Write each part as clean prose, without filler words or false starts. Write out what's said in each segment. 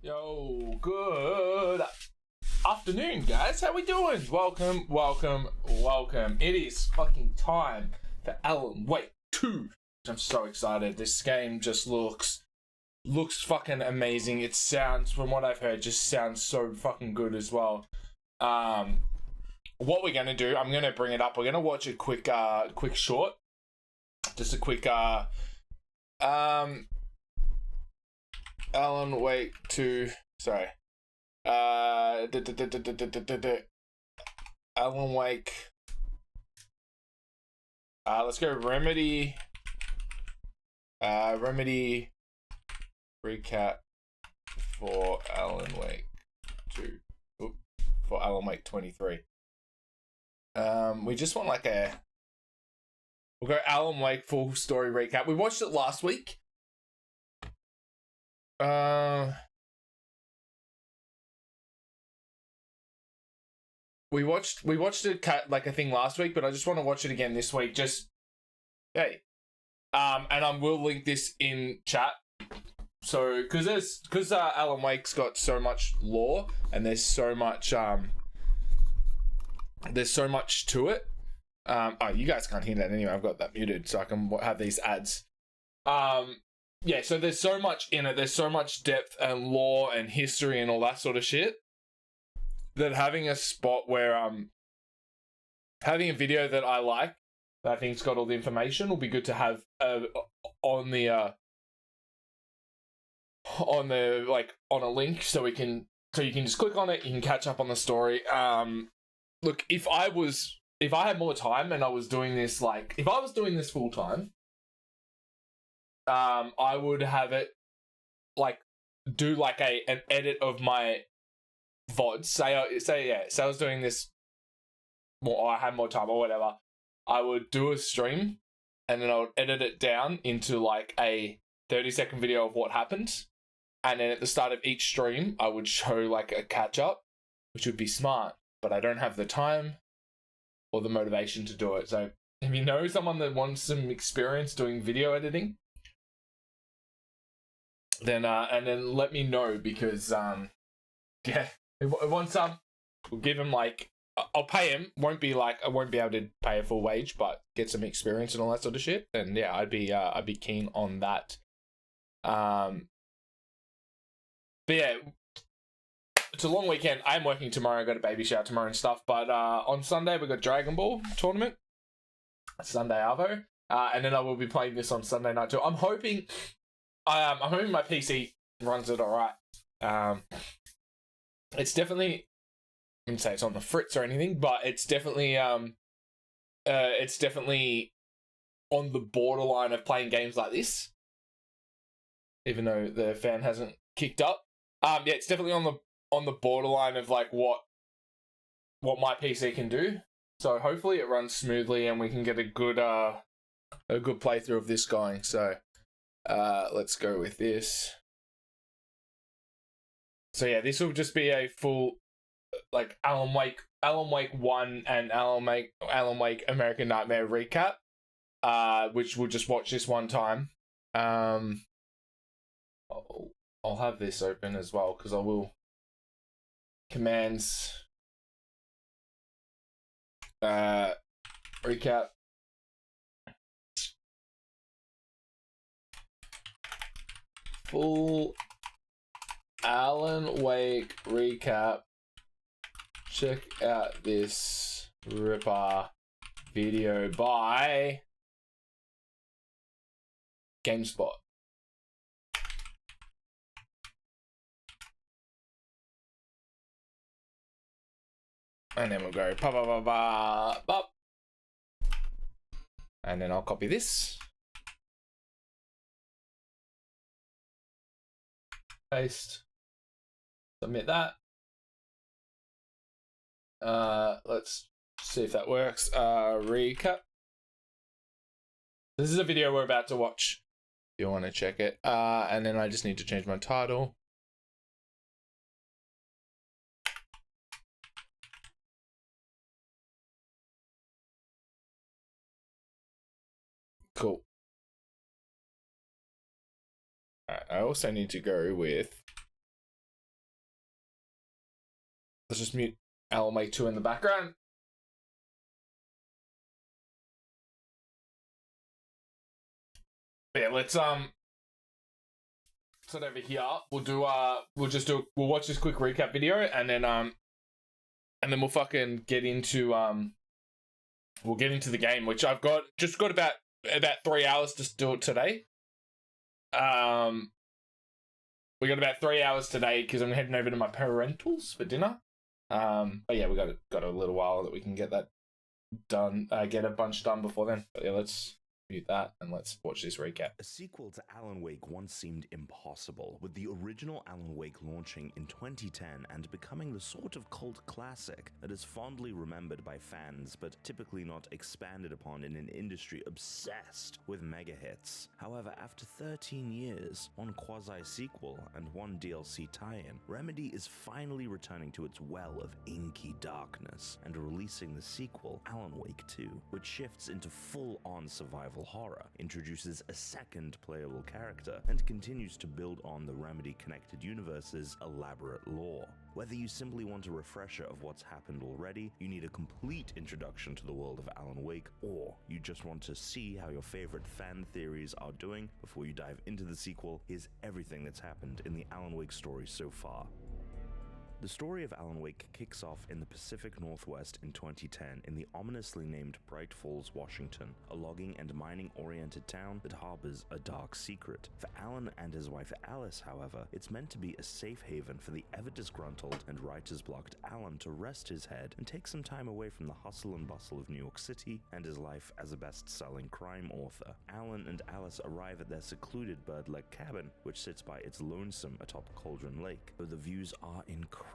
Yo, good afternoon, guys. How we doing? Welcome. It is fucking time for Alan Wake 2. I'm so excited. This game just looks fucking amazing. It sounds, from what I've heard, just sounds so fucking good as well. What we're gonna do, I'm gonna bring it up. We're gonna watch a quick short. Just a quick Alan Wake 2. Sorry. Alan Wake. Let's go Remedy. Remedy recap for Alan Wake 2. Oop, for Alan Wake 23. We just want like we'll go Alan Wake full story recap. We watched it last week. We watched it like a thing last week, but I just want to watch it again this week. Just hey, and I will link this in chat. So because Alan Wake's got so much lore and there's so much to it. Oh, you guys can't hear that anyway. I've got that muted so I can have these ads. Yeah, so there's so much in it. There's so much depth and lore and history and all that sort of shit that having a spot where having a video that I like, that I think's got all the information, will be good to have on a link so you can just click on it. You can catch up on the story. Look, if I had more time and I was doing this if I was doing this full time. I would have it do an edit of my VODs. Say I was doing this more, or I had more time or whatever. I would do a stream and then I would edit it down into a 30-second video of what happened. And then at the start of each stream, I would show a catch up, which would be smart, but I don't have the time or the motivation to do it. So if you know someone that wants some experience doing video editing, then let me know, because once we'll give him I'll pay him. I won't be able to pay a full wage, but get some experience and all that sort of shit. And yeah, I'd be keen on that. But yeah, it's a long weekend. I'm working tomorrow. I got a baby shower tomorrow and stuff. But on Sunday we got Dragon Ball tournament. Sunday Arvo. And then I will be playing this on Sunday night too. I'm hoping my PC runs it alright. It's definitely, I wouldn't say it's on the fritz or anything, but it's definitely on the borderline of playing games like this. Even though the fan hasn't kicked up. Yeah, it's definitely on the borderline of what my PC can do. So hopefully it runs smoothly and we can get a good playthrough of this going. So let's go with this. So yeah, this will just be a full Alan Wake 1 and Alan Wake American Nightmare recap, which we'll just watch this one time. I'll have this open as well because I will commands recap. Full Alan Wake recap. Check out this ripper video by GameSpot. And then we'll go pop. And then I'll copy this. Paste. Submit that. Let's see if that works. Recap. This is a video we're about to watch. If you want to check it. And then I just need to change my title. Cool. Alright, I also need to go with let's just mute Alan Wake 2 in the background. Yeah, let's over here. We'll watch this quick recap video and then we'll fucking get into we'll get into the game, which I've got about 3 hours to do it today. We got about 3 hours today because I'm heading over to my parentals for dinner. But yeah, we got a little while that we can get that done, get a bunch done before then. But yeah, let's mute that and let's watch this recap. A sequel to Alan Wake once seemed impossible, with the original Alan Wake launching in 2010 and becoming the sort of cult classic that is fondly remembered by fans but typically not expanded upon in an industry obsessed with mega hits. However, after 13 years, one quasi-sequel and one DLC tie-in, Remedy is finally returning to its well of inky darkness and releasing the sequel, Alan Wake 2, which shifts into full-on survival horror, introduces a second playable character, and continues to build on the Remedy Connected Universe's elaborate lore. Whether you simply want a refresher of what's happened already, you need a complete introduction to the world of Alan Wake, or you just want to see how your favorite fan theories are doing before you dive into the sequel, here's everything that's happened in the Alan Wake story so far. The story of Alan Wake kicks off in the Pacific Northwest in 2010 in the ominously named Bright Falls, Washington, a logging and mining-oriented town that harbors a dark secret. For Alan and his wife Alice, however, it's meant to be a safe haven for the ever-disgruntled and writer's-blocked Alan to rest his head and take some time away from the hustle and bustle of New York City and his life as a best-selling crime author. Alan and Alice arrive at their secluded bird-leg cabin, which sits by its lonesome atop Cauldron Lake. Though the views are incredible,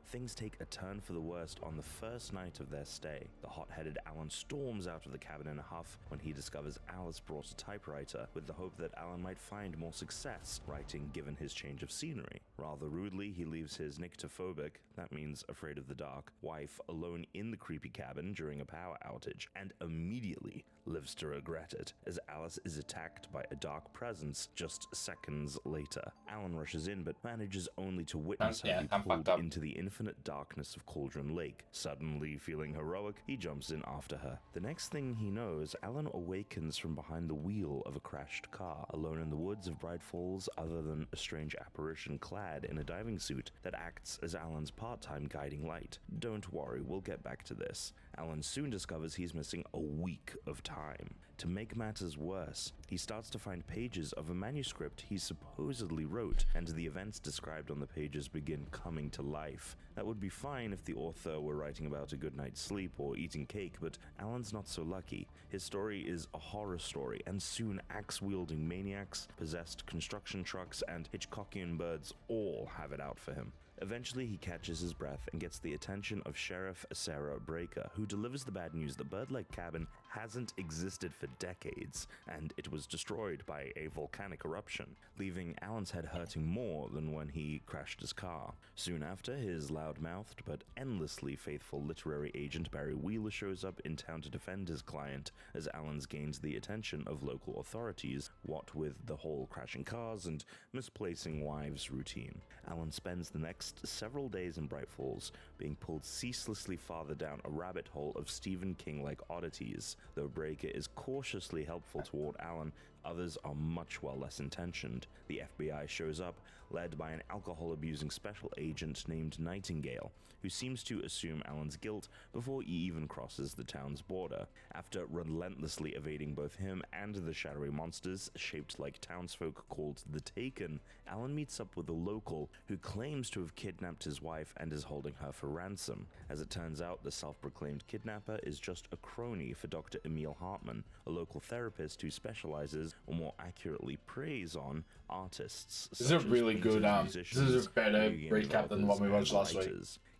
things take a turn for the worst on the first night of their stay. The hot-headed Alan storms out of the cabin in a huff when he discovers Alice brought a typewriter with the hope that Alan might find more success writing given his change of scenery. Rather rudely, he leaves his nyctophobic, that means afraid of the dark, wife alone in the creepy cabin during a power outage, and immediately lives to regret it as Alice is attacked by a dark presence just seconds later. Alan rushes in but manages only to witness her be pulled into the infinite darkness of Cauldron Lake. Suddenly feeling heroic, he jumps in after her. The next thing he knows, Alan awakens from behind the wheel of a crashed car, alone in the woods of Bright Falls other than a strange apparition clad in a diving suit that acts as Alan's part-time guiding light. Don't worry, we'll get back to this. Alan soon discovers he's missing a week of time. To make matters worse, he starts to find pages of a manuscript he supposedly wrote, and the events described on the pages begin coming to life. That would be fine if the author were writing about a good night's sleep or eating cake, but Alan's not so lucky. His story is a horror story, and soon axe-wielding maniacs, possessed construction trucks, and Hitchcockian birds all have it out for him. Eventually, he catches his breath and gets the attention of Sheriff Sarah Breaker, who delivers the bad news the bird-like cabin hasn't existed for decades, and it was destroyed by a volcanic eruption, leaving Alan's head hurting more than when he crashed his car. Soon after, his loud-mouthed but endlessly faithful literary agent Barry Wheeler shows up in town to defend his client, as Alan's gains the attention of local authorities, what with the whole crashing cars and misplacing wives routine. Alan spends the next several days in Bright Falls, being pulled ceaselessly farther down a rabbit hole of Stephen King-like oddities. Though Breaker is cautiously helpful toward Alan, others are much less intentioned. The FBI shows up, led by an alcohol-abusing special agent named Nightingale, who seems to assume Alan's guilt before he even crosses the town's border. After relentlessly evading both him and the shadowy monsters shaped like townsfolk called the Taken, Alan meets up with a local who claims to have kidnapped his wife and is holding her for ransom. As it turns out, the self-proclaimed kidnapper is just a crony for Dr. Emil Hartman, a local therapist who specializes, or more accurately preys on, artists. This is a really good, this is a better recap than the one we watched last week.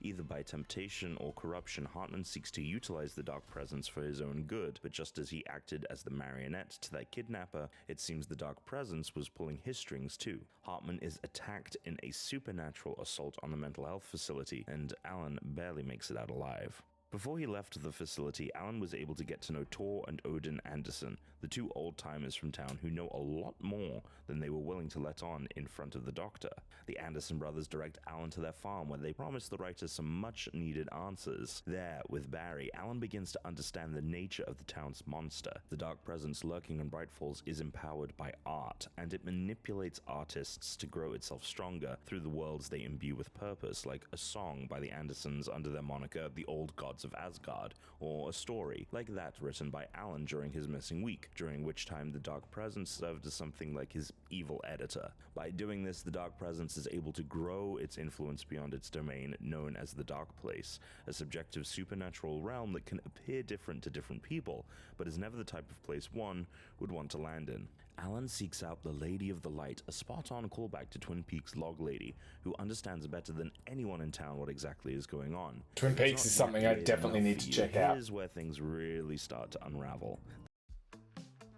Either by temptation or corruption, Hartman seeks to utilize the dark presence for his own good, but just as he acted as the marionette to that kidnapper, it seems the dark presence was pulling his strings too. Hartman is attacked in a supernatural assault on a mental health facility, and Alan barely makes it out alive. Before he left the facility, Alan was able to get to know Tor and Odin Anderson, the two old-timers from town who know a lot more than they were willing to let on in front of the Doctor. The Anderson brothers direct Alan to their farm where they promise the writer some much-needed answers. There, with Barry, Alan begins to understand the nature of the town's monster. The dark presence lurking in Bright Falls is empowered by art, and it manipulates artists to grow itself stronger through the worlds they imbue with purpose, like a song by the Andersons under their moniker The Old Gods of Asgard, or a story like that written by Alan during his missing week, during which time the Dark Presence served as something like his evil editor. By doing this, the Dark Presence is able to grow its influence beyond its domain, known as the Dark Place, a subjective supernatural realm that can appear different to different people, but is never the type of place one would want to land in. Alan seeks out the Lady of the Light, a spot-on callback to Twin Peaks' Log Lady, who understands better than anyone in town what exactly is going on. Twin Peaks is something I definitely need to check out. Here's where things really start to unravel.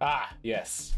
Ah, yes.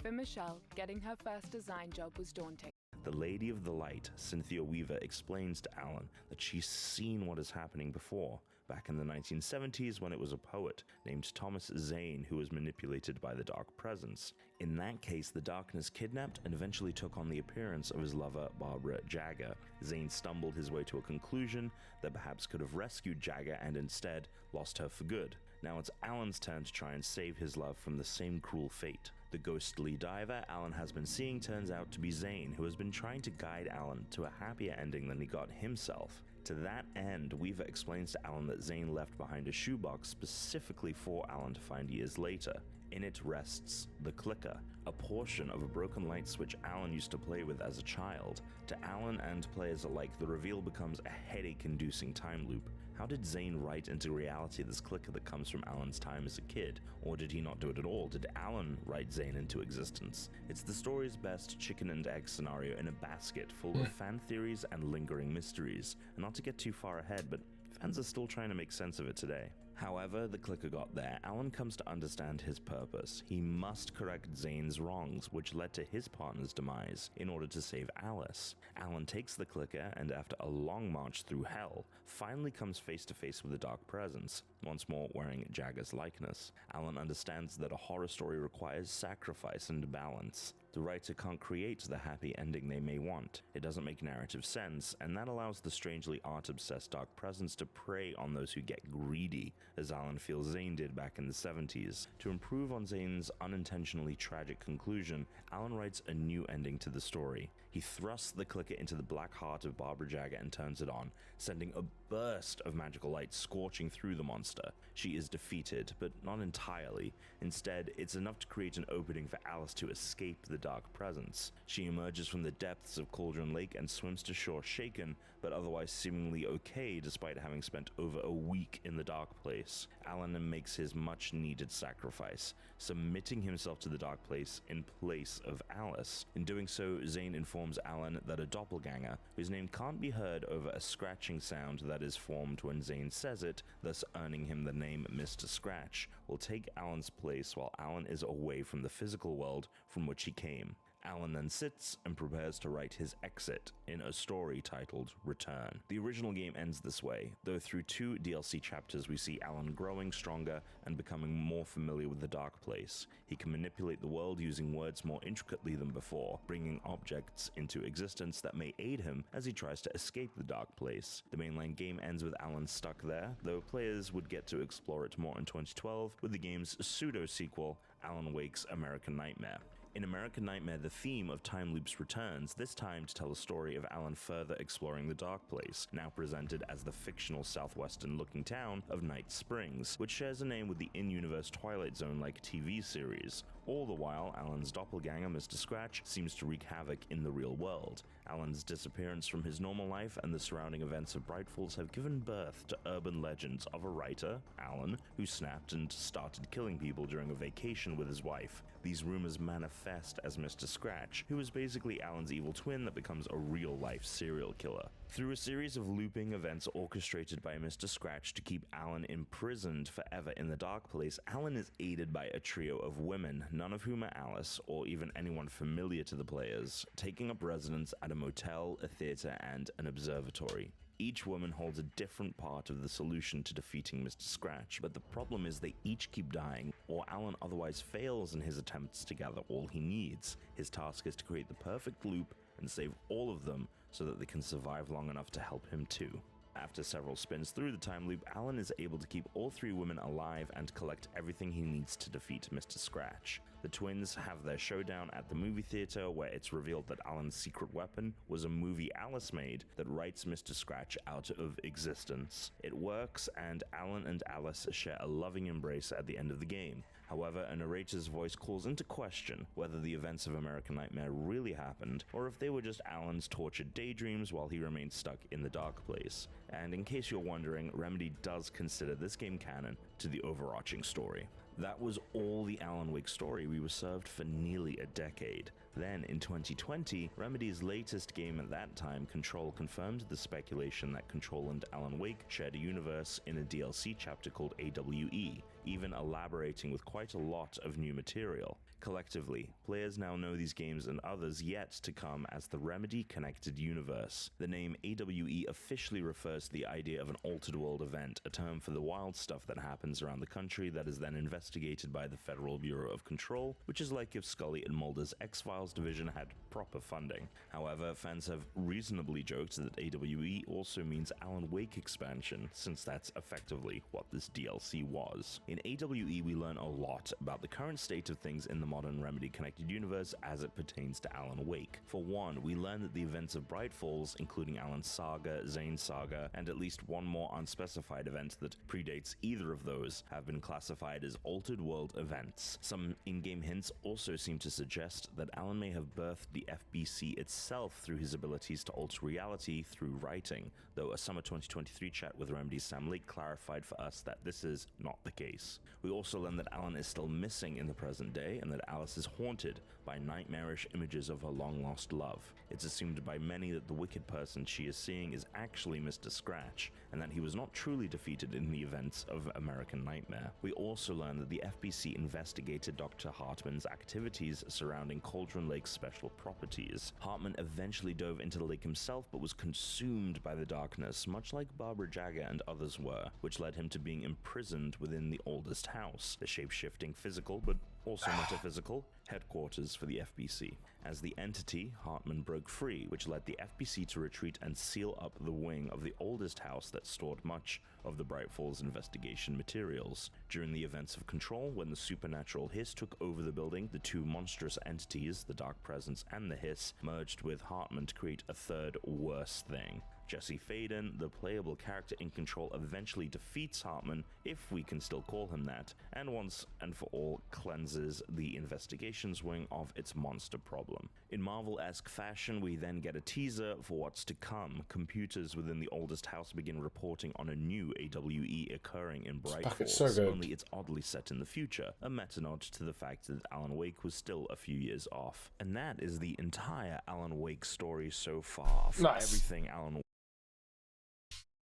For Michelle, getting her first design job was daunting. The Lady of the Light, Cynthia Weaver, explains to Alan that she's seen what is happening before, back in the 1970s when it was a poet named Thomas Zane who was manipulated by the Dark Presence. In that case, the darkness kidnapped and eventually took on the appearance of his lover, Barbara Jagger. Zane stumbled his way to a conclusion that perhaps could have rescued Jagger and instead lost her for good. Now it's Alan's turn to try and save his love from the same cruel fate. The ghostly diver Alan has been seeing turns out to be Zane, who has been trying to guide Alan to a happier ending than he got himself. To that end, Weaver explains to Alan that Zane left behind a shoebox specifically for Alan to find years later. In it rests the clicker, a portion of a broken light switch Alan used to play with as a child. To Alan and players alike, the reveal becomes a headache-inducing time loop. How did Zane write into reality this clicker that comes from Alan's time as a kid? Or did he not do it at all? Did Alan write Zane into existence? It's the story's best chicken and egg scenario in a basket full of fan theories and lingering mysteries. And not to get too far ahead, but fans are still trying to make sense of it today. However the clicker got there, Alan comes to understand his purpose. He must correct Zane's wrongs, which led to his partner's demise, in order to save Alice. Alan takes the clicker and, after a long march through hell, finally comes face to face with the Dark Presence, once more wearing Jagger's likeness. Alan understands that a horror story requires sacrifice and balance. The writer can't create the happy ending they may want. It doesn't make narrative sense, and that allows the strangely art-obsessed Dark Presence to prey on those who get greedy, as Alan feels Zane did back in the 70s. To improve on Zane's unintentionally tragic conclusion, Alan writes a new ending to the story. He thrusts the clicker into the black heart of Barbara Jagger and turns it on, sending a burst of magical light scorching through the monster. She is defeated, but not entirely. Instead, it's enough to create an opening for Alice to escape the Dark Presence. She emerges from the depths of Cauldron Lake and swims to shore shaken, but otherwise seemingly okay despite having spent over a week in the Dark Place. Alan makes his much-needed sacrifice, submitting himself to the Dark Place in place of Alice. In doing so, Zane informs Alan that a doppelganger, whose name can't be heard over a scratching sound that is formed when Zane says it, thus earning him the name Mr. Scratch, will take Alan's place while Alan is away from the physical world from which he came. Alan then sits and prepares to write his exit in a story titled Return. The original game ends this way, though through 2 DLC chapters we see Alan growing stronger and becoming more familiar with the Dark Place. He can manipulate the world using words more intricately than before, bringing objects into existence that may aid him as he tries to escape the Dark Place. The mainline game ends with Alan stuck there, though players would get to explore it more in 2012 with the game's pseudo-sequel, Alan Wake's American Nightmare. In American Nightmare, the theme of time loops returns, this time to tell a story of Alan further exploring the Dark Place, now presented as the fictional southwestern-looking town of Night Springs, which shares a name with the in-universe Twilight Zone-like TV series. All the while, Alan's doppelganger, Mr. Scratch, seems to wreak havoc in the real world. Alan's disappearance from his normal life and the surrounding events of Bright Falls have given birth to urban legends of a writer, Alan, who snapped and started killing people during a vacation with his wife. These rumors manifest as Mr. Scratch, who is basically Alan's evil twin that becomes a real-life serial killer. Through a series of looping events orchestrated by Mr. Scratch to keep Alan imprisoned forever in the Dark Place, Alan is aided by a trio of women, none of whom are Alice or even anyone familiar to the players, taking up residence at a motel, a theater, and an observatory. Each woman holds a different part of the solution to defeating Mr. Scratch, but the problem is they each keep dying, or Alan otherwise fails in his attempts to gather all he needs. His task is to create the perfect loop and save all of them so that they can survive long enough to help him too. After several spins through the time loop, Alan is able to keep all 3 women alive and collect everything he needs to defeat Mr. Scratch. The twins have their showdown at the movie theater, where it's revealed that Alan's secret weapon was a movie Alice made that writes Mr. Scratch out of existence. It works, and Alan and Alice share a loving embrace at the end of the game. However, a narrator's voice calls into question whether the events of American Nightmare really happened, or if they were just Alan's tortured daydreams while he remained stuck in the dark place. And in case you're wondering, Remedy does consider this game canon to the overarching story. That was all the Alan Wake story we were served for nearly a decade. Then, in 2020, Remedy's latest game at that time, Control, confirmed the speculation that Control and Alan Wake shared a universe in a DLC chapter called AWE, even elaborating with quite a lot of new material. Collectively, players now know these games and others yet to come as the Remedy Connected Universe. The name AWE officially refers to the idea of an altered world event, a term for the wild stuff that happens around the country that is then investigated by the Federal Bureau of Control, which is like if Scully and Mulder's X-Files division had proper funding. However, fans have reasonably joked that AWE also means Alan Wake expansion, since that's effectively what this DLC was. In AWE, we learn a lot about the current state of things in the modern Remedy Connected Universe as it pertains to Alan Wake. For one, we learn that the events of Bright Falls, including Alan's saga, Zane's saga, and at least one more unspecified event that predates either of those, have been classified as altered world events. Some in-game hints also seem to suggest that Alan may have birthed the FBC itself through his abilities to alter reality through writing, though a summer 2023 chat with Remedy's Sam Lake clarified for us that this is not the case. We also learn that Alan is still missing in the present day, and that Alice is haunted by nightmarish images of her long-lost love. It's assumed by many that the wicked person she is seeing is actually Mr. Scratch, and that he was not truly defeated in the events of American Nightmare. We also learn that the FBC investigated Dr. Hartman's activities surrounding Cauldron Lake's special properties. Hartman eventually dove into the lake himself, but was consumed by the darkness, much like Barbara Jagger and others were, which led him to being imprisoned within the oldest house, the shape-shifting physical, but also metaphysical, headquarters for the FBC. As the entity, Hartman broke free, which led the FBC to retreat and seal up the wing of the oldest house that stored much of the Bright Falls investigation materials. During the events of Control, when the supernatural Hiss took over the building, the two monstrous entities, the Dark Presence and the Hiss, merged with Hartman to create a third worse thing. Jesse Faden, the playable character in Control, eventually defeats Hartman, if we can still call him that, and once and for all cleanses the investigations wing of its monster problem. In Marvel-esque fashion, we then get a teaser for what's to come. Computers within the oldest house begin reporting on a new AWE occurring in Bright Falls, only it's oddly set in the future, a meta-nod to the fact that Alan Wake was still a few years off. And that is the entire Alan Wake story so far. For everything Alan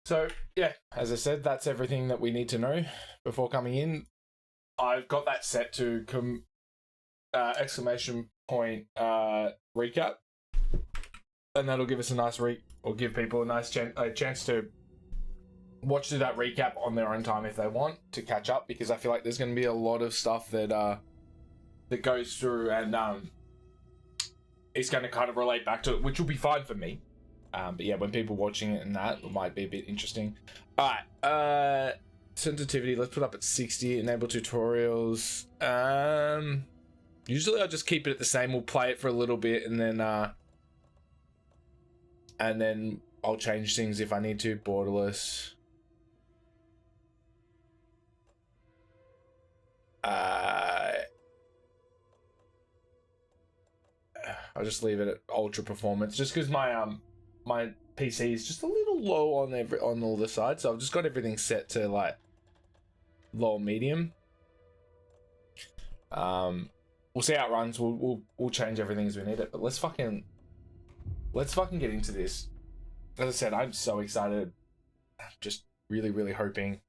So, yeah, as I said, that's everything that we need to know before coming in. I've got that set to exclamation point recap, and that'll give us a nice or give people a nice chance to watch through that recap on their own time if they want to catch up, because I feel like there's going to be a lot of stuff that that goes through, and it's going to kind of relate back to it, which will be fine for me. But yeah, when people watching it and that, it might be a bit interesting. Alright, sensitivity, let's put up at 60, enable tutorials. Usually I'll just keep it at the same, we'll play it for a little bit and then I'll change things if I need to. Borderless. I'll just leave it at ultra performance, just because my PC is just a little low on all the sides, so I've just got everything set to like low medium. We'll see how it runs. We'll change everything as we need it, but let's fucking get into this. As I said, I'm so excited. I'm just really hoping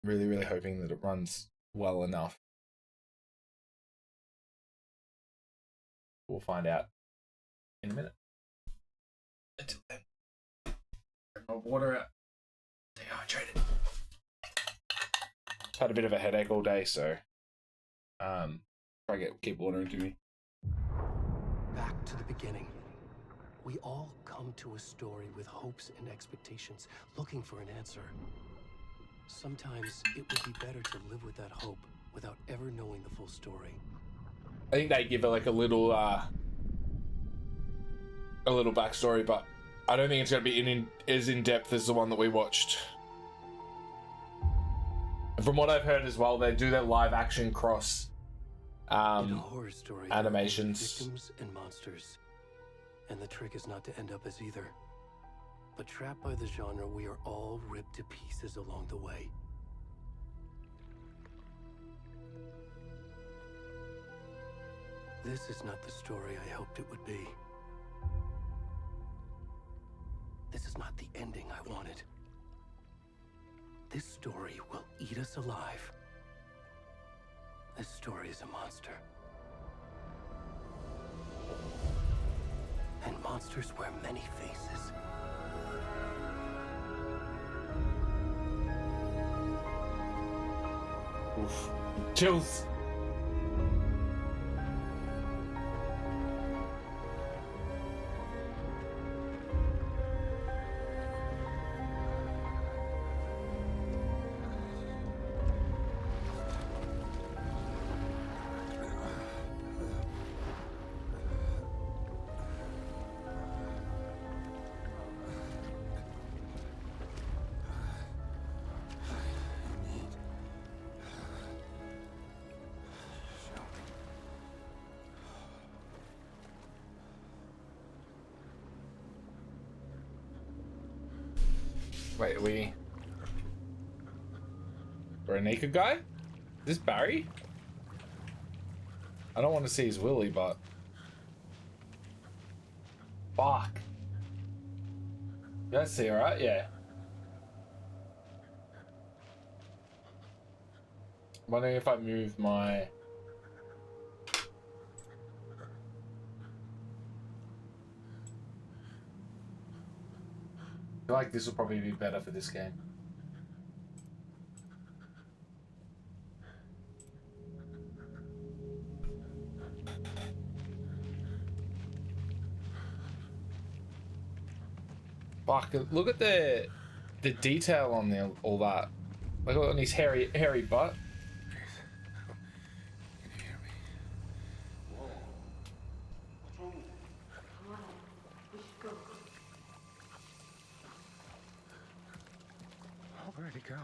really hoping that it runs well enough. We'll find out. in a minute. Until then, drink my water out. Dehydrated. Had a bit of a headache all day, so try to keep water into me. Back to the beginning. We all come to a story with hopes and expectations, looking for an answer. Sometimes it would be better to live with that hope without ever knowing the full story. I think they give it like a little backstory, but I don't think it's going to be as in depth as the one that we watched. From what I've heard as well, they do their live action cross In a horror story, there are animations. victims and monsters, and the trick is not to end up as either. But trapped by the genre, we are all ripped to pieces along the way. This is not the story I hoped it would be. This is not the ending I wanted. This story will eat us alive. This story is a monster. And monsters wear many faces. Oof. Chills. Wait, we're a naked guy? Is this Barry? I don't want to see his willy, but fuck. You guys see, alright? Yeah. I'm wondering if I move my I feel like this will probably be better for this game. Fuck, look at the detail on all that. Look on his hairy butt. Can you hear me? Whoa. What's wrong with you? Come on, we should go. Oh, where'd he gone?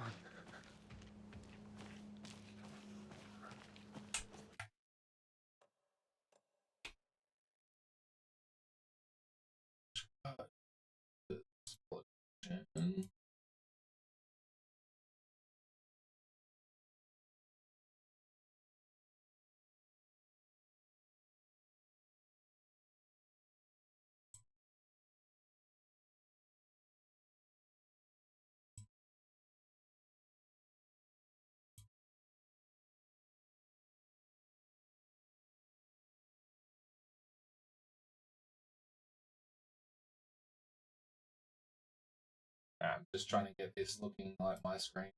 I'm just trying to get this looking like my screen.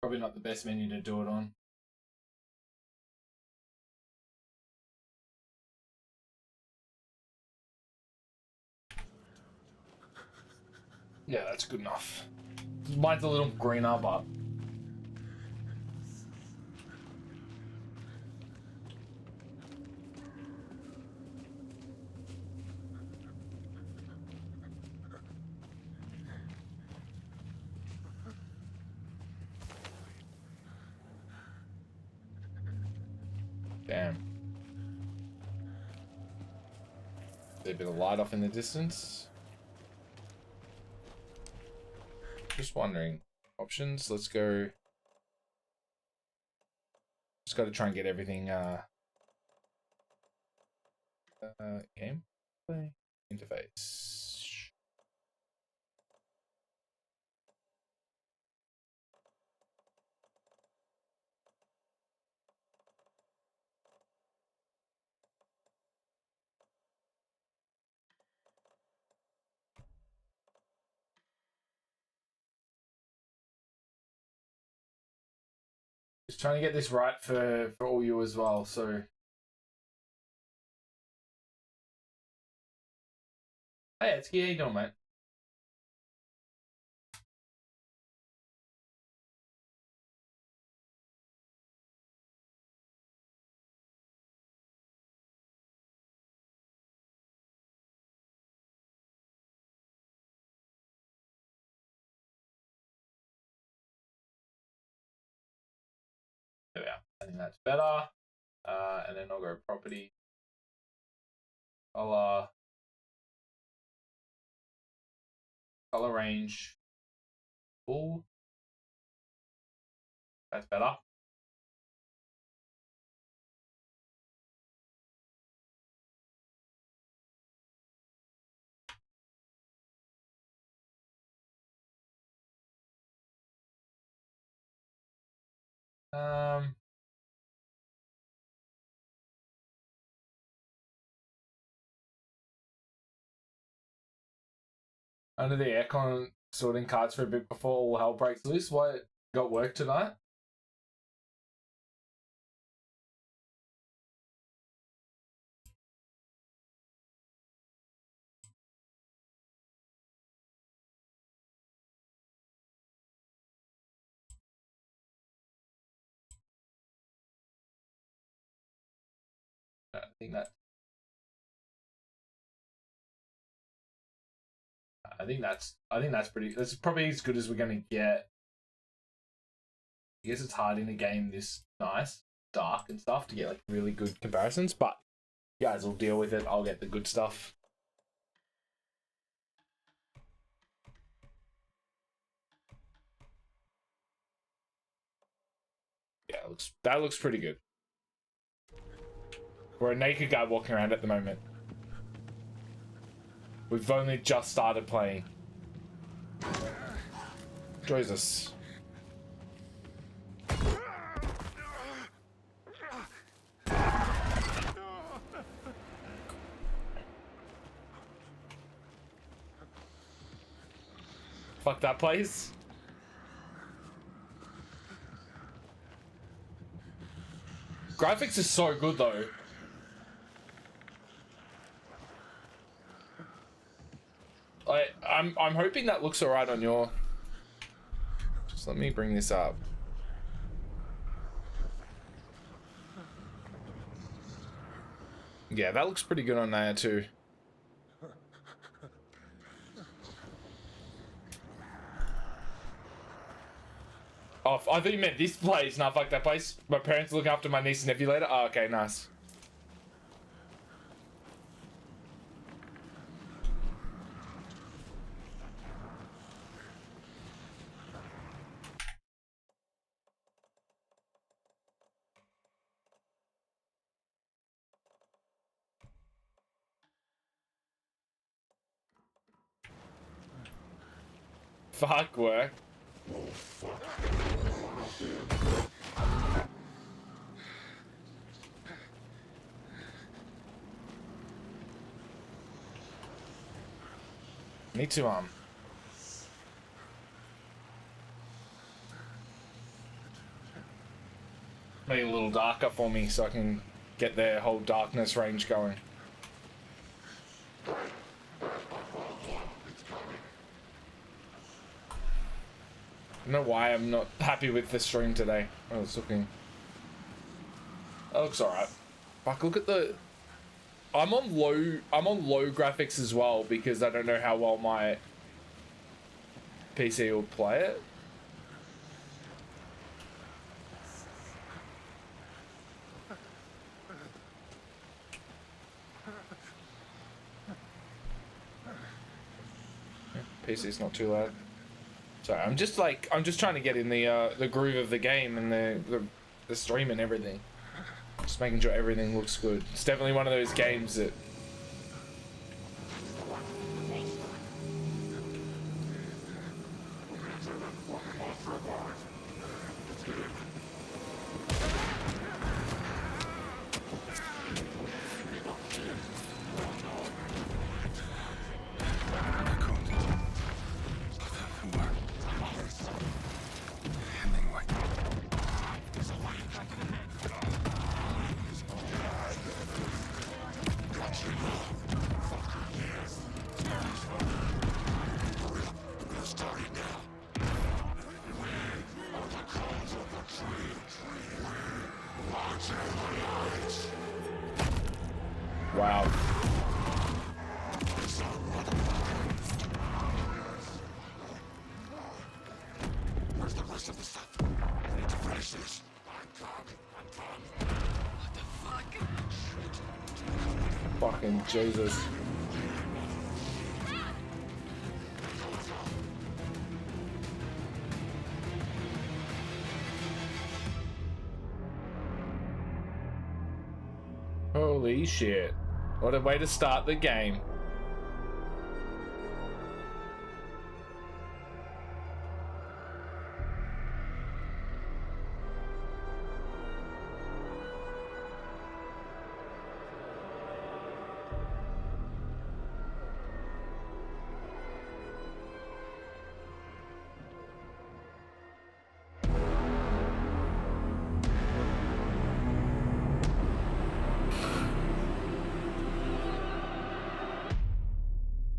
Probably not the best menu to do it on. Yeah, that's good enough. Mine's a little greener, but damn. There's a bit of light off in the distance. Just wondering. Options, let's go. Just got to try and get everything gameplay interface. Just trying to get this right for all you as well. So, hey, it's how you doing, mate? There we are. I think that's better. And then I'll go property. Color range. Full. That's better. Under the aircon, sorting cards for a bit before all hell breaks loose. What, got work tonight? I think that's pretty. That's probably as good as we're gonna get. I guess it's hard in a game this nice, dark and stuff to get like really good comparisons, but you guys will deal with it. I'll get the good stuff. Yeah, that looks pretty good. We're a naked guy walking around at the moment. We've only just started playing. Jesus. Fuck that place. Graphics is so good though. I'm hoping that looks alright on your. Just let me bring this up. Yeah, that looks pretty good on there too. Oh, I thought you meant this place. Nah, fuck that place. My parents look after my niece and nephew later. Oh, okay, nice. Fuck work. Need to make it a little darker for me so I can get their whole darkness range going. I don't know why I'm not happy with the stream today. I was looking. That looks alright. Fuck, look at the. I'm on low graphics as well because I don't know how well my PC will play it. PC's not too loud. Sorry, I'm just trying to get in the groove of the game and the stream and everything. Just making sure everything looks good. It's definitely one of those games that. Wow. Where's the rest of the stuff? I need to finish this. What the fuck? Fucking Jesus. Holy shit. What a way to start the game.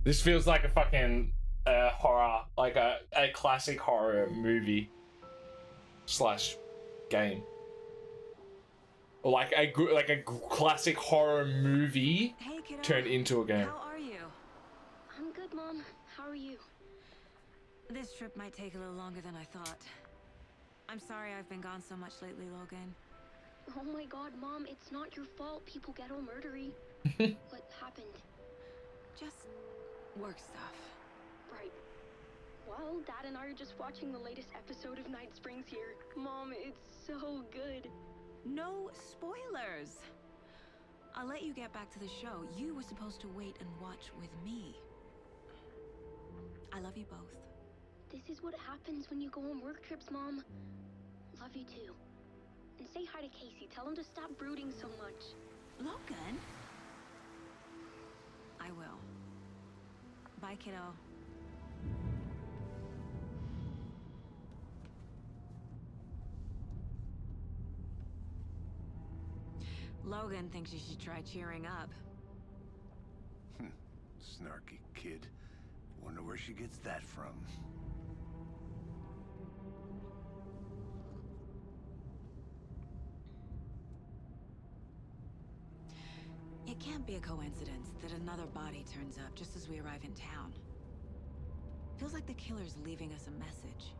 This feels like a fucking horror, like a classic horror movie slash game, or like a classic horror movie Hey, kiddo. turned into a game. How are you? I'm good, Mom. How are you? This trip might take a little longer than I thought. I'm sorry I've been gone so much lately, Logan. Oh my god, Mom, it's not your fault people get all murdery. What happened? Just work stuff. Right. Well, Dad and I are just watching the latest episode of Night Springs here. Mom, it's so good. No spoilers. I'll let you get back to the show. You were supposed to wait and watch with me. I love you both. This is what happens when you go on work trips, Mom. Love you too. And say hi to Casey. Tell him to stop brooding so much. Logan? I will. Bye, kiddo. Logan thinks you should try cheering up. Snarky kid. Wonder where she gets that from. It can't be a coincidence that another body turns up just as we arrive in town. Feels like the killer's leaving us a message.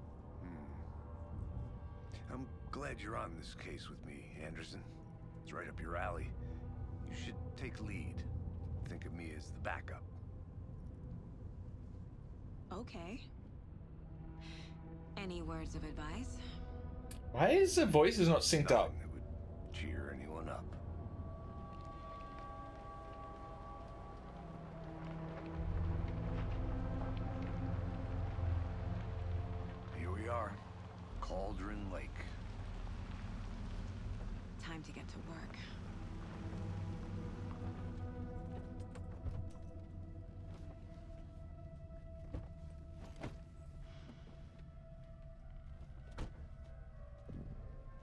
I'm glad you're on this case with me, Anderson. It's right up your alley. You should take lead. Think of me as the backup. Okay. Any words of advice? Why is the voices not synced up? Nothing that would cheer anyone up. Here we are. Cauldron Lake. Time to get to work.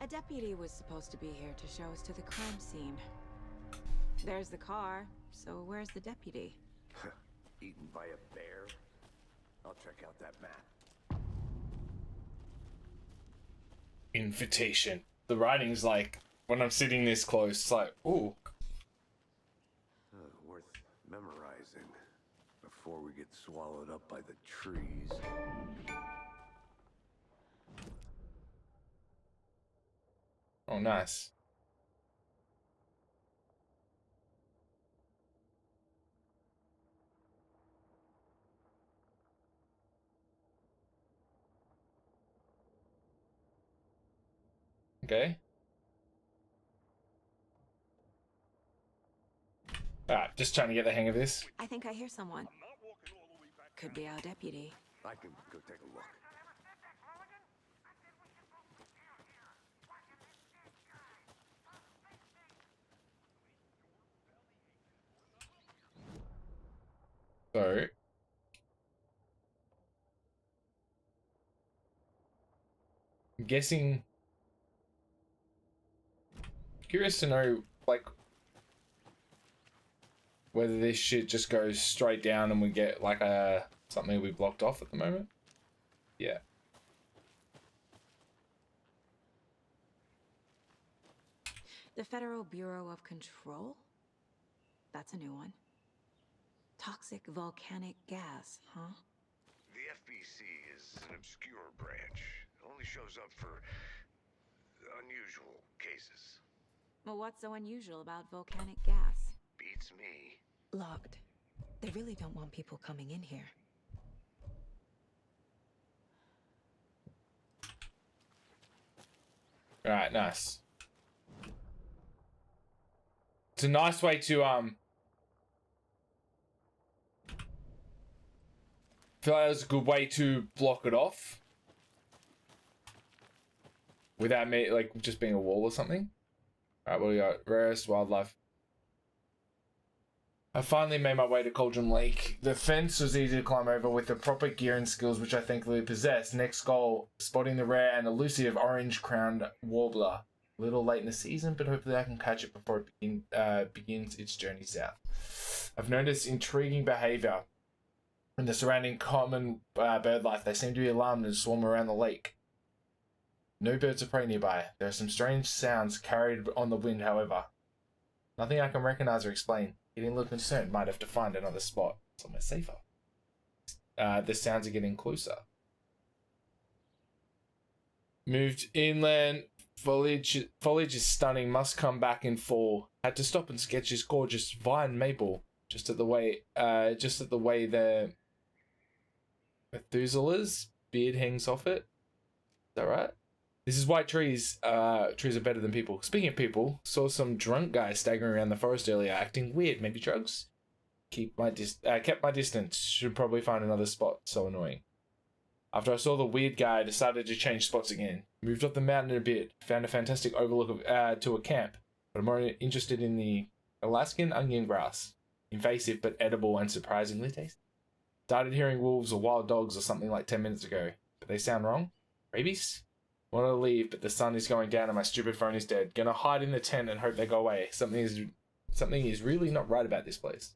A deputy was supposed to be here to show us to the crime scene. There's the car, so where's the deputy? Eaten by a bear? I'll check out that map. Invitation. The writing's like, when I'm sitting this close, it's like, ooh. Worth memorizing before we get swallowed up by the trees. Oh, nice. Okay. Alright, just trying to get the hang of this. I think I hear someone. Could be our deputy. I can go take a look. So, I'm guessing. Curious to know, like, whether this shit just goes straight down and we get like a something we blocked off at the moment. Yeah. The Federal Bureau of Control? That's a new one. Toxic volcanic gas, huh? The FBC is an obscure branch. It only shows up for unusual cases. Well, what's so unusual about volcanic gas? Beats me. Locked. They really don't want people coming in here. Alright, nice. It's a nice way to feel like it was a good way to block it off without me like just being a wall or something. Alright, what do we got? Rarest wildlife. I finally made my way to Cauldron Lake. The fence was easy to climb over with the proper gear and skills which I thankfully possessed. Next goal, spotting the rare and elusive orange-crowned warbler. A little late in the season, but hopefully I can catch it before it begins its journey south. I've noticed intriguing behavior in the surrounding common bird life. They seem to be alarmed and swarm around the lake. No birds of prey nearby. There are some strange sounds carried on the wind, however. Nothing I can recognize or explain. Getting a little concerned. Might have to find another spot somewhere safer. The sounds are getting closer. Moved inland. Foliage is stunning. Must come back in fall. Had to stop and sketch this gorgeous vine maple. Just at the way the Methuselah's beard hangs off it. Is that right? This is why trees are better than people. Speaking of people, saw some drunk guy staggering around the forest earlier, acting weird. Maybe drugs? Kept my distance. Should probably find another spot. So annoying. After I saw the weird guy, I decided to change spots again. Moved up the mountain a bit. Found a fantastic overlook to a camp. But I'm more interested in the Alaskan onion grass. Invasive but edible and surprisingly tasty. Started hearing wolves or wild dogs or something like 10 minutes ago. But they sound wrong? Rabies? Want to leave, but the sun is going down and my stupid phone is dead. Gonna hide in the tent and hope they go away. Something is really not right about this place.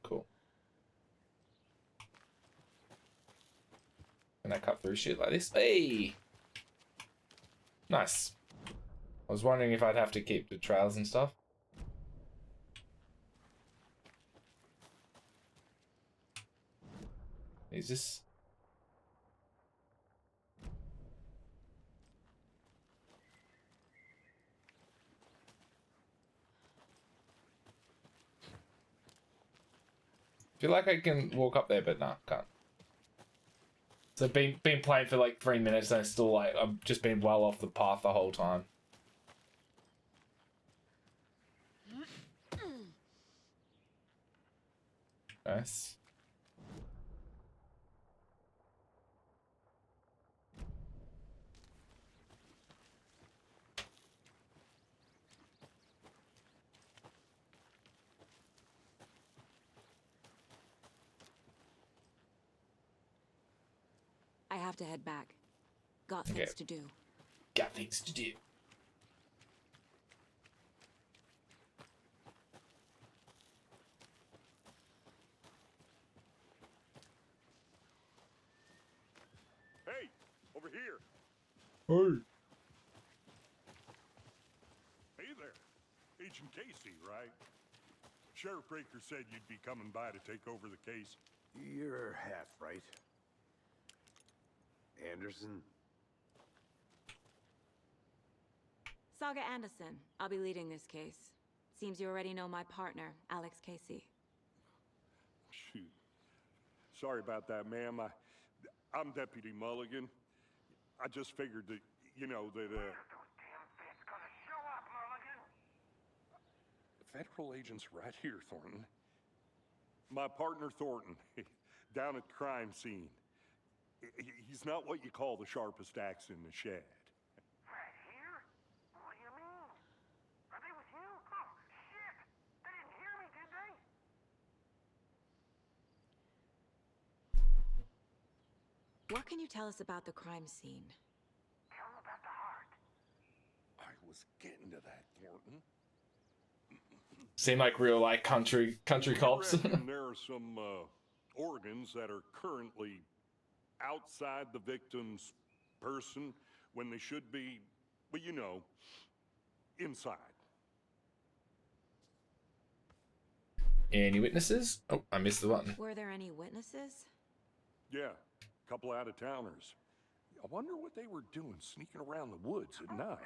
Cool. Can I cut through shit like this? Hey! Nice. I was wondering if I'd have to keep the trails and stuff. Is this? Feel like I can walk up there, but nah, can't. So been playing for like 3 minutes and it's still like I've just been well off the path the whole time. Nice. I have to head back. Got things to do. Got things to do. Hey, over here. Hey. Hey there. Agent Casey, right? Sheriff Breaker said you'd be coming by to take over the case. You're half right. Anderson? Saga Anderson. I'll be leading this case. Seems you already know my partner, Alex Casey. Shoot. Sorry about that, ma'am. I'm Deputy Mulligan. I just figured that, you know, that, Those damn feds gonna show up, Mulligan! The federal agent's right here, Thornton. My partner, Thornton, down at the crime scene. He's not what you call the sharpest axe in the shed. Right here? What do you mean? Are they with you? Oh, shit! They didn't hear me, did they? What can you tell us about the crime scene? Tell them about the heart. I was getting to that, Thornton. Seem like real like country cops. I reckon there are some organs that are currently outside the victim's person when they should be, well, you know, inside. Any witnesses? Oh, I missed the button. Were there any witnesses? Yeah, a couple out-of-towners. I wonder what they were doing sneaking around the woods at night.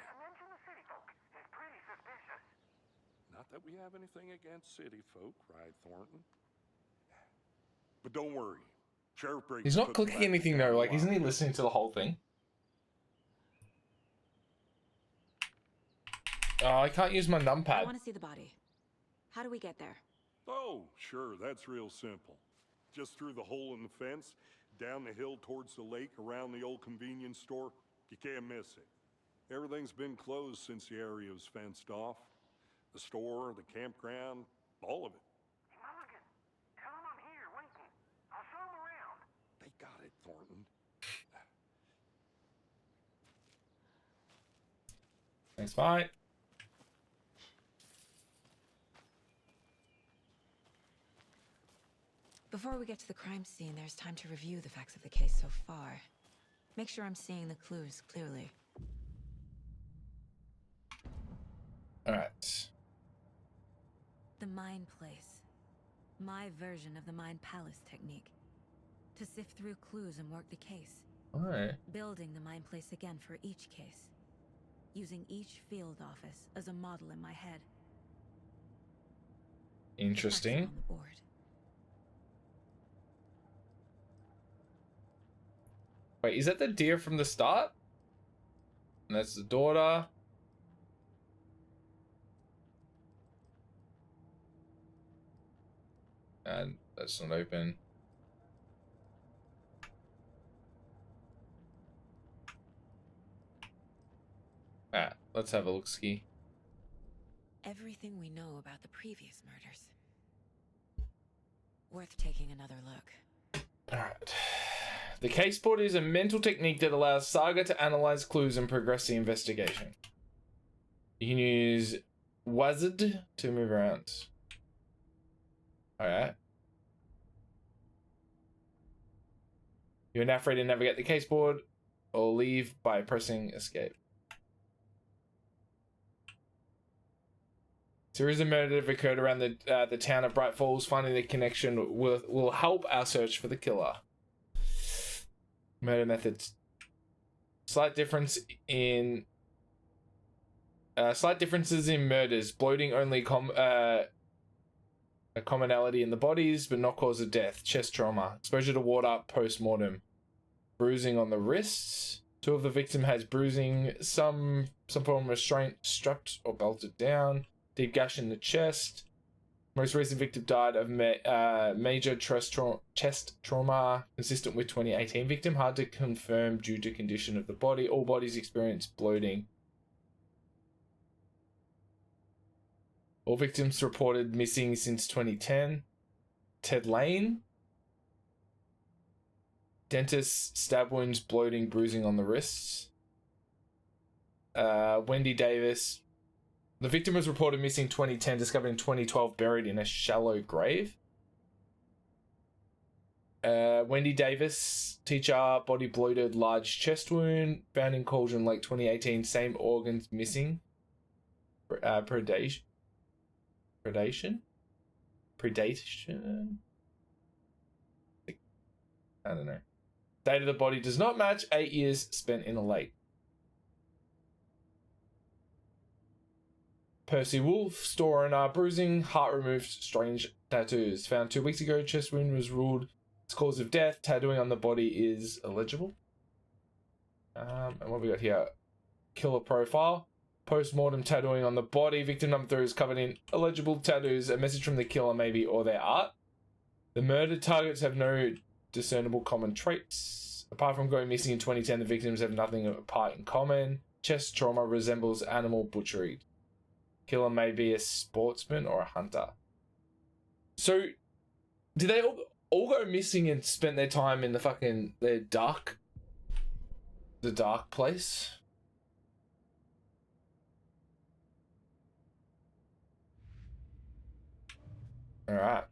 Not that we have anything against city folk, right, Thornton? But don't worry. Sheriff Briggs He's not took them clicking back anything down though. a Like, isn't while he ago. listening to the whole thing? Oh, I can't use my I numpad. want to see the body. How do we get there? Oh, sure, that's real simple. Just through the hole in the fence, down the hill towards the lake, around the old convenience store. You can't miss it. Everything's been closed since the area was fenced off. The store, the campground, all of it. Mulligan, tell him I'm here waiting. I'll show him around. They got it, Thornton. Thanks, bye. Before we get to the crime scene, there's time to review the facts of the case so far. Make sure I'm seeing the clues clearly. Alright. The Mind Place. My version of the Mind Palace technique. To sift through clues and work the case. Alright. Building the Mind Place again for each case. Using each field office as a model in my head. The facts are Interesting. on the board. Wait, is that the deer from the start? And that's the daughter. And that's not open. Alright, let's have a look ski. Everything we know about the previous murders. Worth taking another look. Alright. The case board is a mental technique that allows Saga to analyze clues and progress the investigation. You can use Wizard to move around. Alright. You're now free to navigate the case board or leave by pressing escape. Series of murders have occurred around the town of Bright Falls. Finding the connection will help our search for the killer. Murder methods. Slight differences in murders. Bloating only a commonality in the bodies, but not cause of death. Chest trauma. Exposure to water post-mortem. Bruising on the wrists. Two of the victim has bruising. Some form of restraint, strapped or belted down. Deep gash in the chest. Most recent victim died of major chest trauma consistent with 2018 victim. Hard to confirm due to condition of the body. All bodies experience bloating. All victims reported missing since 2010. Ted Lane. Dentist, stab wounds, bloating, bruising on the wrists. Wendy Davis. The victim was reported missing 2010, discovered in 2012, buried in a shallow grave. Wendy Davis, teacher, body bloated, large chest wound, found in Cauldron Lake 2018, same organs missing. Predation? I don't know. Date of the body does not match. 8 years spent in a lake. Percy Wolf, store owner, bruising, heart removed, strange tattoos. Found 2 weeks ago, chest wound was ruled as cause of death. Tattooing on the body is illegible. And what have we got here? Killer profile. Post-mortem tattooing on the body. Victim number 3 is covered in illegible tattoos. A message from the killer maybe, or their art. The murdered targets have no discernible common traits. Apart from going missing in 2010, the victims have nothing apart in common. Chest trauma resembles animal butchery. Killer may be a sportsman or a hunter. So, did they all go missing and spend their time in the dark place? Alright.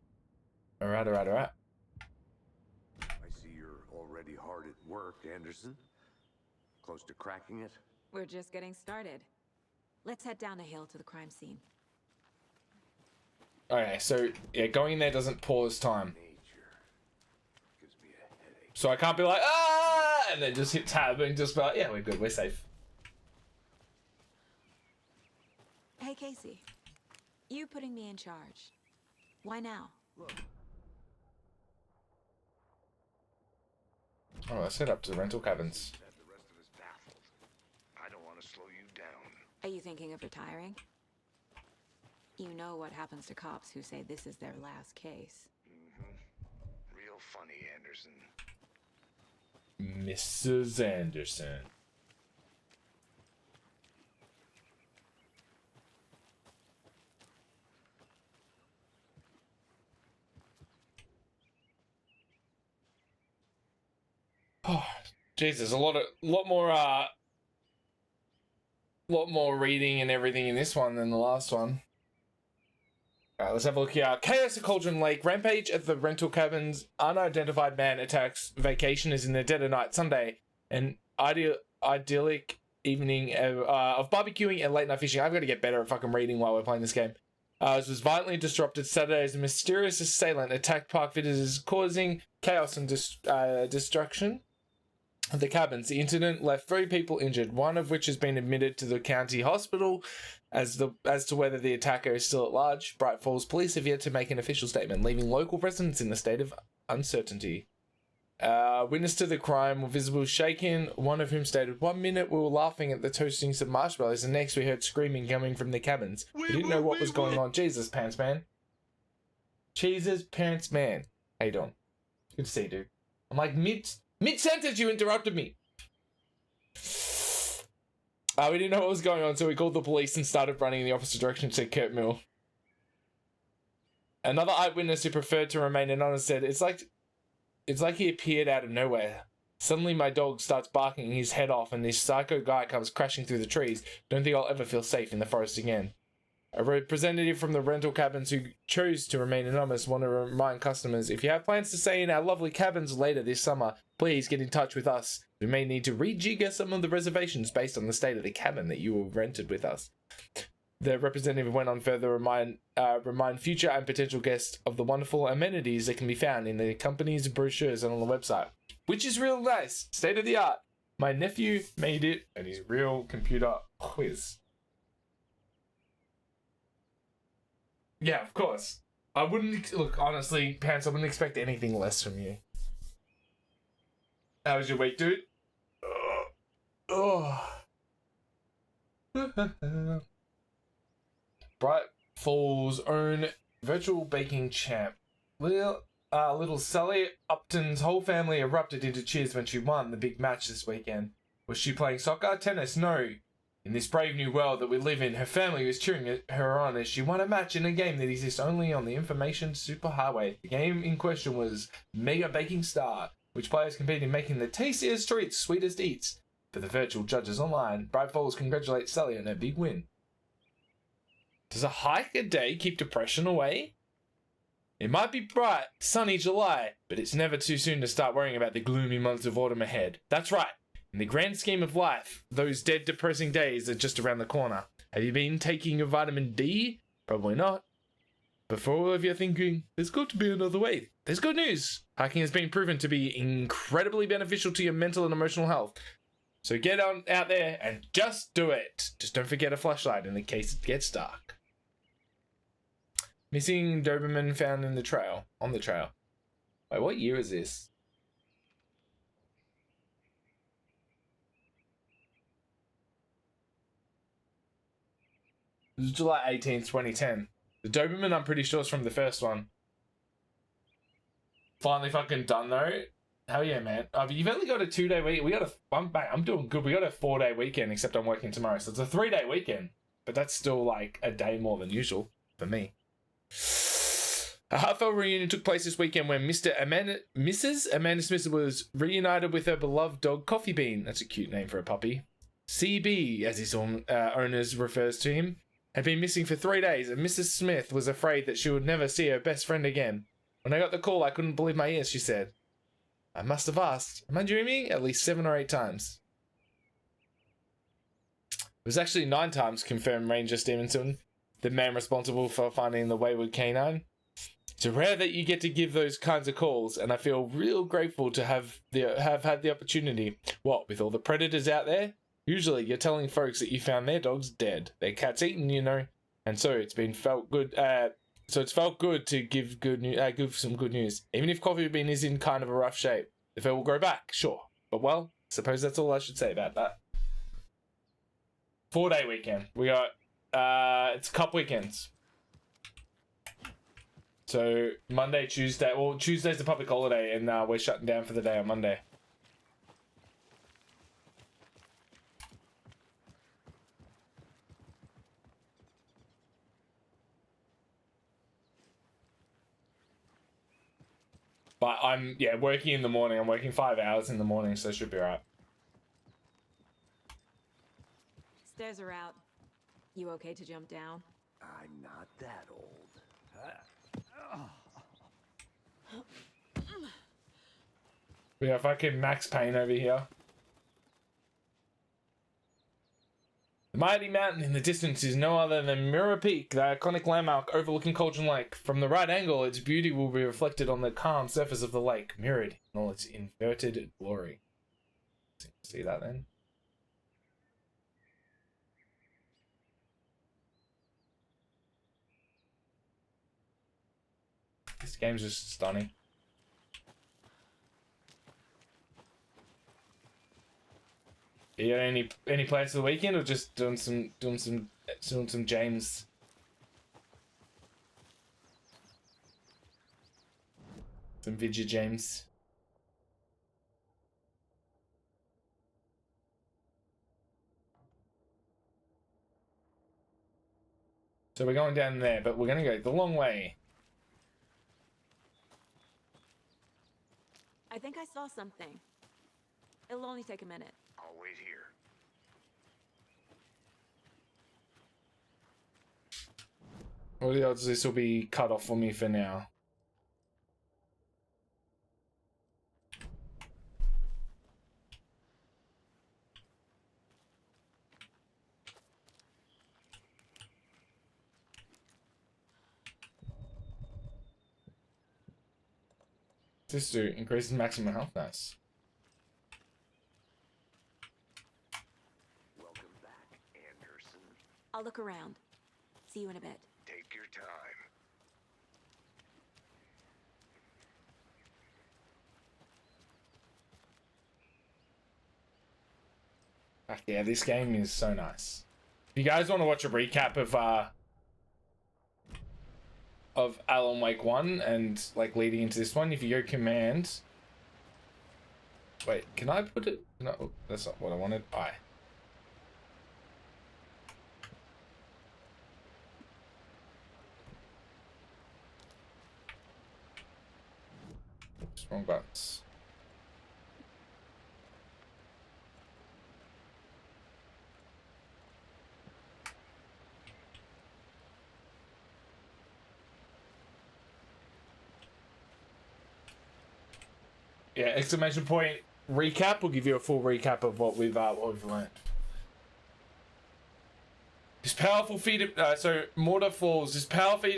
Already hard at work, Anderson. Close to cracking it? We're just getting started. Let's head down the hill to the crime scene. Okay, so yeah, going in there doesn't pause time. Nature gives me a headache. So I can't be like, ah, and then just hit tab and just be like, yeah, we're good, we're safe. Hey, Casey. You putting me in charge. Why now? Look, Oh, let's head up to the rental cabins. have the rest of us baffled. I don't want to slow you down. Are you thinking of retiring? You know what happens to cops who say this is their last case. Real funny, Anderson. Mrs. Anderson. Oh, Jesus, a lot more reading and everything in this one than the last one. Alright, let's have a look here. Chaos at Cauldron Lake. Rampage at the rental cabins. Unidentified man attacks vacationers in the dead of night. Sunday. An idyllic evening of barbecuing and late night fishing. I've got to get better at fucking reading while we're playing this game. It was violently disrupted Saturday as a mysterious assailant attacked park visitors, causing chaos and destruction of the cabins. The incident left 3 people injured, one of which has been admitted to the county hospital. As to whether the attacker is still at large, Bright Falls police have yet to make an official statement, leaving local residents in a state of uncertainty. Witness to the crime were visibly shaken, one of whom stated, "1 minute we were laughing at the toasting some marshmallows, and next we heard screaming coming from the cabins. We didn't know what was going on." Jesus, Pants Man. Jesus, Pants Man. How you doing? Good to see you, dude. I'm like mid-sentence, you interrupted me. We didn't know what was going on, so we called the police and started running in the opposite direction to Kurt Mill. Another eyewitness who preferred to remain anonymous said, It's like he appeared out of nowhere. Suddenly my dog starts barking his head off and this psycho guy comes crashing through the trees. Don't think I'll ever feel safe in the forest again." A representative from the rental cabins who chose to remain anonymous want to remind customers, if you have plans to stay in our lovely cabins later this summer, please get in touch with us. We may need to rejigger some of the reservations based on the state of the cabin that you rented with us. The representative went on further remind future and potential guests of the wonderful amenities that can be found in the company's brochures and on the website, which is real nice, state of the art. My nephew made it and his real computer quiz. Yeah, of course. I wouldn't look, honestly, Pants, I wouldn't expect anything less from you. How was your week, dude? Bright Falls' own virtual baking champ. Little Sally Upton's whole family erupted into cheers when she won the big match this weekend. Was she playing soccer? Tennis? No. In this brave new world that we live in, her family was cheering her on as she won a match in a game that exists only on the information superhighway. The game in question was Mega Baking Star, which players compete in making the tastiest treats, sweetest eats. For the virtual judges online, Bright Falls congratulates Sally on her big win. Does a hike a day keep depression away? It might be bright, sunny July, but it's never too soon to start worrying about the gloomy months of autumn ahead. That's right. In the grand scheme of life, those dead depressing days are just around the corner. Have you been taking your vitamin D? Probably not. But for all of you thinking, there's got to be another way, there's good news. Hiking has been proven to be incredibly beneficial to your mental and emotional health. So get on out there and just do it. Just don't forget a flashlight in the case it gets dark. Missing Doberman found on the trail. Wait, what year is this? This is July 18th, 2010. The Doberman, I'm pretty sure, is from the first one. Finally fucking done, though. Hell yeah, man. You've only got a 2-day week. I'm doing good. We got a 4-day weekend, except I'm working tomorrow. So it's a 3-day weekend. But that's still like a day more than usual for me. A heartfelt reunion took place this weekend when Mrs. Amanda Smith was reunited with her beloved dog Coffee Bean. That's a cute name for a puppy. CB, as his owners refers to him, had been missing for 3 days, and Mrs. Smith was afraid that she would never see her best friend again. When I got the call, I couldn't believe my ears, she said. I must have asked, am I dreaming? At least 7 or 8 times. It was actually 9 times, confirmed Ranger Stevenson, the man responsible for finding the wayward canine. It's rare that you get to give those kinds of calls, and I feel real grateful to have had the opportunity. What, with all the predators out there? Usually you're telling folks that you found their dogs dead, their cats eaten, you know, and so it's felt good to give some good news. Even if Coffee Bean is in kind of a rough shape. If it will grow back, sure. But well, suppose that's all I should say about that. 4-day weekend. We got it's Cup weekends. So Monday, Tuesday. Well, Tuesday's the public holiday, and we're shutting down for the day on Monday. But I'm working in the morning. I'm working 5 hours in the morning, so it should be alright. Stairs are out. You okay to jump down? I'm not that old. We have fucking Max Payne over here. The mighty mountain in the distance is no other than Mirror Peak, the iconic landmark overlooking Cauldron Lake. From the right angle, its beauty will be reflected on the calm surface of the lake, mirrored in all its inverted glory. See that then? This game's just stunning. You got any plans for the weekend, or just doing some James? Some Vidya James. So we're going down there, but we're gonna go the long way. I think I saw something. It'll only take a minute. I'll wait here. What are the odds this will be cut off for me for now? This do increases maximum health. Nice. Welcome back, Anderson. I'll look around. See you in a bit. Take your time. Fuck yeah, this game is so nice. If you guys want to watch a recap of Alan Wake 1 and like leading into this one, if you go command... Wait, can I put it? No, that's not what I wanted. Oops, wrong buttons. Yeah, exclamation point recap will give you a full recap of what we've learned. This powerful feat of Mortar Falls. This powerful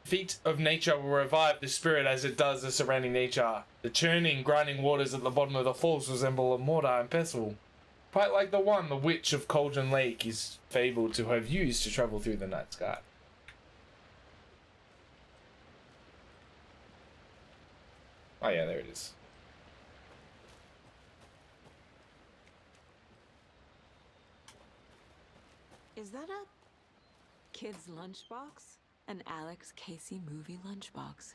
feat of nature will revive the spirit as it does the surrounding nature. The churning, grinding waters at the bottom of the falls resemble a mortar and pestle, quite like the one the witch of Cauldron Lake is fabled to have used to travel through the night sky. Oh yeah, there it is. Is that a kid's lunchbox? An Alex Casey movie lunchbox.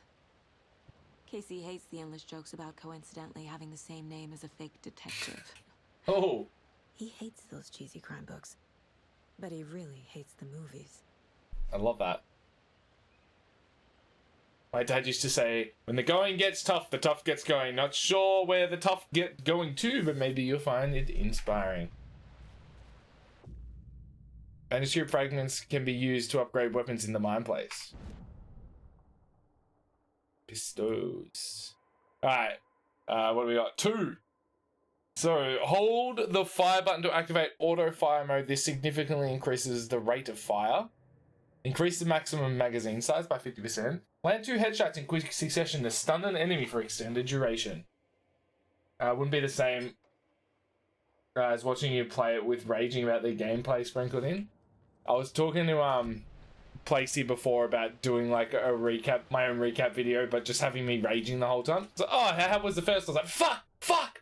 Casey hates the endless jokes about coincidentally having the same name as a fake detective. Oh! He hates those cheesy crime books, but he really hates the movies. I love that. My dad used to say, when the going gets tough, the tough gets going. Not sure where the tough get going to, but maybe you'll find it inspiring. Manuscript fragments can be used to upgrade weapons in the mine place. Pistols. Alright. What do we got? 2. So hold the fire button to activate auto fire mode. This significantly increases the rate of fire. Increase the maximum magazine size by 50%. Land 2 headshots in quick succession to stun an enemy for extended duration. Wouldn't be the same as watching you play it with raging about the gameplay sprinkled in. I was talking to Placey before about doing like a recap, my own recap video, but just having me raging the whole time. So, oh, how was the first? I was like, fuck,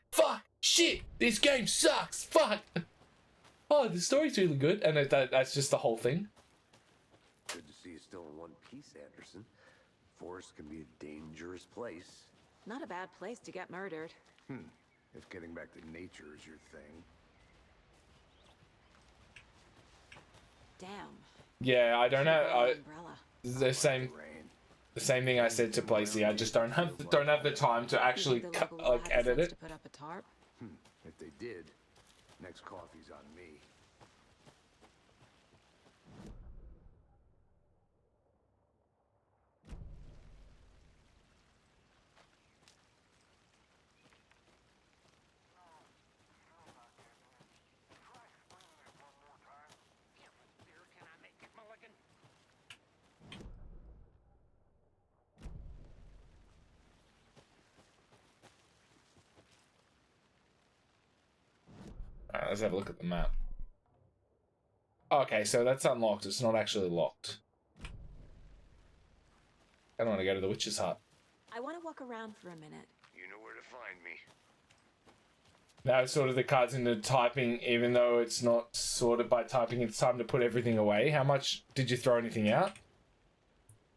shit, this game sucks, fuck. Oh, the story's really good, and that's just the whole thing. Good to see you still in one piece, Anderson. Forest can be a dangerous place. Not a bad place to get murdered. If getting back to nature is your thing. Damn. Yeah, I don't know. Umbrella. The same thing I said to Placey. I just don't have the time to actually edit it. To put up a tarp? If they did, next coffee's on me. Alright, let's have a look at the map. Okay, so that's unlocked. It's not actually locked. I don't want to go to the witch's hut. I want to walk around for a minute. You know where to find me. Now it's sort of the cards into typing, even though it's not sorted by typing. It's time to put everything away. How much did you throw anything out?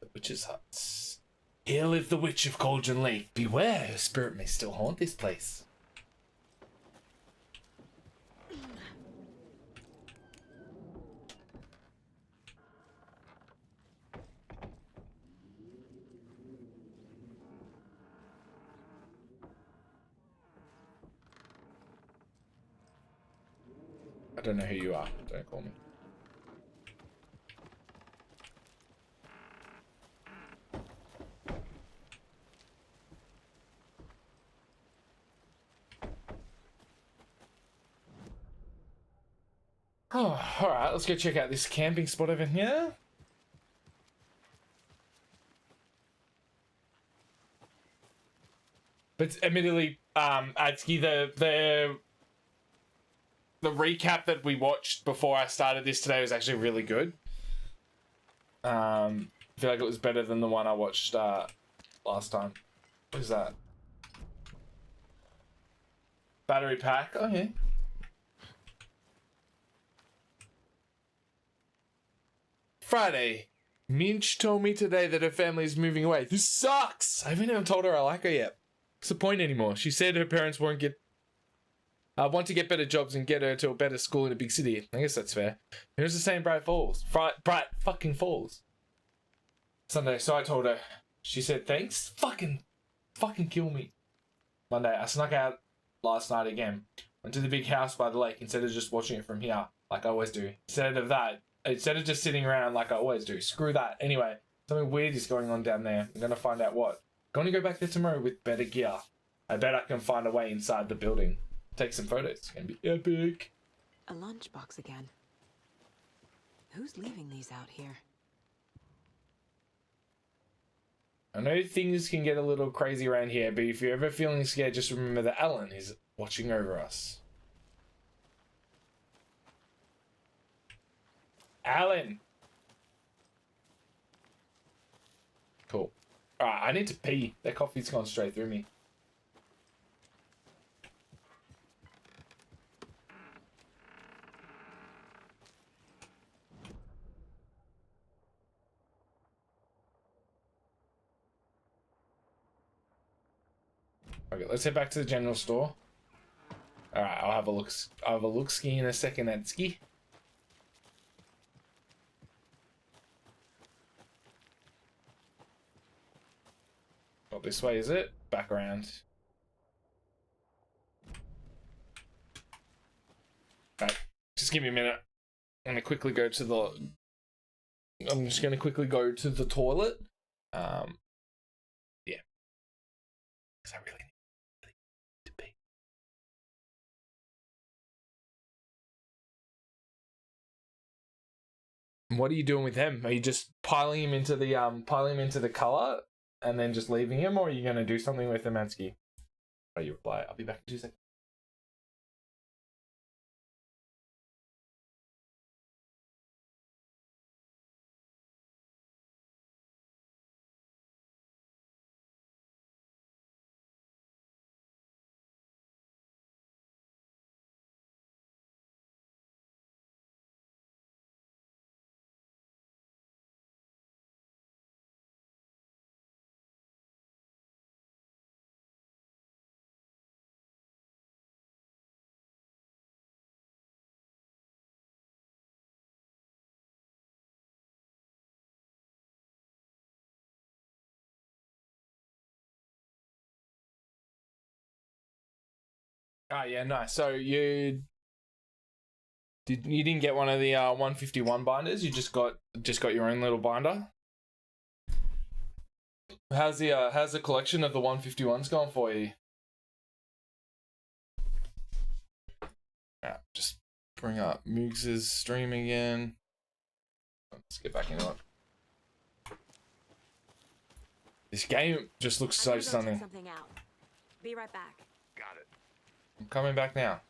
The witch's huts. Here live the witch of Cauldron Lake. Beware, her spirit may still haunt this place. I don't know who you are. Don't call me. Oh, alright, let's go check out this camping spot over here. But admittedly, Adski, the recap that we watched before I started this today was actually really good. I feel like it was better than the one I watched last time. What is that? Battery pack. Oh yeah. Friday. Minch told me today that her family is moving away. This sucks. I haven't even told her I like her yet. What's the point anymore? She said her parents want to get better jobs and get her to a better school in a big city. I guess that's fair. Here's the same Bright Falls. Bright fucking Falls. Sunday, so I told her. She said thanks. Fucking kill me. Monday, I snuck out last night again. Went to the big house by the lake instead of just watching it from here, like I always do. Instead of just sitting around like I always do. Screw that. Anyway, something weird is going on down there. I'm gonna find out what. Going to go back there tomorrow with better gear. I bet I can find a way inside the building. Take some photos. It's gonna be epic. A lunchbox again. Who's leaving these out here? I know things can get a little crazy around here, but if you're ever feeling scared, just remember that Alan is watching over us. Alan! Cool. Alright, I need to pee. That coffee's gone straight through me. Okay, let's head back to the general store. Alright, I'll have a look ski in a second at ski. Not this way, is it? Back around. Alright, just give me a minute. I'm just gonna quickly go to the toilet. Yeah. Because I really What are you doing with him? Are you just piling him into the color and then just leaving him, or are you gonna do something with him, Ansky? Oh, you reply. I'll be back in 2 seconds. Ah, yeah, nice. So you didn't get one of the 151 binders. You just got your own little binder. How's the collection of the 151s going for you? Yeah, just bring up Moogs' stream again. Let's get back into it. This game just looks so stunning. Something out. Be right back. Got it. I'm coming back now.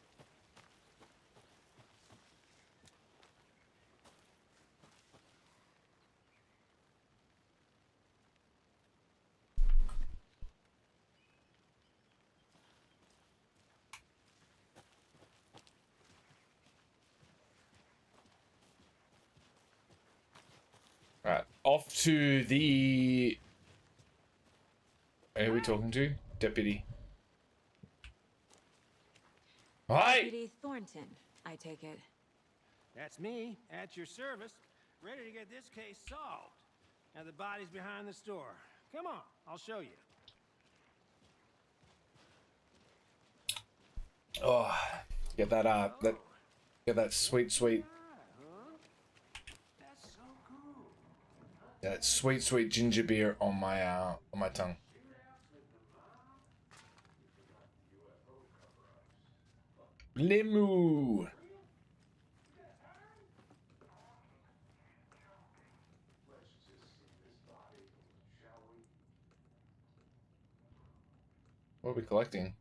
Alright, off to the... Who are we talking to? Deputy. Hi! Deputy Thornton, I take it. That's me, at your service, ready to get this case solved. Now the body's behind the store. Come on, I'll show you. Oh, get that get that sweet that sweet ginger beer on my tongue. Limu. What are we collecting?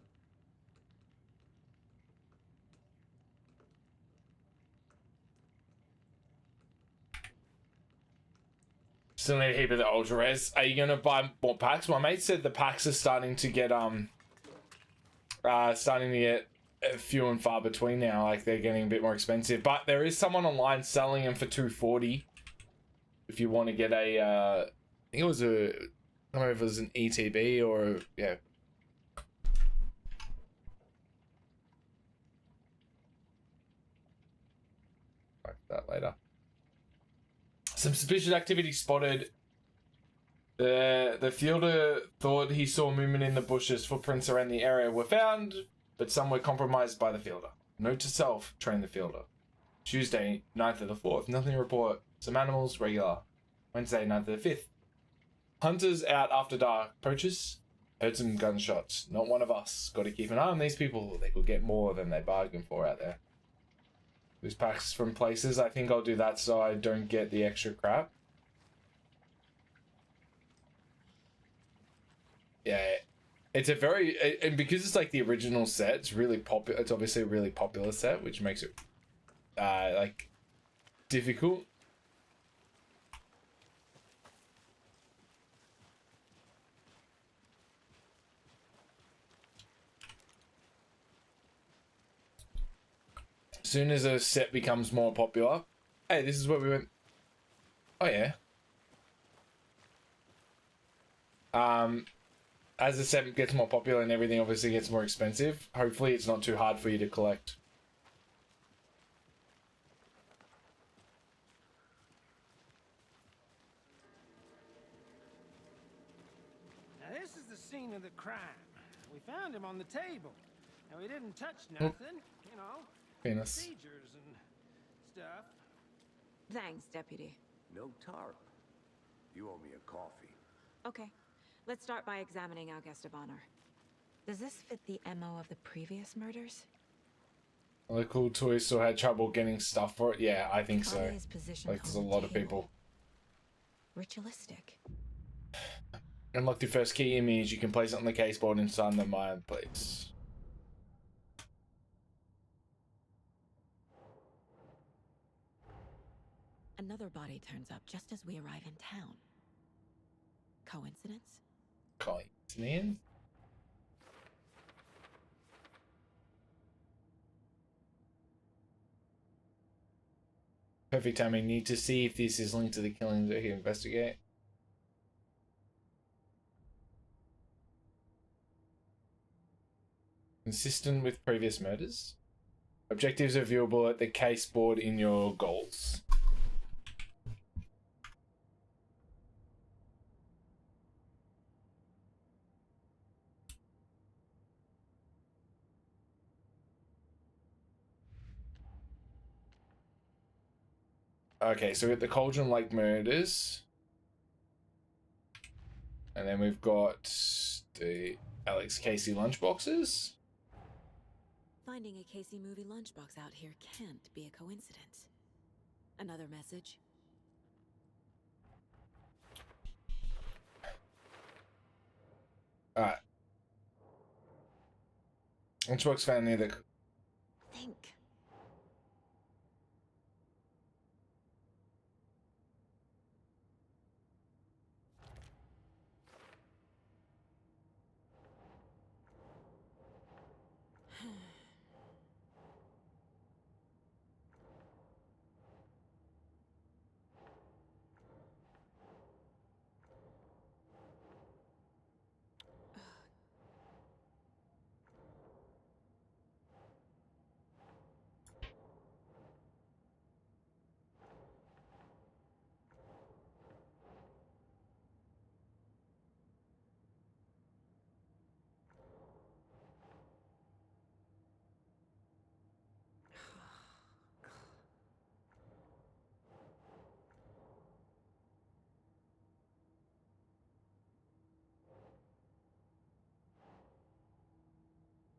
Still need a heap of the ultra res. Are you gonna buy more packs? My mate said the packs are starting to get few and far between now. Like they're getting a bit more expensive. But there is someone online selling them for $240. If you want to get a, I think it was a, I don't know if it was an ETB or yeah. Like that later. Some suspicious activity spotted. The fielder thought he saw movement in the bushes. Footprints around the area were found, but some were compromised by the fielder. Note to self, train the fielder. Tuesday, 9th of the 4th. Nothing to report. Some animals, regular. Wednesday, 9th of the 5th. Hunters out after dark. Poachers. Heard some gunshots. Not one of us. Got to keep an eye on these people. They could get more than they bargained for out there. These packs from places. I think I'll do that so I don't get the extra crap. Yeah, it's a very, and because it's like the original set, it's really popular. It's obviously a really popular set, which makes it like difficult. As soon as a set becomes more popular, hey, this is where we went. Oh yeah. As the set gets more popular and everything obviously gets more expensive, hopefully it's not too hard for you to collect. Now this is the scene of the crime. We found him on the table. And we didn't touch nothing, you know. Penis. Procedures and stuff. Thanks, Deputy. No tarp. You owe me a coffee. Okay. Let's start by examining our guest of honor. Does this fit the MO of the previous murders? Local toys still had trouble getting stuff for it. Yeah, I think so. Kanye is positioned Like, there's a on the lot of table. people. Ritualistic. Unlock the first key image. You can place it on the caseboard inside the Maya place. Another body turns up just as we arrive in town. Coincidence? Coincidence? Perfect timing. Need to see if this is linked to the killings that he investigate. Consistent with previous murders. Objectives are viewable at the case board in your goals. Okay, so we got the Cauldron Lake murders. And then we've got the Alex Casey lunchboxes. Finding a Casey movie lunchbox out here can't be a coincidence. Another message. Alright. Lunchbox found near the... Think.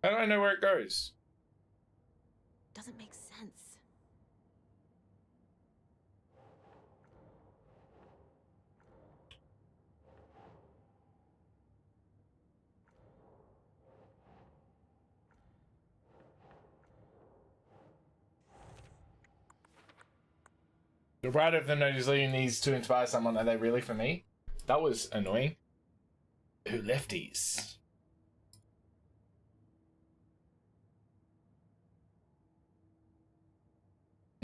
How do I know where it goes? Doesn't make sense. The writer of the note is leaving these to inspire someone. Are they really for me? That was annoying. Who left these?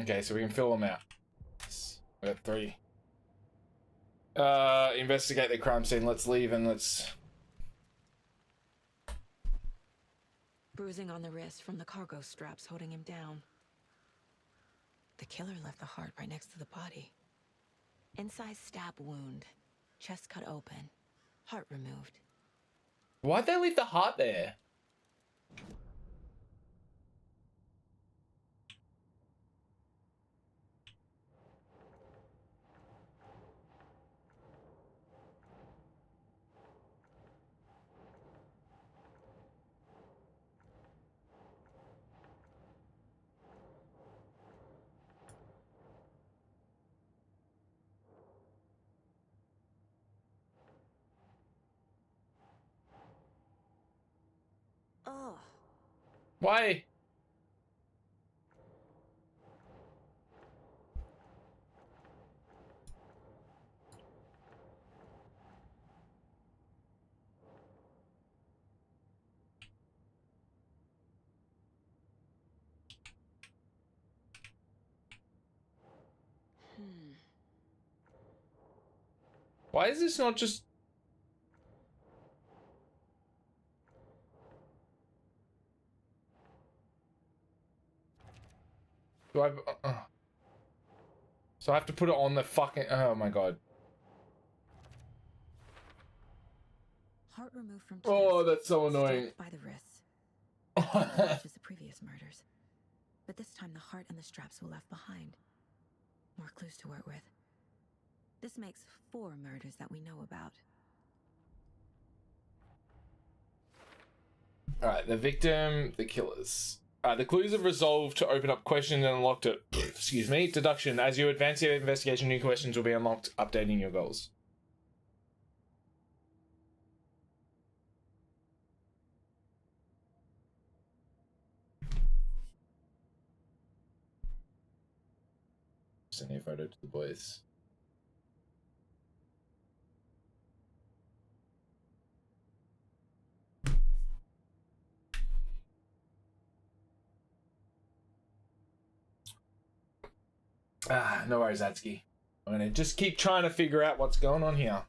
Okay, so we can fill them out. We have 3. Investigate the crime scene. Let's leave and let's... Bruising on the wrist from the cargo straps holding him down. The killer left the heart right next to the body. Inside stab wound. Chest cut open. Heart removed. Why'd they leave the heart there? Oh. Why? Why is this not just... Do I... So I have to put it on the fucking... Oh my god. Heart removed from chest. Oh, that's so annoying. Stabbed by the wrists. Just the previous murders. But this time the heart and the straps were left behind. More clues to work with. This makes 4 murders that we know about. Alright, the victim, the killers. The clues have resolved to open up questions and unlocked it. Excuse me. Deduction. As you advance your investigation, new questions will be unlocked, updating your goals. Send a photo to the boys. No worries, Atsky. I'm gonna just keep trying to figure out what's going on here.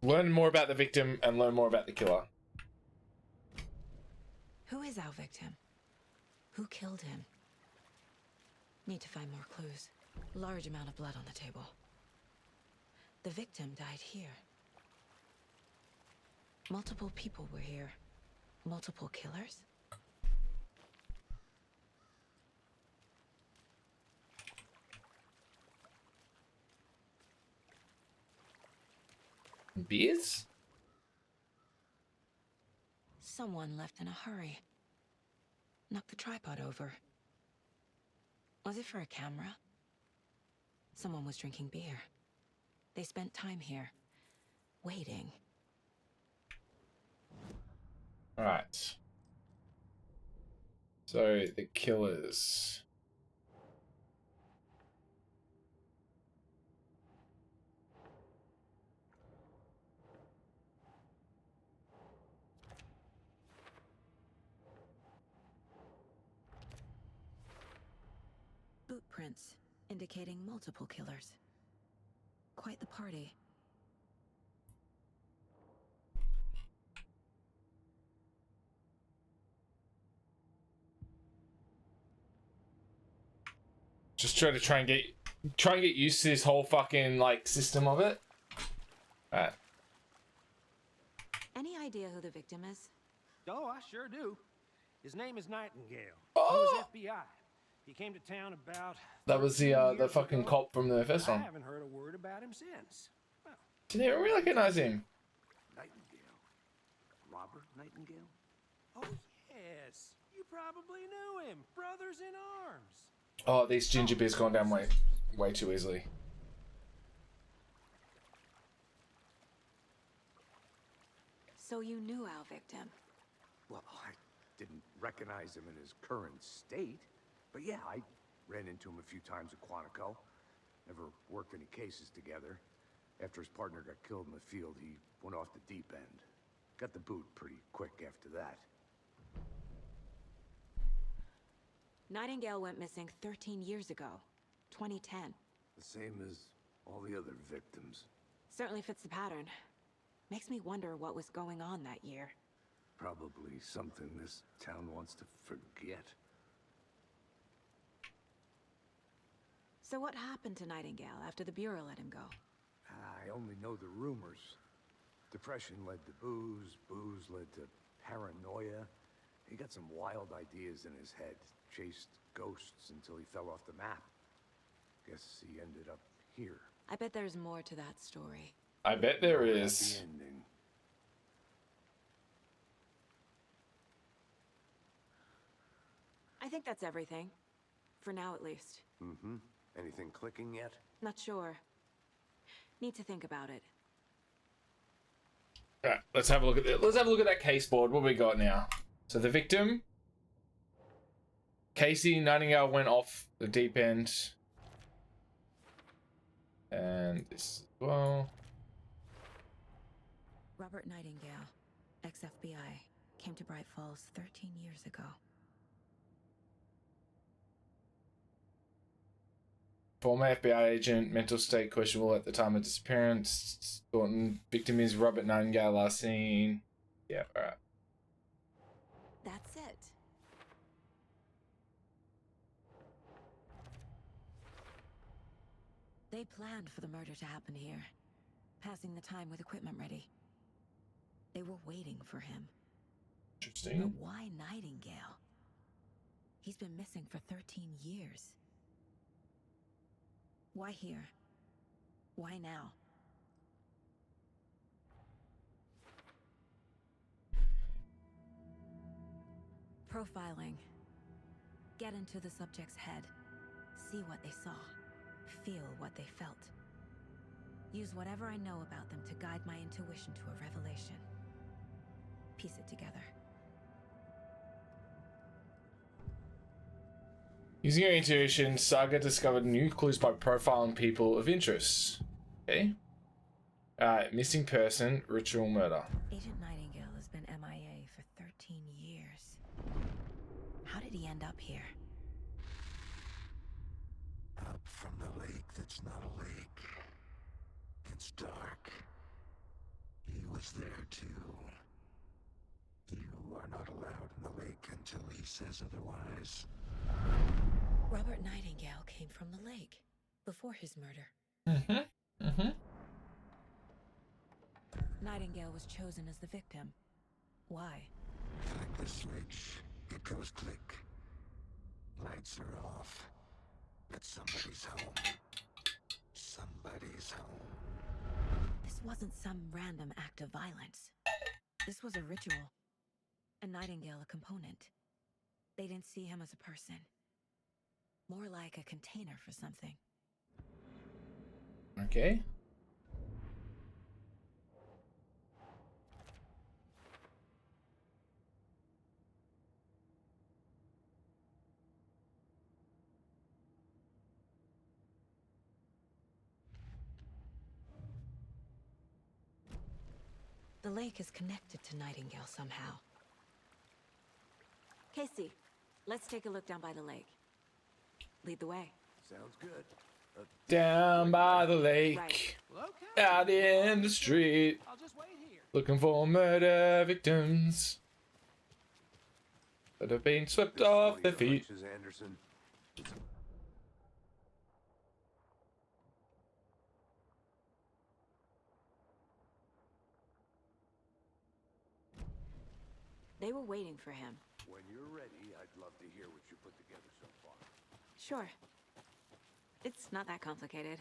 Learn more about the victim and learn more about the killer. Who is our victim? Who killed him? Need to find more clues. Large amount of blood on the table. The victim died here. Multiple people were here. Multiple killers? Beers? Someone left in a hurry. Knocked the tripod over. Was it for a camera? Someone was drinking beer. They spent time here, waiting. Alright. So, the killers. Boot prints, indicating multiple killers. Quite the party. Just try and get used to this whole fucking like system of it. Alright. Any idea who the victim is? Oh, I sure do. His name is Nightingale. Oh! He was FBI. He came to town about... That was the fucking cop from the first I one. haven't heard a word about him since. Well, Didn't even recognize him. Nightingale. Robert Nightingale? oh yes. You probably knew him. Brothers in arms. Oh, these ginger beers gone down way too easily. So you knew our victim? Well, I didn't recognize him in his current state. But yeah, I ran into him a few times at Quantico. Never worked any cases together. After his partner got killed in the field, he went off the deep end. Got the boot pretty quick after that. Nightingale went missing 13 years ago, 2010. The same as all the other victims. Certainly fits the pattern. Makes me wonder what was going on that year. Probably something this town wants to forget. So what happened to Nightingale after the Bureau let him go? I only know the rumors. Depression led to booze, booze led to paranoia. He got some wild ideas in his head, chased ghosts until he fell off the map. Guess he ended up here. I bet there's more to that story. I bet there is. Happy ending. I think that's everything. For now, at least. Mm-hmm. Anything clicking yet? Not sure. Need to think about it. Alright, let's have a look at that. Let's have a look at that case board. What we got now? So the victim, Casey Nightingale, went off the deep end, and this as well. Robert Nightingale, ex-FBI, came to Bright Falls 13 years ago. Former FBI agent, mental state questionable at the time of disappearance. Thornton, victim is Robert Nightingale, last seen. Yeah, alright. That's it. They planned for the murder to happen here, passing the time with equipment ready. They were waiting for him. Interesting. But why Nightingale? He's been missing for 13 years. Why here? Why now? Profiling. Get into the subject's head. See what they saw. Feel what they felt. Use whatever I know about them to guide my intuition to a revelation. Piece it together. Using your intuition, Saga discovered new clues by profiling people of interest. Okay. Missing person, ritual murder. Agent Nightingale has been MIA for 13 years. How did he end up here? Up from the lake that's not a lake. It's dark. He was there too. You are not allowed in the lake until he says otherwise. Robert Nightingale came from the lake before his murder. Nightingale was chosen as the victim. Why? Like the switch, it goes click. Lights are off. But somebody's home. Somebody's home. This wasn't some random act of violence. This was a ritual. A Nightingale a component. They didn't see him as a person. More like a container for something. Okay. The lake is connected to Nightingale somehow. Casey, let's take a look down by the lake. Lead the way. Sounds good. Down by the lake, Right. Well, okay. out in the street, I'll just wait here. looking for murder victims that have been swept This off one their of your feet. hunches, Anderson. They were waiting for him. When you're ready, I'd love to hear what you put together so far. Sure. It's not that complicated.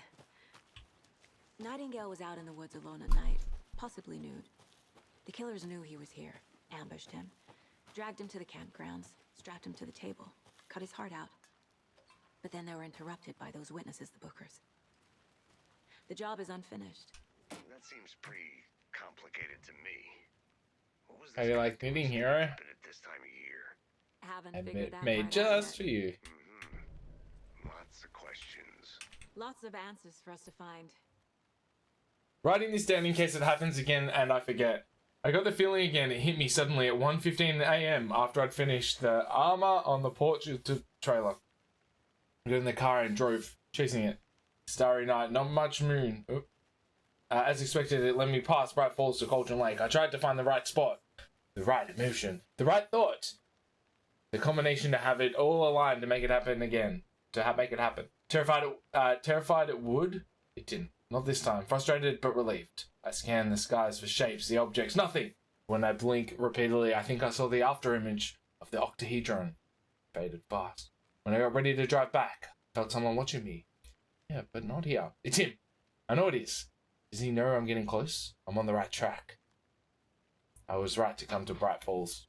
Nightingale was out in the woods alone at night, possibly nude. The killers knew he was here, ambushed him, dragged him to the campgrounds, strapped him to the table, cut his heart out. But then they were interrupted by those witnesses, the Bookers. The job is unfinished. That seems pretty complicated to me. What was How you like knitting, hero? at this time of year? Haven't And figured that made part out just yet. for you. Lots of questions. Lots of answers for us to find. Writing this down in case it happens again and I forget. I got the feeling again, it hit me suddenly at 1:15 a.m. after I'd finished the armor on the porch of the trailer. I got in the car and drove, chasing it. Starry night, not much moon. Oop. As expected, it led me past Bright Falls to Cauldron Lake. I tried to find the right spot, the right emotion, the right thought. The combination to have it all aligned to make it happen again. Make it happen. Terrified it would. It didn't. Not this time. Frustrated but relieved. I scanned the skies for shapes, the objects, nothing. When I blink repeatedly, I think I saw the afterimage of the octahedron. Faded fast. When I got ready to drive back, I felt someone watching me. Yeah, but not here. It's him. I know it is. Does he know I'm getting close? I'm on the right track. I was right to come to Bright Falls.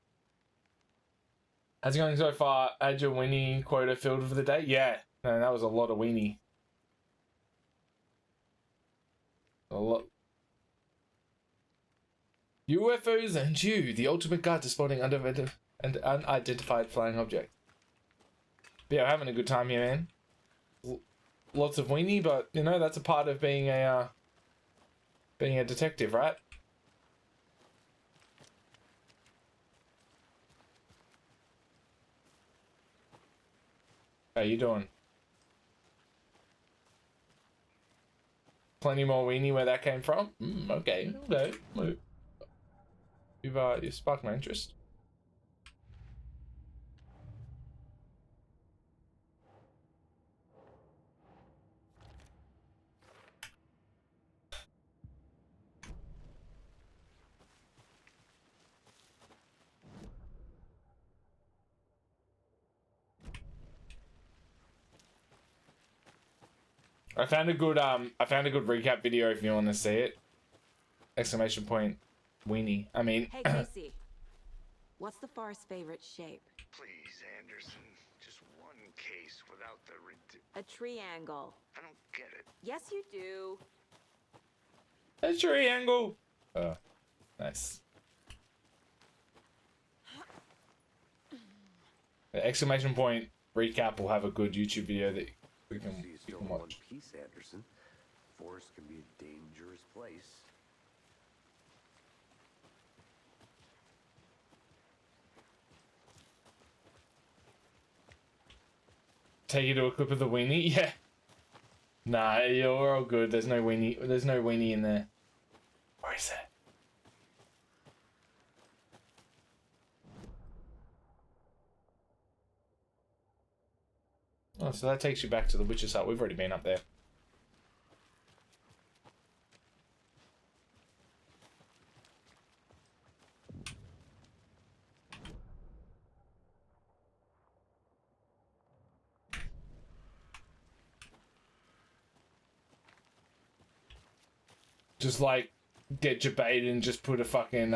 How's it going so far? Had your weenie quota filled for the day? Yeah. No, that was a lot of weenie. A lot. UFOs and you, the ultimate guide to spotting unidentified flying objects. But yeah, I'm having a good time here, man. Lots of weenie, but you know that's a part of being a detective, right? How you doing? Plenty more weenie where that came from? Okay. You've sparked my interest. I found a good recap video if you want to see it. Exclamation point weenie. I mean Hey, Casey. What's the forest's favorite shape? Please, Anderson. Just one case without the A triangle. I don't get it. Yes, you do. A triangle. Oh, nice. The exclamation point recap will have a good YouTube video that we can One watch. piece, Anderson. Forest can be a dangerous place. Take you to a clip of the weenie? Yeah. Nah, you're all good. There's no weenie. There's no weenie in there. Where is it? Oh, so that takes you back to the witch's hut. We've already been up there. Just like get your bait and just put a fucking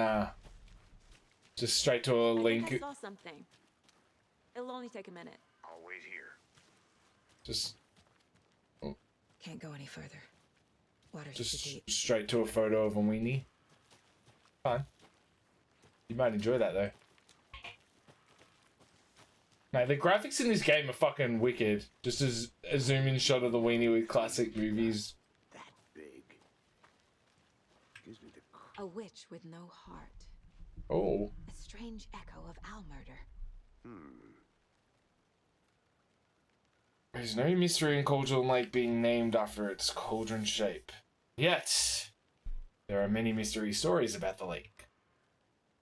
just straight to a link. I saw something. It'll only take a minute. I'll wait here. Just Can't go any further. Water's just too deep. straight to a photo of a weenie. Fine. You might enjoy that though. Man, the graphics in this game are fucking wicked. Just as a zoom in shot of the weenie with classic movies. That big. Gives me the A witch with no heart. Oh. A strange echo of owl murder. There's no mystery in Cauldron Lake being named after its cauldron shape. Yet, there are many mystery stories about the lake.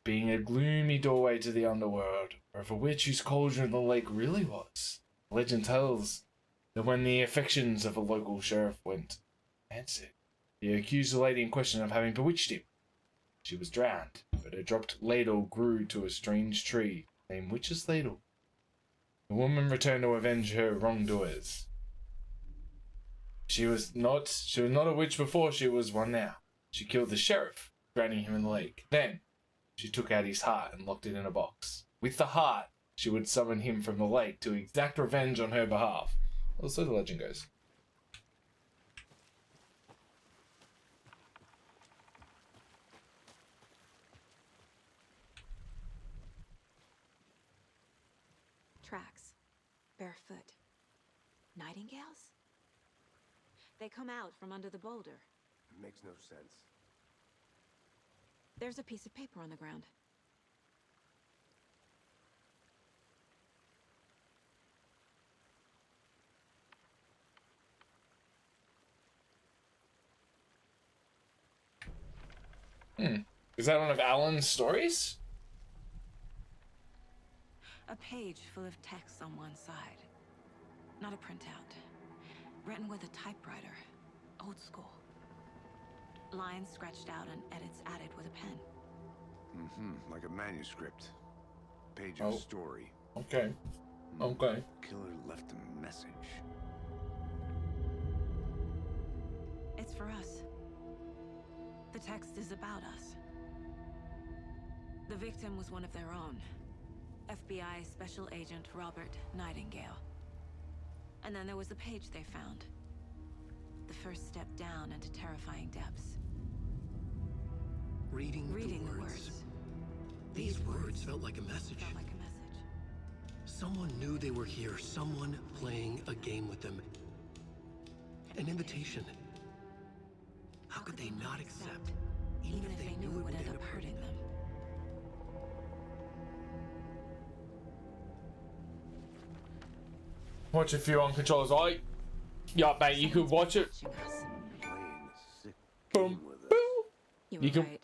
Being a gloomy doorway to the underworld, or of a witch whose cauldron the lake really was. Legend tells that when the affections of a local sheriff went answered, he accused the lady in question of having bewitched him. She was drowned, but her dropped ladle grew to a strange tree named Witch's Ladle. The woman returned to avenge her wrongdoers. She was not a witch before, she was one now. She killed the sheriff, drowning him in the lake. Then, she took out his heart and locked it in a box. With the heart, she would summon him from the lake to exact revenge on her behalf. Well, so the legend goes. Tracks. Barefoot. Nightingales? They come out from under the boulder. makes no sense. There's a piece of paper on the ground. Is that one of Alan's stories? A page full of text on one side. Not a printout. Written with a typewriter. Old school. Lines scratched out and edits added with a pen. Like a manuscript. Page of story. Okay. Okay. Killer left a message. It's for us. The text is about us. The victim was one of their own. FBI Special Agent Robert Nightingale. And then there was the page they found. The first step down into terrifying depths. Reading the words. These words felt like a message. Felt like a message. Someone knew they were here. Someone playing a game with them. An invitation. How could they not accept? Even if they knew it would end up hurting them. Watch a few on controllers. Yeah, mate, you could watch it. Playing a sick Boom. game with us. You You were could- right.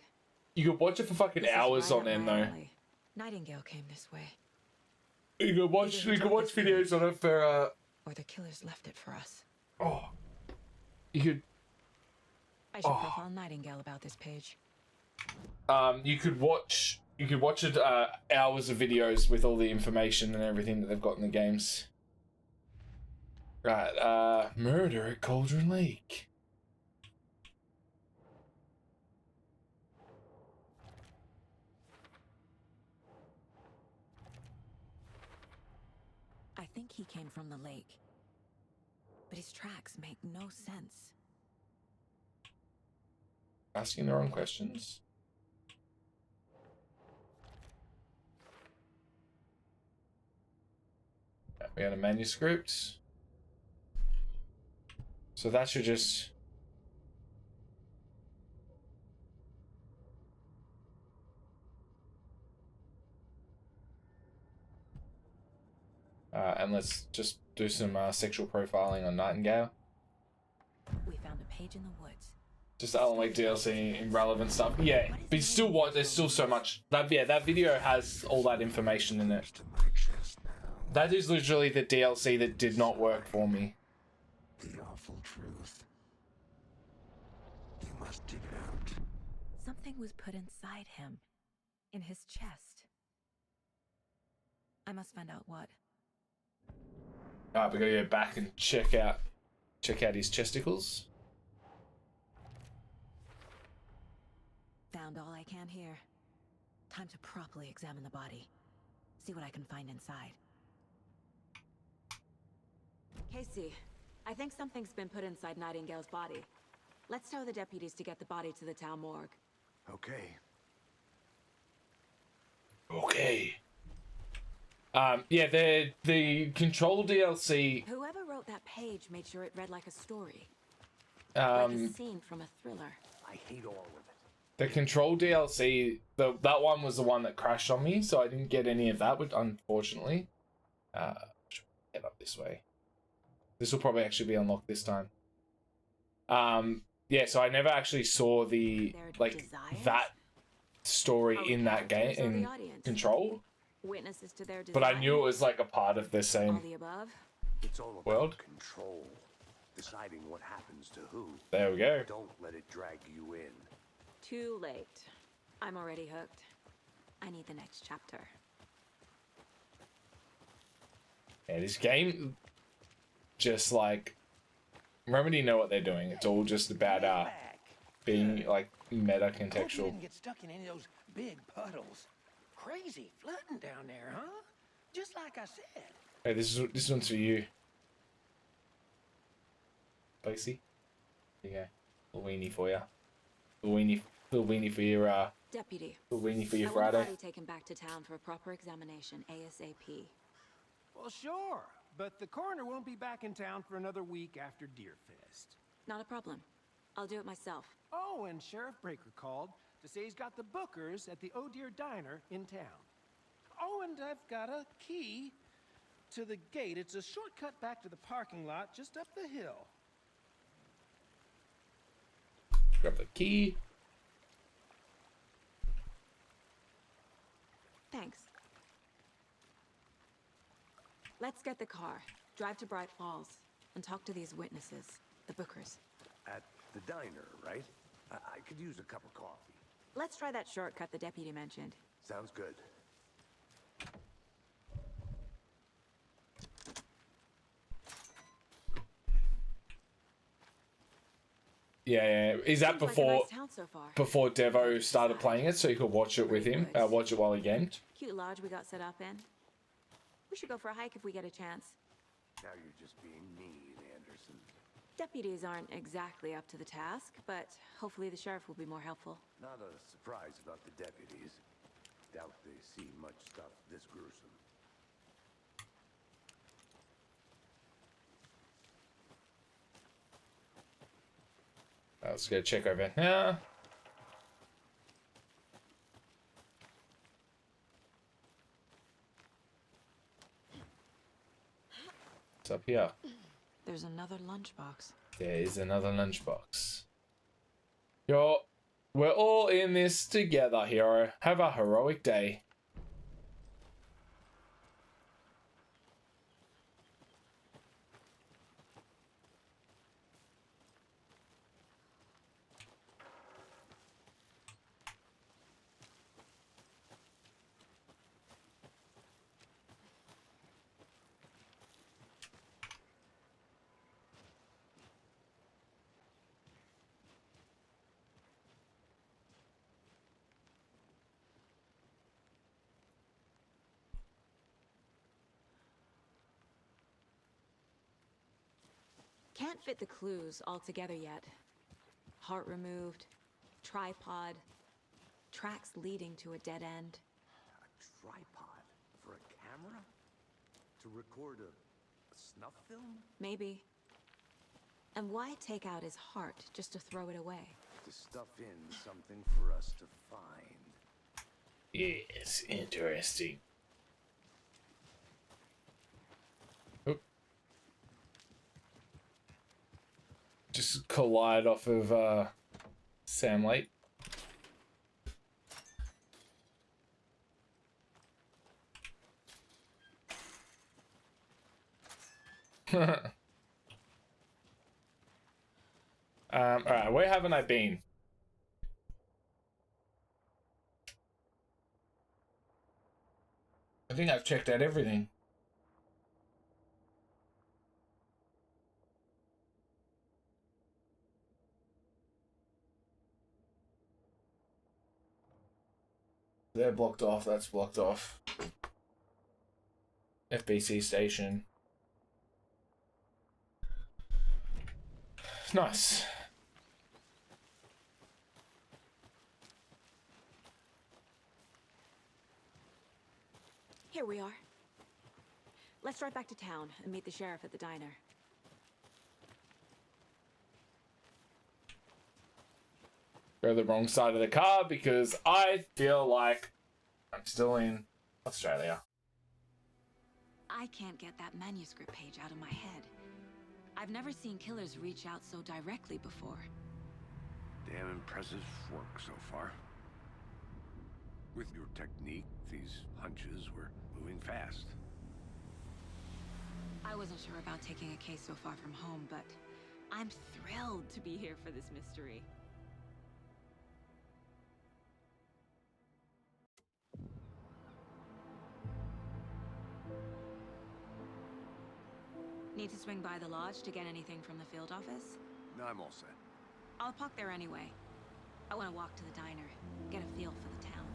You could watch it for fucking This is hours right on up end my though. alley. Nightingale came this way. You could watch videos on it for Or the killers left it for us. you could I should profile Nightingale about this page. you could watch it hours of videos with all the information and everything that they've got in the games. Right, murder at Cauldron Lake. think he came from the lake. But his tracks make no sense. Asking the wrong questions. We got a manuscript. So that should just... and let's just do some sexual profiling on Nightingale. We found a page in the woods. Just Alan Wake DLC and relevant stuff. Yeah, but still, what? There's still so much. That video has all that information in it. That is literally the DLC that did not work for me. The awful truth. You must dig it out. Something was put inside him, in his chest. I must find out what. Alright, we gotta go back and check out his chesticles. Found all I can here. Time to properly examine the body. See what I can find inside. Casey, I think something's been put inside Nightingale's body. Let's tell the deputies to get the body to the town morgue. Okay. Okay. Yeah, the Control DLC. Whoever wrote that page made sure it read like a story. Like a scene from a thriller. I hate all of it. The Control DLC, that one was the one that crashed on me, so I didn't get any of that, unfortunately. Should head up this way. This will probably actually be unlocked this time. Yeah, so I never actually saw the that story in that game in Control. Witnesses to their But I knew it was like a part of the same all the above. It's all about world. control. Deciding what happens to who. There we go. Don't let it drag you in. Too late. I'm already hooked. I need the next chapter. Yeah, this game, just like, Remedy know what they're doing. It's all just about being like meta contextual. You didn't get stuck in any of those big puddles. Crazy flooding down there, huh? Just like I said. Hey, this one's for you, Lacey. There you go. Little weenie for you. Little weenie for your Deputy. Little weenie for your I want the Friday. body taken back to town for a proper examination ASAP. Well, sure, but the coroner won't be back in town for another week after Deerfest. Not a problem. I'll do it myself. Oh, and Sheriff Breaker called to say he's got the bookers at the Oh Dear Diner in town. Oh, and I've got a key to the gate. It's a shortcut back to the parking lot just up the hill. Grab the key. Thanks. Let's get the car, drive to Bright Falls, and talk to these witnesses, the bookers. At the diner, right? I could use a cup of coffee. Let's try that shortcut the deputy mentioned. Sounds good. Yeah. Is that Seems like a before nice town so far. before Devo started playing it, so you could watch it with him? Watch it while he gamed. Cute lodge we got set up in. We should go for a hike if we get a chance. Now you're just being mean, Anderson. Deputies aren't exactly up to the task, but hopefully the sheriff will be more helpful. Not a surprise about the deputies. Doubt they see much stuff this gruesome. Let's go check over here. What's up here? There's another lunchbox. There is another lunchbox. We're all in this together, hero. Have a heroic day. Can't fit the clues all together yet. Heart removed, tripod, tracks leading to a dead end. A tripod for a camera? To record a snuff film? Maybe. And why take out his heart just to throw it away? To stuff in something for us to find. Yes, interesting. Oop. Just collide off of Sam Lake. Alright, where haven't I been? I think I've checked out everything. They're blocked off, that's blocked off. FBC station. Nice. Here we are. Let's drive back to town and meet the sheriff at the diner. Go the wrong side of the car because I feel like I'm still in Australia. I can't get that manuscript page out of my head. I've never seen killers reach out so directly before. Damn impressive work so far. With your technique, these hunches were moving fast. I wasn't sure about taking a case so far from home, but I'm thrilled to be here for this mystery. Need to swing by the lodge to get anything from the field office? No, I'm all set. I'll park there anyway. I want to walk to the diner, get a feel for the town.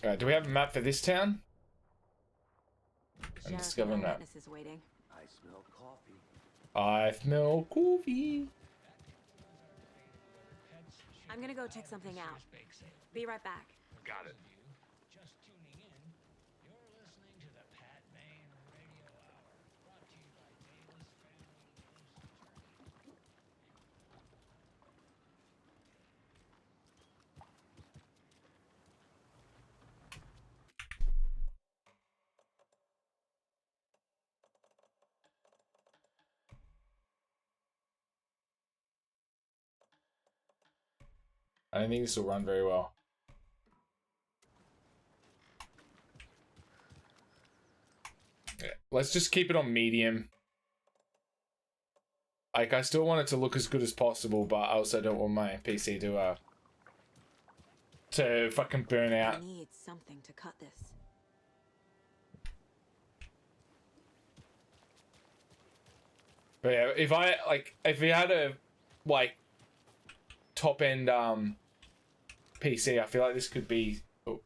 Alright, do we have a map for this town? I'm Sheriff discovering and that. witnesses waiting. I smell coffee. I smell coffee. I'm gonna go check something out. Be right back. Got it. Just tuning in, you're listening to the Pat Maine Radio Hour, brought to you by Davis Family News. I don't think this will run very well. Yeah, let's just keep it on medium. Like, I still want it to look as good as possible, but I also don't want my PC to fucking burn out. I need something to cut this. But yeah, if we had a top end PC, I feel like this could be. Oh,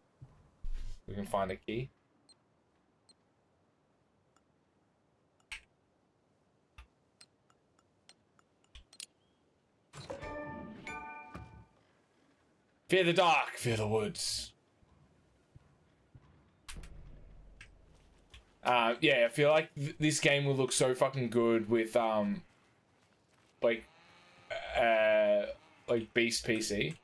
we can find a key. Fear the dark, fear the woods. Yeah, I feel like this game will look so fucking good with Beast PC.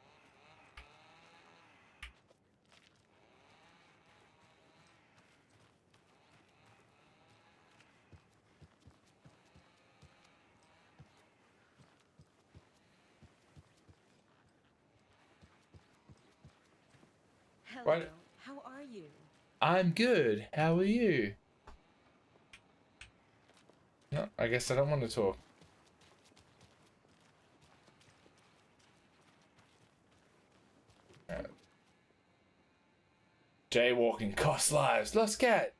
Hello. Right. How are you? I'm good. How are you? No, I guess I don't want to talk. Alright. Jaywalking costs lives. Lost cat.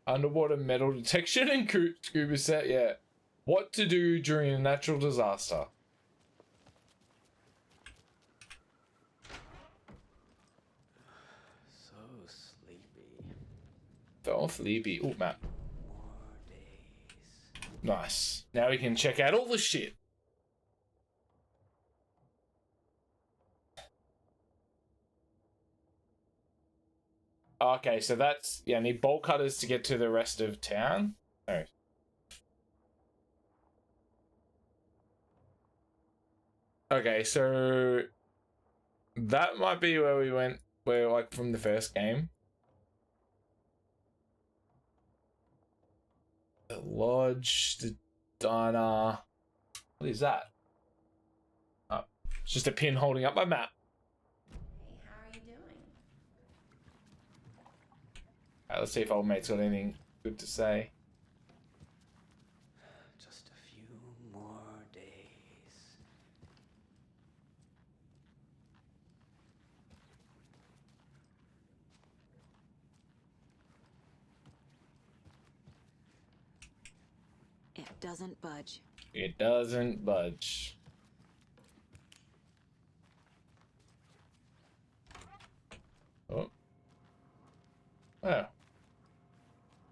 Underwater metal detection and scuba set. Yeah. What to do during a natural disaster. So sleepy. So sleepy. Ooh, map. More days. Nice. Now we can check out all the shit. Okay, so that's... Yeah, I need bolt cutters to get to the rest of town. Oh. Okay, so... That might be where we went... Where, like, from the first game. The lodge, the diner... What is that? Oh, it's just a pin holding up my map. Hey, how are you doing? Alright, let's see if old mate's got anything good to say. Just a few more days. It doesn't budge. It doesn't budge. Oh. Oh.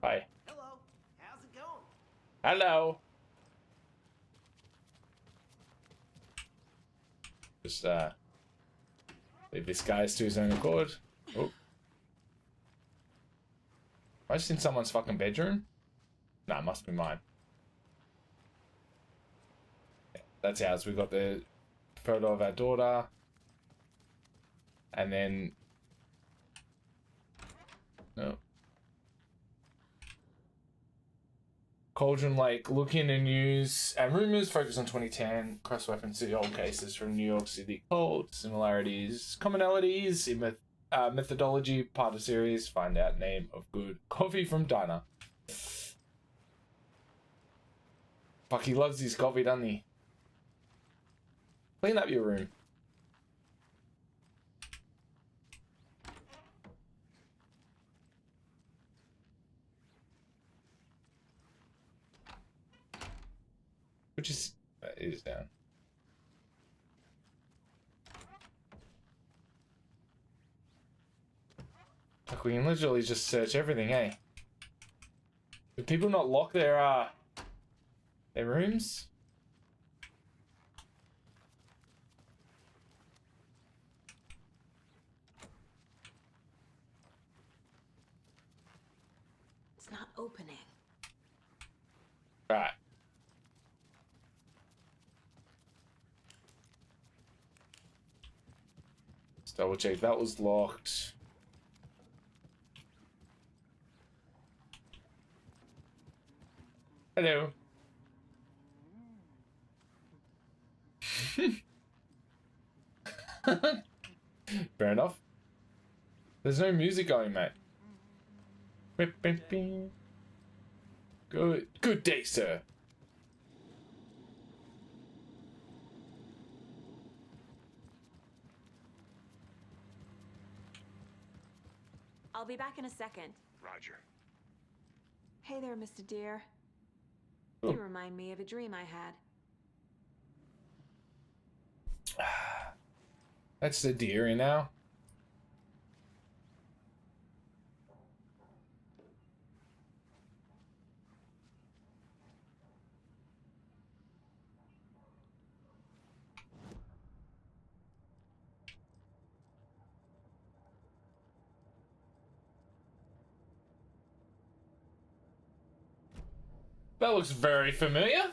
Hi. Hello, how's it going? Hello. Just leave this guy to his own accord. Oh. Am I just in someone's fucking bedroom? Nah, it must be mine. Yeah, that's ours. We got the photo of our daughter. And then... No. Cauldron Lake, look into news and rumors, focus on 2010, cross-reference to old cases from New York City Cold, similarities, commonalities in methodology, part of series, find out name of good coffee from diner. Fuck, he loves his coffee, doesn't he? Clean up your room. Which is... That is down. Like, we can literally just search everything, eh? Do people not lock their rooms? It's not opening. Right. Let's double check that was locked. Hello. Fair enough. There's no music going, mate. Good day, sir. I'll be back in a second. Roger. Hey there, Mr. Deer. Ooh. You remind me of a dream I had. That's the deer in now. That looks very familiar.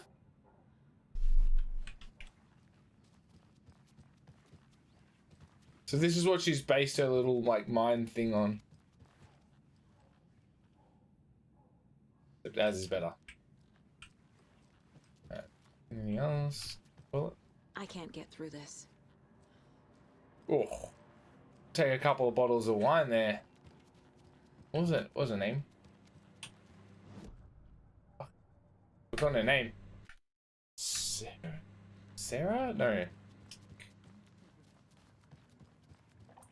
So this is what she's based her little, like, mind thing on. Except as is better. Alright. Anything else? Bullet? I can't get through this. Oh. Take a couple of bottles of wine there. What was it? What was her name? Forgot her name. Sarah? Sarah? No.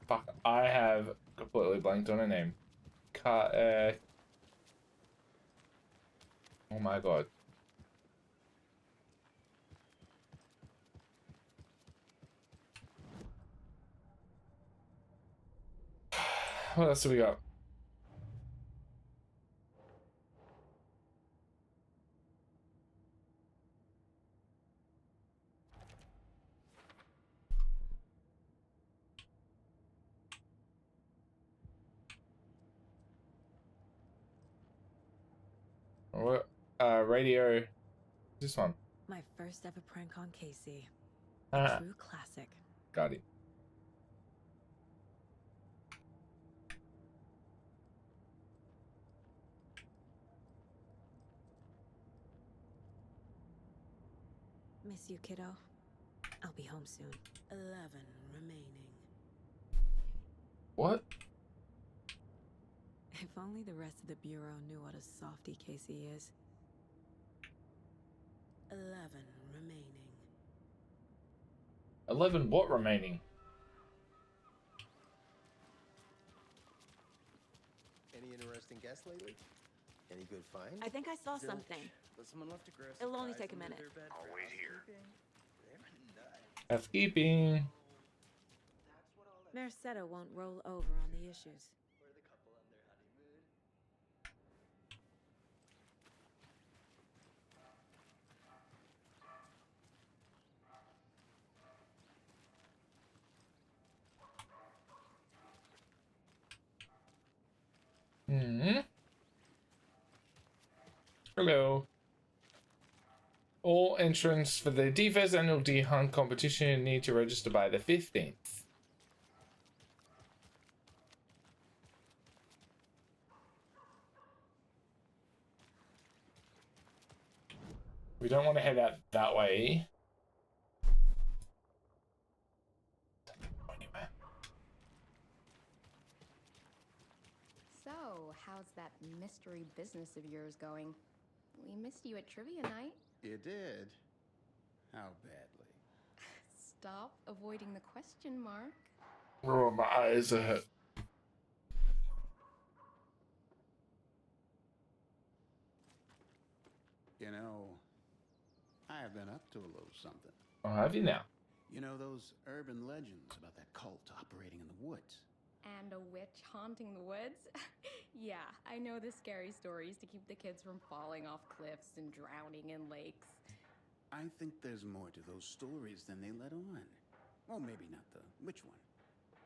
Fuck, I have completely blanked on her name. Oh my god. What else do we got? What? Radio. This one. My first ever prank on Casey. Ah. True classic. Got it. Miss you, kiddo. I'll be home soon. 11 remaining. What? If only the rest of the Bureau knew what a softie Casey is. 11 remaining. 11 what remaining? Any interesting guests lately? Any good finds? I think I saw Zilch. something. But someone left a grass. It'll only take a minute. I'll wait here. Housekeeping. Mercado won't roll over on the issues. Hello. All entrants for the DFES annual D-Hunt competition need to register by the 15th. We don't want to head out that way. So, how's that mystery business of yours going? We missed you at trivia night. You did? How badly? Stop avoiding the question, Mark. Oh, my eyes are hurt. You know, I have been up to a little something. Oh, have you now? You know those urban legends about that cult operating in the woods? And a witch haunting the woods? Yeah, I know the scary stories to keep the kids from falling off cliffs and drowning in lakes. I think there's more to those stories than they let on. Well, maybe not the witch one.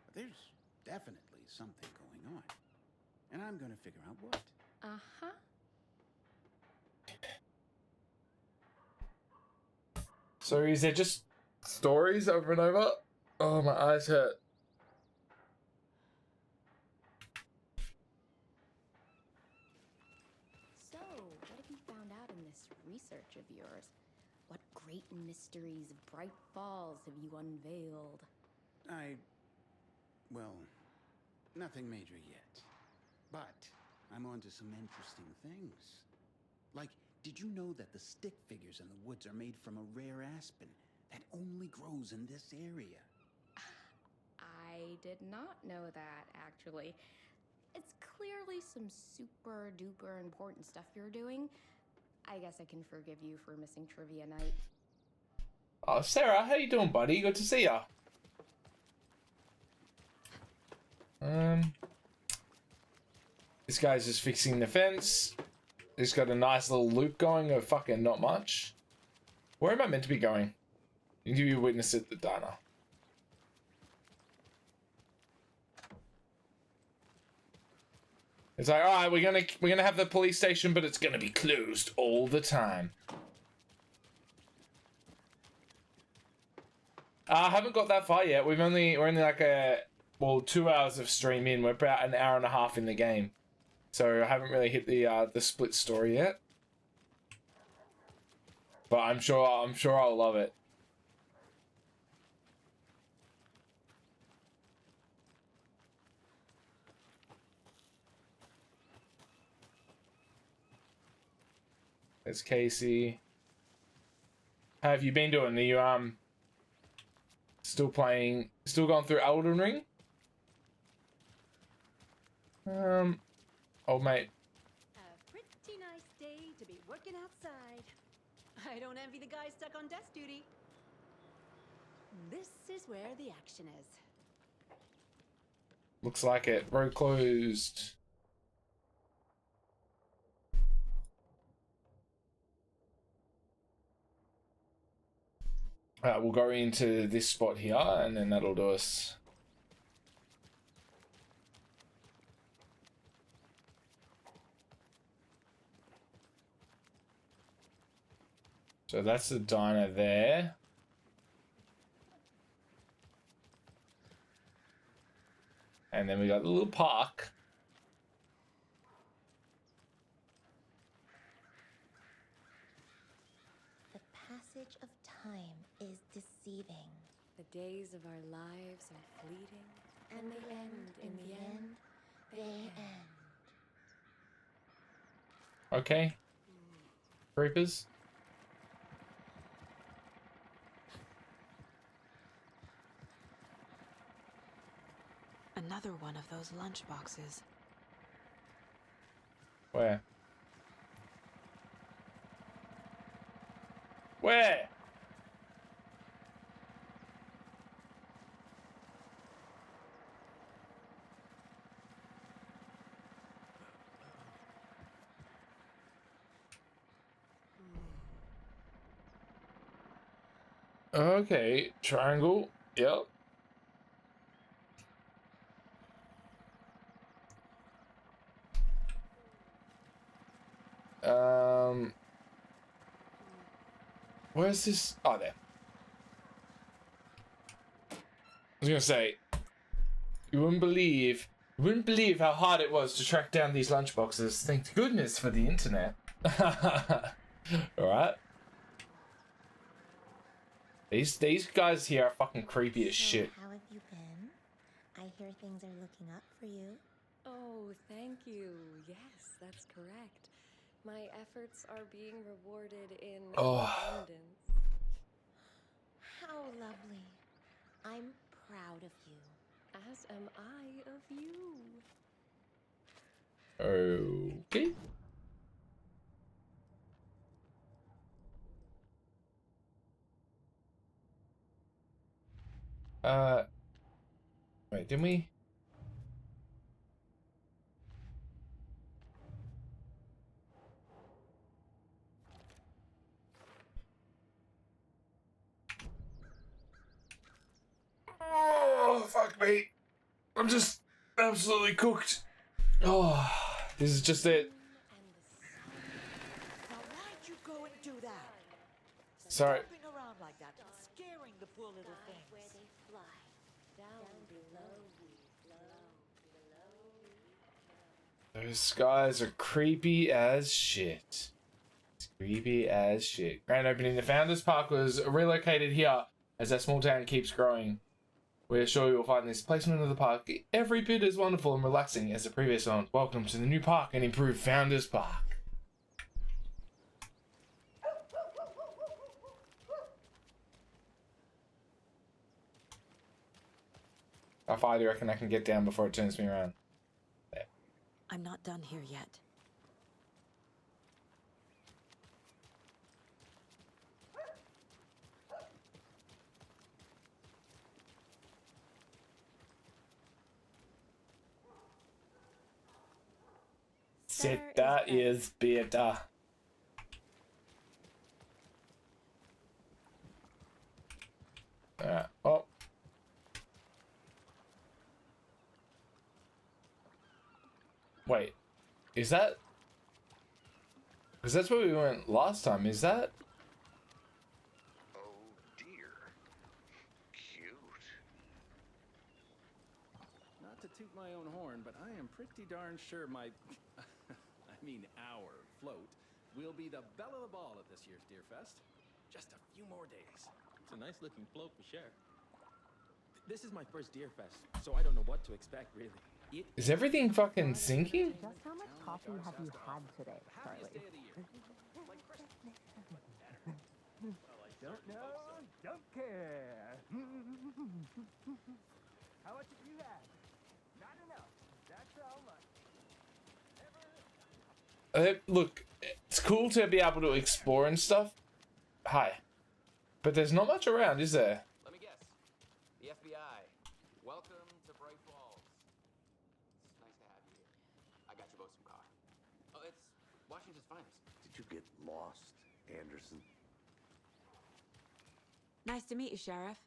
But there's definitely something going on. And I'm gonna figure out what. Uh-huh. So is it just stories over and over? Oh, my eyes hurt. So, what have you found out in this research of yours? What great mysteries of Bright Falls have you unveiled? Well, nothing major yet. But I'm onto some interesting things. Like, did you know that the stick figures in the woods are made from a rare aspen that only grows in this area? I did not know that, actually. It's clearly some super duper important stuff you're doing. I guess I can forgive you for missing trivia night. Oh, Sarah, how you doing, buddy? Good to see ya. This guy's just fixing the fence. He's got a nice little loop going of fucking not much. Where am I meant to be going? Interview witness at the diner. It's like, all right, we're gonna have the police station, but it's gonna be closed all the time. I haven't got that far yet. We're only like 2 hours of stream in. We're about an hour and a half in the game, so I haven't really hit the split story yet. But I'm sure I'll love it. There's Casey. How have you been doing? Are you still playing? Still going through Elden Ring? Old mate. A pretty nice day to be Working outside. I don't envy the guy stuck on desk duty. This is where the action is. Looks like it. Road closed. Alright, we'll go into this spot here, and then that'll do us. So that's the diner there. And then we got the little park. The passage of time is deceiving. The days of our lives are fleeting, And they end in the end. They end. Okay. Creepers. Another one of those lunch boxes. Where? Where? Okay, triangle. Yep. Where's this? Oh, there. I was gonna say, you wouldn't believe how hard it was to track down these lunchboxes. Thank goodness for the internet. All right. These guys here are fucking creepy as shit. How have you been? I hear things are looking up for you. Oh, thank you. Yes, that's correct. My efforts are being rewarded in abundance. How lovely. I'm proud of you. As am I of you. Okay. Wait, didn't we? Oh, fuck me. I'm just absolutely cooked. Oh, this is just it. Now, why'd you go and do that? Sorry. Jumping around like that, scaring the poor little things. Where they fly. Down below we flow. Those guys are creepy as shit. It's creepy as shit. Grand opening. The Founders Park was relocated here as our small town keeps growing. We're sure you will find this placement of the park every bit as wonderful and relaxing as the previous one. Welcome to the new park and improved Founders Park. How far do you reckon I can get down before it turns me around? There. I'm not done here yet. That is better. Alright, oh. Wait, is that? Because that's where we went last time, is that? Oh dear. Cute. Not to toot my own horn, but I am pretty darn sure my... I mean our float will be the belle of the ball at this year's Deer Fest. Just a few more days. It's a nice looking float for sure. This is my first Deer Fest, so I don't know what to expect really. Is everything fucking sinking? Just how much coffee have you had today, Charlie? Don't know, don't care. How much have you had? Not enough. That's how much. Look, it's cool to be able to explore and stuff. Hi. But there's not much around, is there? Let me guess. The FBI. Welcome to Bright Falls. It's nice to have you here. I got you both some coffee. Oh, it's Washington's finest. Did you get lost, Anderson? Nice to meet you, Sheriff.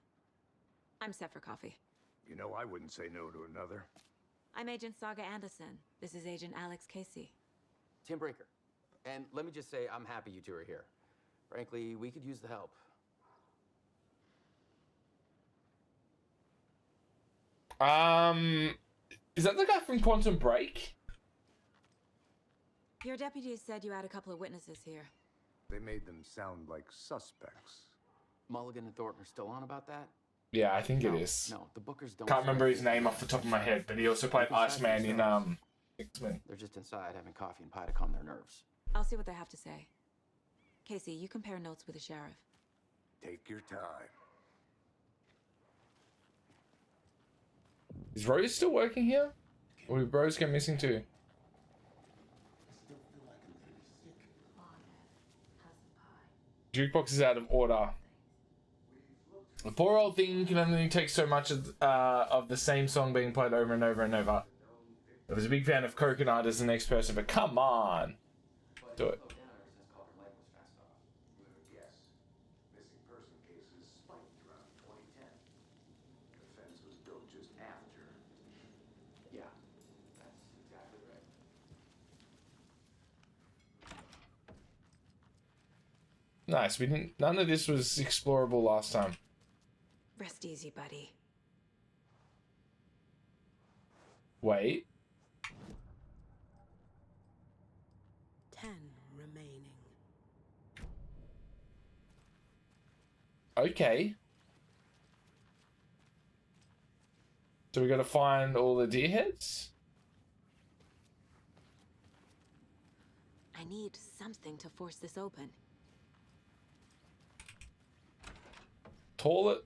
I'm set for coffee. You know, I wouldn't say no to another. I'm Agent Saga Anderson. This is Agent Alex Casey. Tim Brinker. And let me just say, I'm happy you two are here. Frankly, we could use the help. Is that the guy from Quantum Break? Your deputies said you had a couple of witnesses here. They made them sound like suspects. Mulligan and Thornton are still on about that? Yeah, I think it is. No, the Bookers don't. Can't remember his name off the top of my head, but he also played Iceman in X-Men. They're just inside having coffee and pie to calm their nerves. I'll see what they have to say. Casey, you compare notes with the sheriff. Take your time. Is Rose still working here? Or did Rose go missing too? Jukebox is out of order. The poor old thing can only take so much of the same song being played over and over and over. I was a big fan of Coconut as the next person, but come on. Do it. Missing person cases spiked around 2010. The fence was built just after. Yeah, that's exactly right. Nice. We didn't. None of this was explorable last time. Rest easy, buddy. Wait. 10 remaining. Okay. So we got to find all the deer heads? I need something to force this open. Toilet?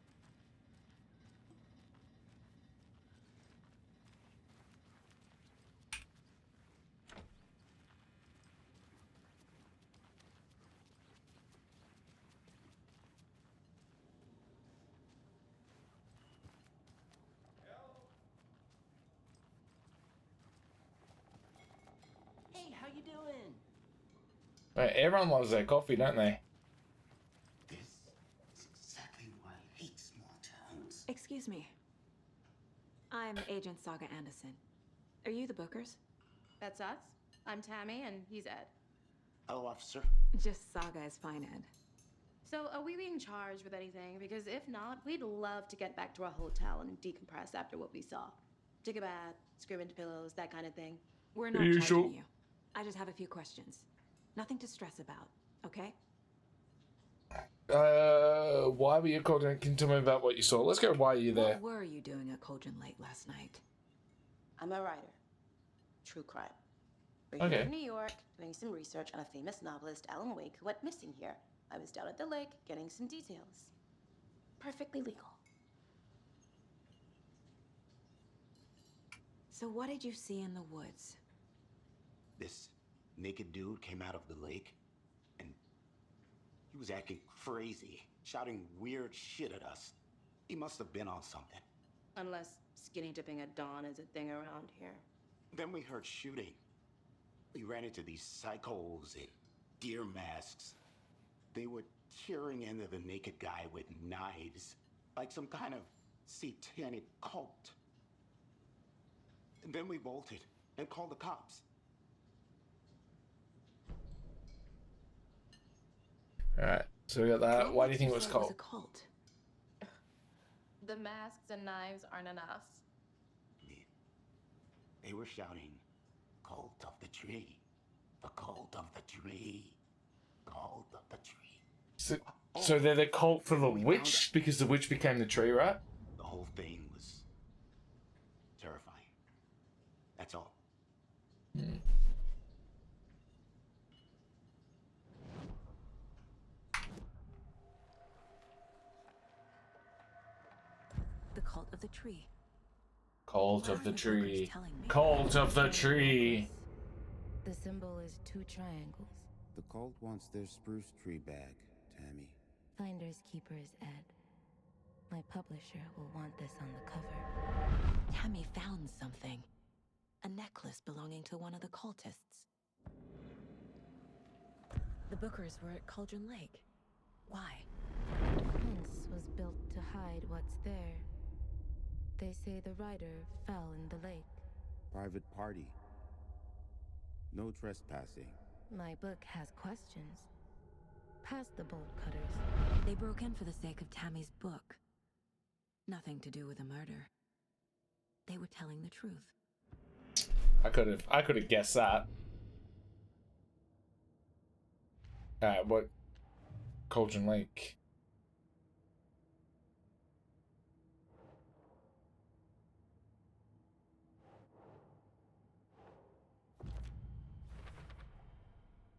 Hey, how you doing? Right, everyone loves their coffee, don't they? Excuse me. I'm Agent Saga Anderson. Are you the Bookers? That's us. I'm Tammy, and he's Ed. Hello, officer. Just Saga is fine, Ed. So, are we being charged with anything? Because if not, we'd love to get back to our hotel and decompress after what we saw. Take a bath, scream into pillows, that kind of thing. We're not charging you. I just have a few questions. Nothing to stress about, okay? Why were you called in? Can you tell me about what you saw? Let's go, why are you there? What were you doing at Cauldron Lake last night? I'm a writer. True crime. We're Okay. here in New York doing some research on a famous novelist, Alan Wake, who went missing here. I was down at the lake getting some details. Perfectly legal. So what did you see in the woods? This naked dude came out of the lake, and he was acting crazy, shouting weird shit at us. He must have been on something. Unless skinny dipping at dawn is a thing around here. Then we heard shooting. We ran into these psychos in deer masks. They were tearing into the naked guy with knives, like some kind of satanic cult. And then we bolted and called the cops. Alright, so we got that. Why do you think it was called? a cult. The masks and knives aren't enough. They were shouting, "Cult of the tree, the cult of the tree, cult of the tree." So they're the cult for the witch because the witch became the tree, right? The whole thing was terrifying. That's all. The cult of the tree. Cult of the Bookers tree. telling me? Cult of the tree. The symbol is 2 triangles. The cult wants their spruce tree back, Tammy. Finders keepers, Ed. My publisher will want this on the cover. Tammy found something. A necklace belonging to one of the cultists. The Bookers were at Cauldron Lake. Why? The fence was built to hide what's there. They say the rider fell in the lake. Private party. No trespassing. My book has questions. Past the bolt cutters. They broke in for the sake of Tammy's book. Nothing to do with a murder. They were telling the truth. I could have guessed that. What? Cauldron Lake.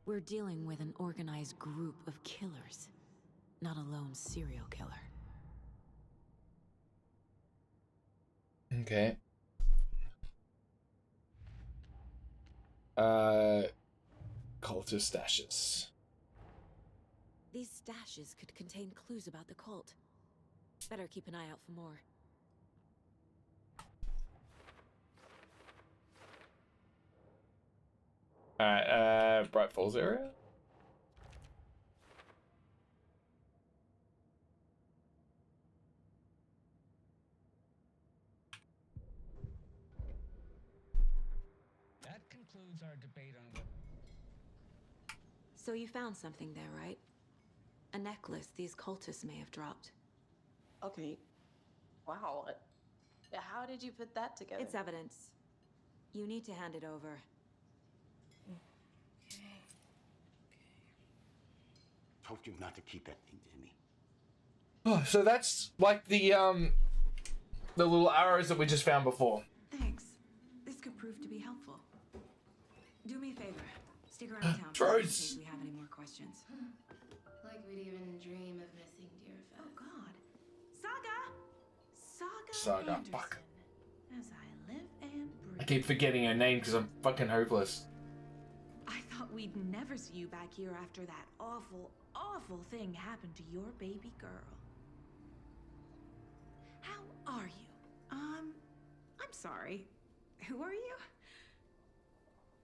We're dealing with an organized group of killers, not a lone serial killer. Okay. Cultist stashes. These stashes could contain clues about the cult. Better keep an eye out for more. Alright, Bright Falls area? That concludes our debate on what... So you found something there, right? A necklace these cultists may have dropped. Okay. Wow. How did you put that together? It's evidence. You need to hand it over. Told you not to keep that thing to me. Oh, so that's like the little arrows that we just found before. Thanks. This could prove to be helpful. Do me a favor. Stick around town in Rose. case we have any more questions. Like we'd even dream of missing Deerfest. Oh God. Saga! Saga, Anderson. fuck. As I live and breathe. I keep forgetting her name because I'm fucking hopeless. I thought we'd never see you back here after that awful, awful thing happened to your baby girl. How are you? I'm sorry. Who are you?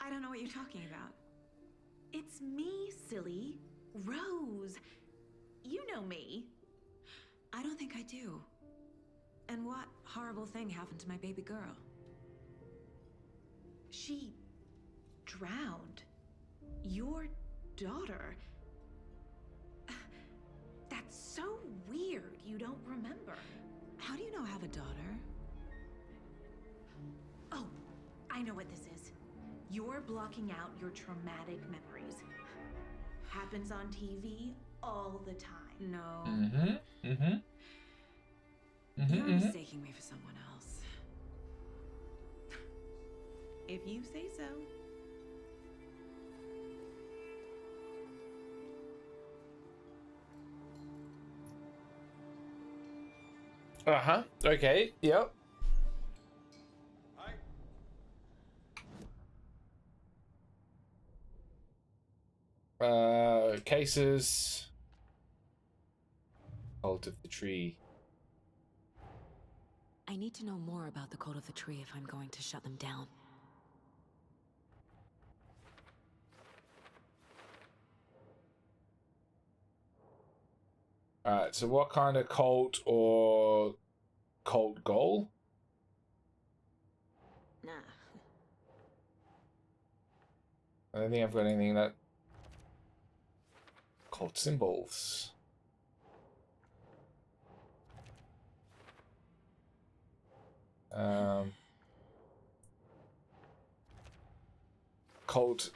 I don't know what you're talking about. It's me, silly. Rose. You know me. I don't think I do. And what horrible thing happened to my baby girl? She drowned. Your daughter. That's so weird you don't remember. How do you know I have a daughter? Oh, I know what this is. You're blocking out your traumatic memories. Happens on TV all the time. No. You're mistaking me for someone else. If you say so. Uh-huh. Okay. Yep. Cases. Cult of the Tree. I need to know more about the Cult of the Tree if I'm going to shut them down. Alright, so what kind of cult or cult goal? Nah. I don't think I've got anything that... Cult symbols. Cult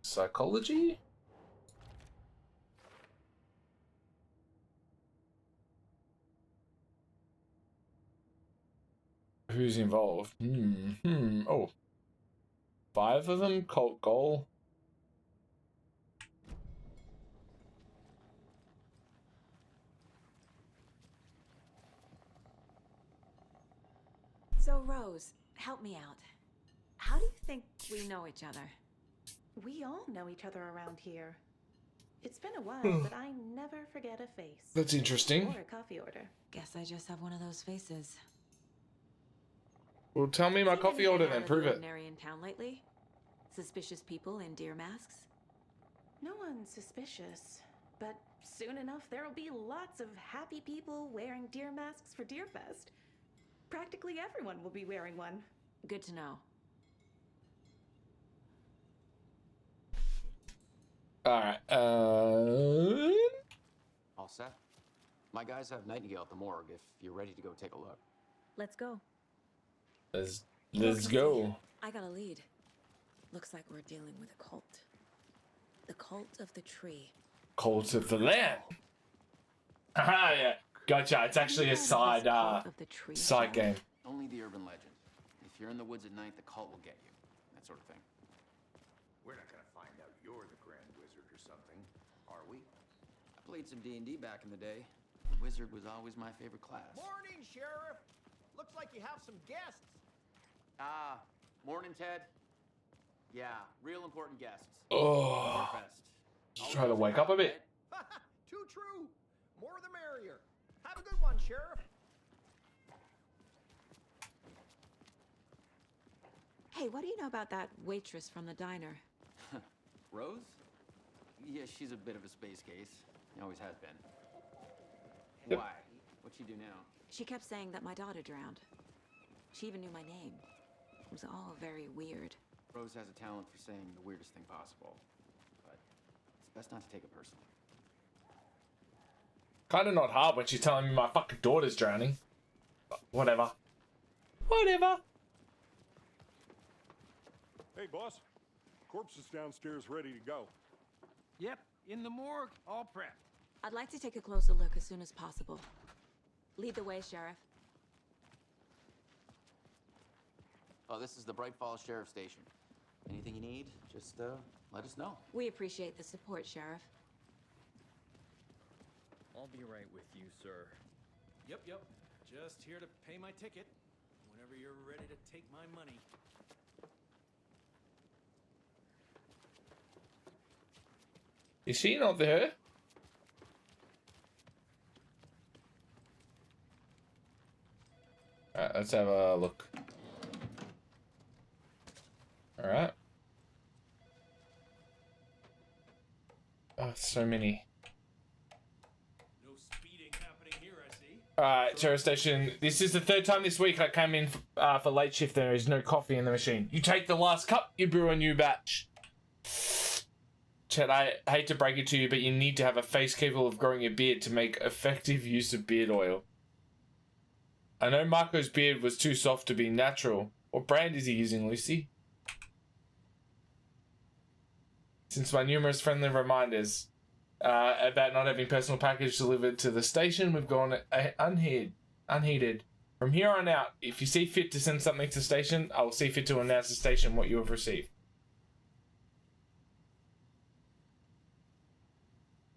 psychology? Who's involved? Oh. 5 of them? Cult goal? So, Rose, help me out. How do you think we know each other? We all know each other around here. It's been a while, but I never forget a face. That's interesting. Or a coffee order. Guess I just have one of those faces. Well, tell me my Seen coffee anything order out then. of Prove the it. ordinary in town lately? Suspicious people in deer masks? No one's suspicious. But soon enough, there'll be lots of happy people wearing deer masks for Deerfest. Practically everyone will be wearing one. Good to know. Alright, All set? My guys have Nightingale at the morgue if you're ready to go take a look. Let's go. Let's go. I got a lead. Looks like we're dealing with a cult. The cult of the tree. Cult of the Land. Haha, yeah. Gotcha. It's actually a side game. Only the urban legend. If you're in the woods at night, the cult will get you. That sort of thing. We're not gonna find out you're the Grand Wizard or something, are we? I played some D&D back in the day. The wizard was always my favorite class. Morning, Sheriff. Looks like you have some guests. Ah, morning, Ted. Yeah, real important guests. Oh. Just try to wake up a bit. Too true. More the merrier. Have a good one, Sheriff. Hey, what do you know about that waitress from the diner? Rose? Yeah, she's a bit of a space case. Always has been. Yep. Why? What'd she do now? She kept saying that my daughter drowned. She even knew my name. It was all very weird. Rose has a talent for saying the weirdest thing possible. But it's best not to take it personally. Kind of not hard when she's telling me my fucking daughter's drowning. But whatever. Whatever. Hey, boss. Corpse is downstairs ready to go. Yep, in the morgue, all prepped. I'd like to take a closer look as soon as possible. Lead the way, Sheriff. Oh, this is the Bright Falls Sheriff Station. Anything you need, just let us know. We appreciate the support, Sheriff. I'll be right with you, sir. Yep. Just here to pay my ticket. Whenever you're ready to take my money. Is she not there? Alright, let's have a look. Alright. Oh, so many. No speeding happening here, I see. Alright, Terror Station. This is the third time this week I came in for late shift. There is no coffee in the machine. You take the last cup, you brew a new batch. Chet, I hate to break it to you, but you need to have a face capable of growing a beard to make effective use of beard oil. I know Marco's beard was too soft to be natural. What brand is he using, Lucy? Since my numerous friendly reminders about not having personal package delivered to the station, we've gone unheeded. From here on out, if you see fit to send something to the station, I will see fit to announce to the station what you have received.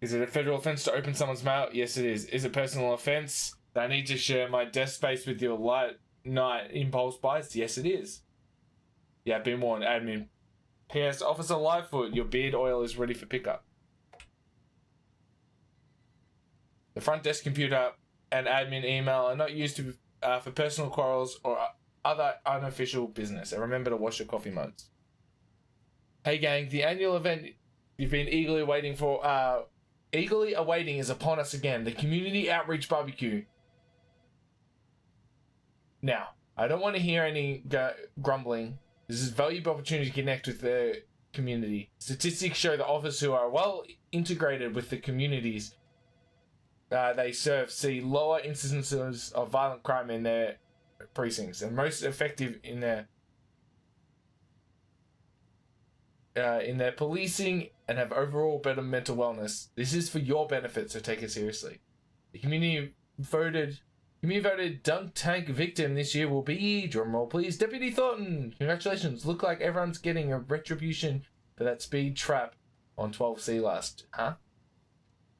Is it a federal offense to open someone's mail? Yes, it is. Is it a personal offense that I need to share my desk space with your late night impulse buys? Yes, it is. Yeah, been warned, admin. P.S. Officer Lightfoot, your beard oil is ready for pickup. The front desk computer and admin email are not used to for personal quarrels or other unofficial business. And remember to wash your coffee mugs. Hey gang, the annual event you've been eagerly awaiting is upon us again. The Community Outreach Barbecue. Now, I don't want to hear any grumbling. This is a valuable opportunity to connect with the community. Statistics show that officers who are well integrated with the communities they serve see lower incidences of violent crime in their precincts and most effective in their policing and have overall better mental wellness. This is for your benefit, so take it seriously. The community voted dunk tank victim this year will be, drumroll please, Deputy Thornton. Congratulations. Look like everyone's getting a retribution for that speed trap on 12C last. Huh?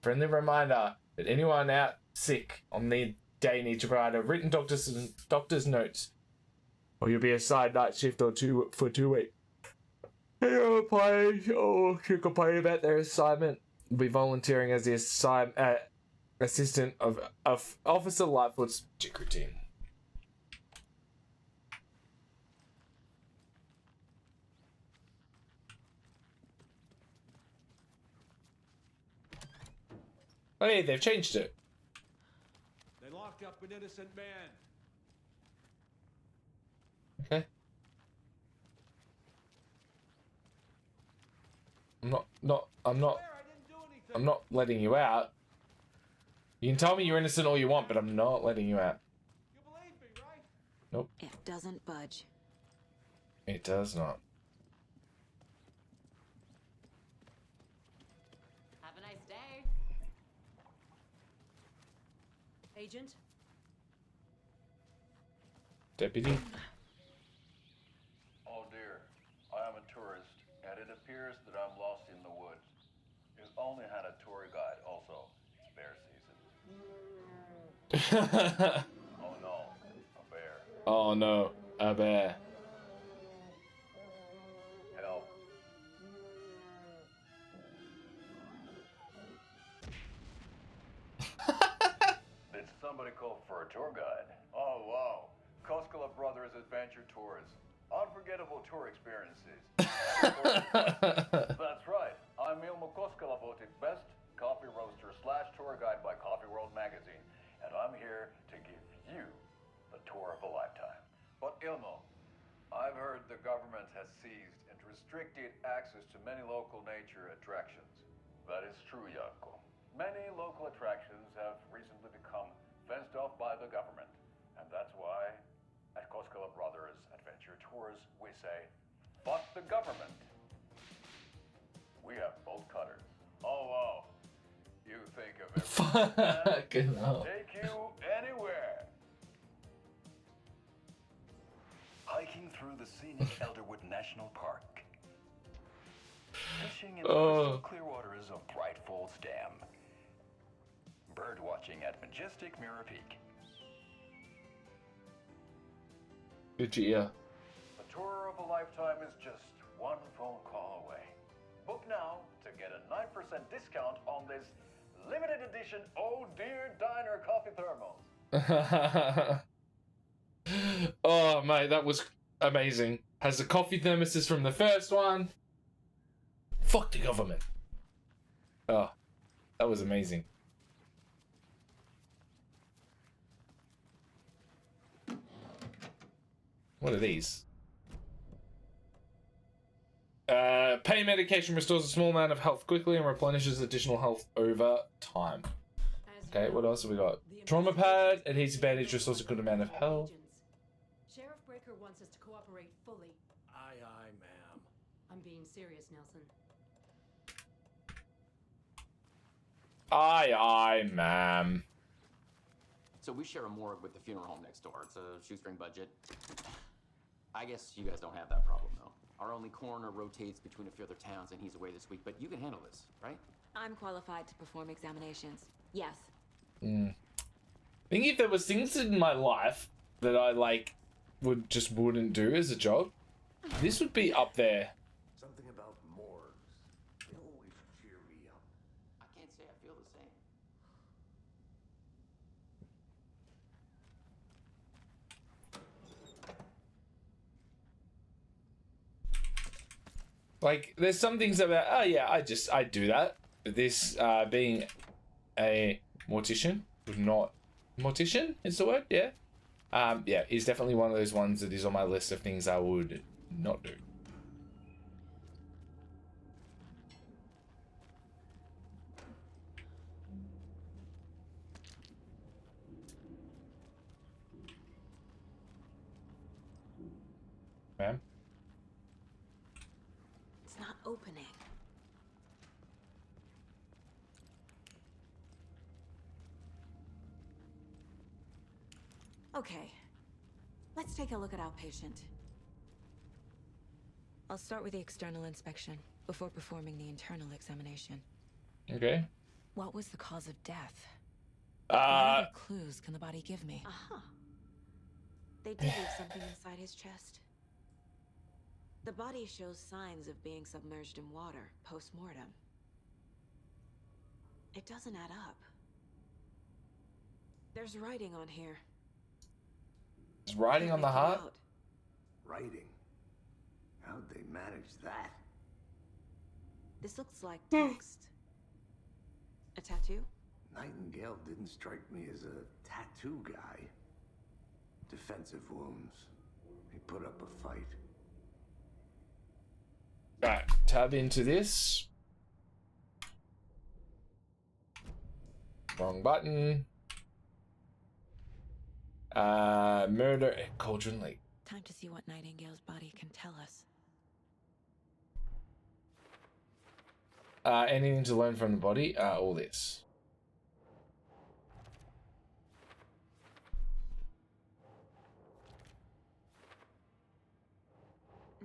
Friendly reminder that anyone out sick on the day needs to provide a written doctor's notes or you'll be assigned night shift or 2 for 2 weeks. Anyone applying or to complain about their assignment will be volunteering as the assistant of Officer Lightfoot's secret team. Oh yeah, they've changed it. They locked up an innocent man. Okay. I'm not letting you out. You can tell me you're innocent all you want, but I'm not letting you out. You believe me, right? Nope. It doesn't budge. It does not. Have a nice day. Agent? Deputy? Oh dear, I am a tourist, and it appears that I'm lost in the woods. You only had a tour guide also. It's bear season. Oh no, a bear. Oh no, a bear. Help. Did somebody call for a tour guide? Oh wow, Koskela Brothers Adventure Tours. Unforgettable tour experiences. That's right. I'm Ilmo Koskela, voted best coffee roaster / tour guide by Coffee World magazine, and I'm here to give you the tour of a lifetime. But Ilmo, I've heard the government has seized and restricted access to many local nature attractions. That is true, Janko. Many local attractions have recently become fenced off by the government, and that's why at Koskela Brothers Adventure Tours, we say, fuck the government. We have bolt cutters. Oh, wow. You think of everything. Take you anywhere. Hiking through the scenic Elderwood National Park. Fishing in the crystal clear waters of Bright Falls Dam. Bird watching at majestic Mirror Peak. Good to hear. The tour of a lifetime is just one phone call away. Book now to get a 9% discount on this limited edition Oh Dear Diner coffee thermos. Oh mate, that was amazing. Has the coffee thermoses from the first one. Fuck the government. Oh, that was amazing. What are these? Pain medication restores a small amount of health quickly and replenishes additional health over time. Okay, what else have we got? Trauma pad, adhesive bandage restores a good amount of health. Sheriff Breaker wants us to cooperate fully. Aye, aye, ma'am. I'm being serious, Nelson. Aye, aye, ma'am. So we share a morgue with the funeral home next door. It's a shoestring budget. I guess you guys don't have that problem, though. Our only coroner rotates between a few other towns, and he's away this week. But you can handle this, right? I'm qualified to perform examinations. Yes. I think if there was things in my life that I wouldn't do as a job, this would be up there. Something about morgues. They always cheer me up. I can't say I feel the same. Like, there's some things about, oh yeah, I do that. But this, being a mortician, mortician is the word, yeah? Yeah, is definitely one of those ones that is on my list of things I would not do. Ma'am? It's not opening. Okay, let's take a look at outpatient. I'll start with the external inspection before performing the internal examination. Okay. What was the cause of death? Uh, What other clues can the body give me? They did leave something inside his chest. The body shows signs of being submerged in water post-mortem. It doesn't add up. There's writing on here. Is writing on the heart? Writing? How'd they manage that? This looks like text. A tattoo? Nightingale didn't strike me as a tattoo guy. Defensive wounds. He put up a fight. Right, tab into this. Wrong button. Murder at Cauldron Lake. Time to see what Nightingale's body can tell us. Anything to learn from the body? All this.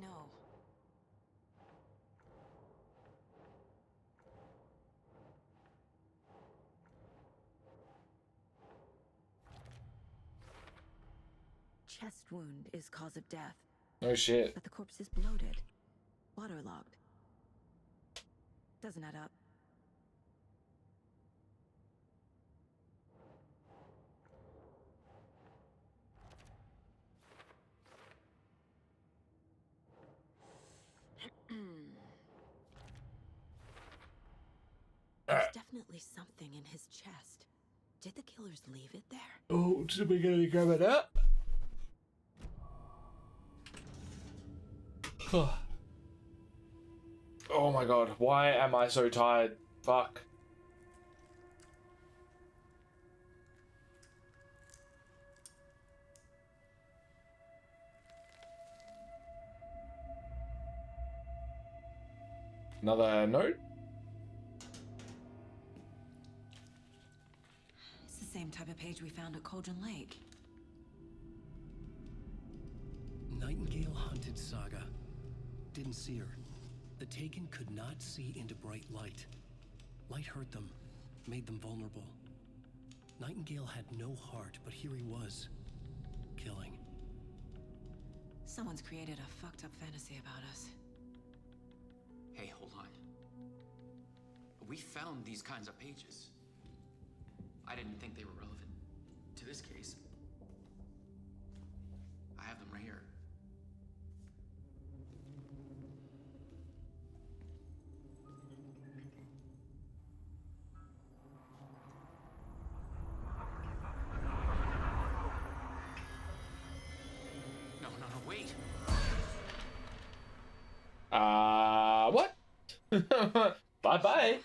No. Chest wound is cause of death. Oh shit. But the corpse is bloated. Waterlogged. Doesn't add up. There's definitely something in his chest. Did the killers leave it there? Oh, did we gonna grab it up? Oh my god, why am I so tired? Fuck. Another note? It's the same type of page we found at Cauldron Lake. Nightingale hunted Saga. Didn't see her. The Taken could not see into bright light. Light hurt them, made them vulnerable. Nightingale had no heart, but here he was, killing. Someone's created a fucked up fantasy about us. Hey, hold on. We found these kinds of pages. I didn't think they were relevant to this case. I have them right here. No, wait. What? Bye-bye.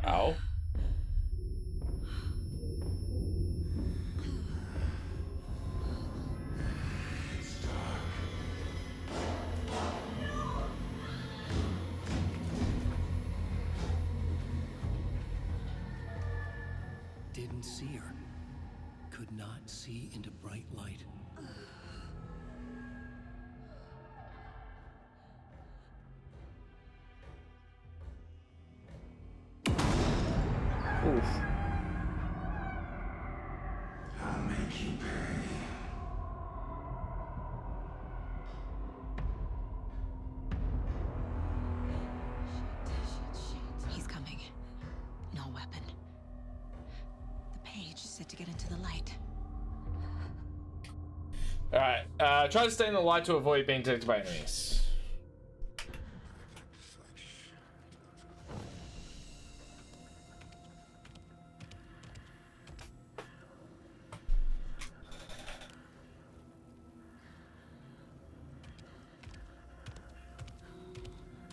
Ow. Didn't see her. Could not see into bright light. Oof. I'll make you pay. He's coming. No weapon. The page said to get into the light. Alright, try to stay in the light to avoid being detected by enemies.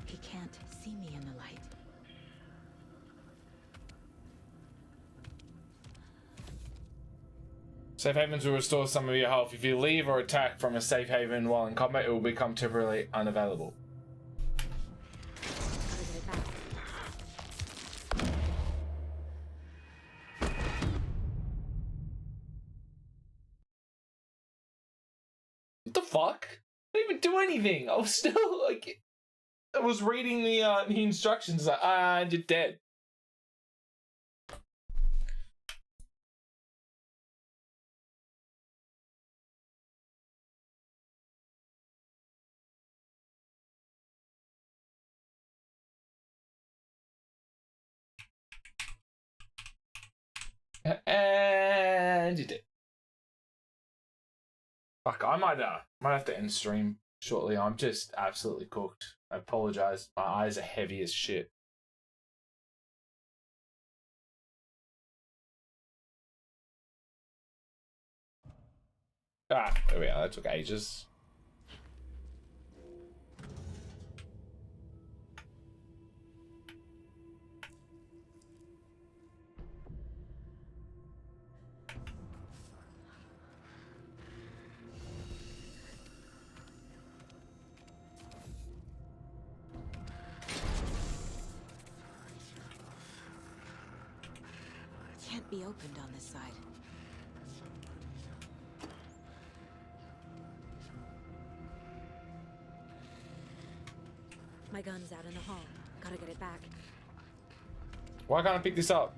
He can't see me in the light. Safe havens will restore some of your health. If you leave or attack from a safe haven while in combat, it will become temporarily unavailable. What the fuck? I didn't even do anything. I was still like, I was reading the instructions. Like, you're dead. And you did. Fuck, I might have to end stream shortly. I'm just absolutely cooked. I apologize. My eyes are heavy as shit. Ah, there we are. That took ages. Can't be opened on this side. My gun's out in the hall. Gotta get it back. Why can't I pick this up?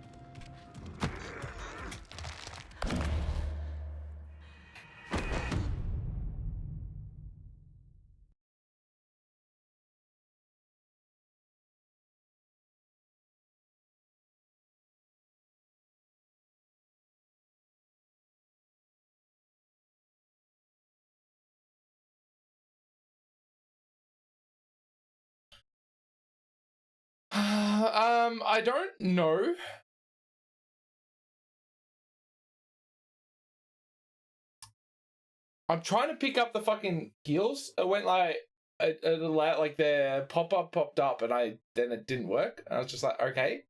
I don't know. I'm trying to pick up the fucking heals. It went like like the pop-up popped up and then it didn't work. I was just like, okay.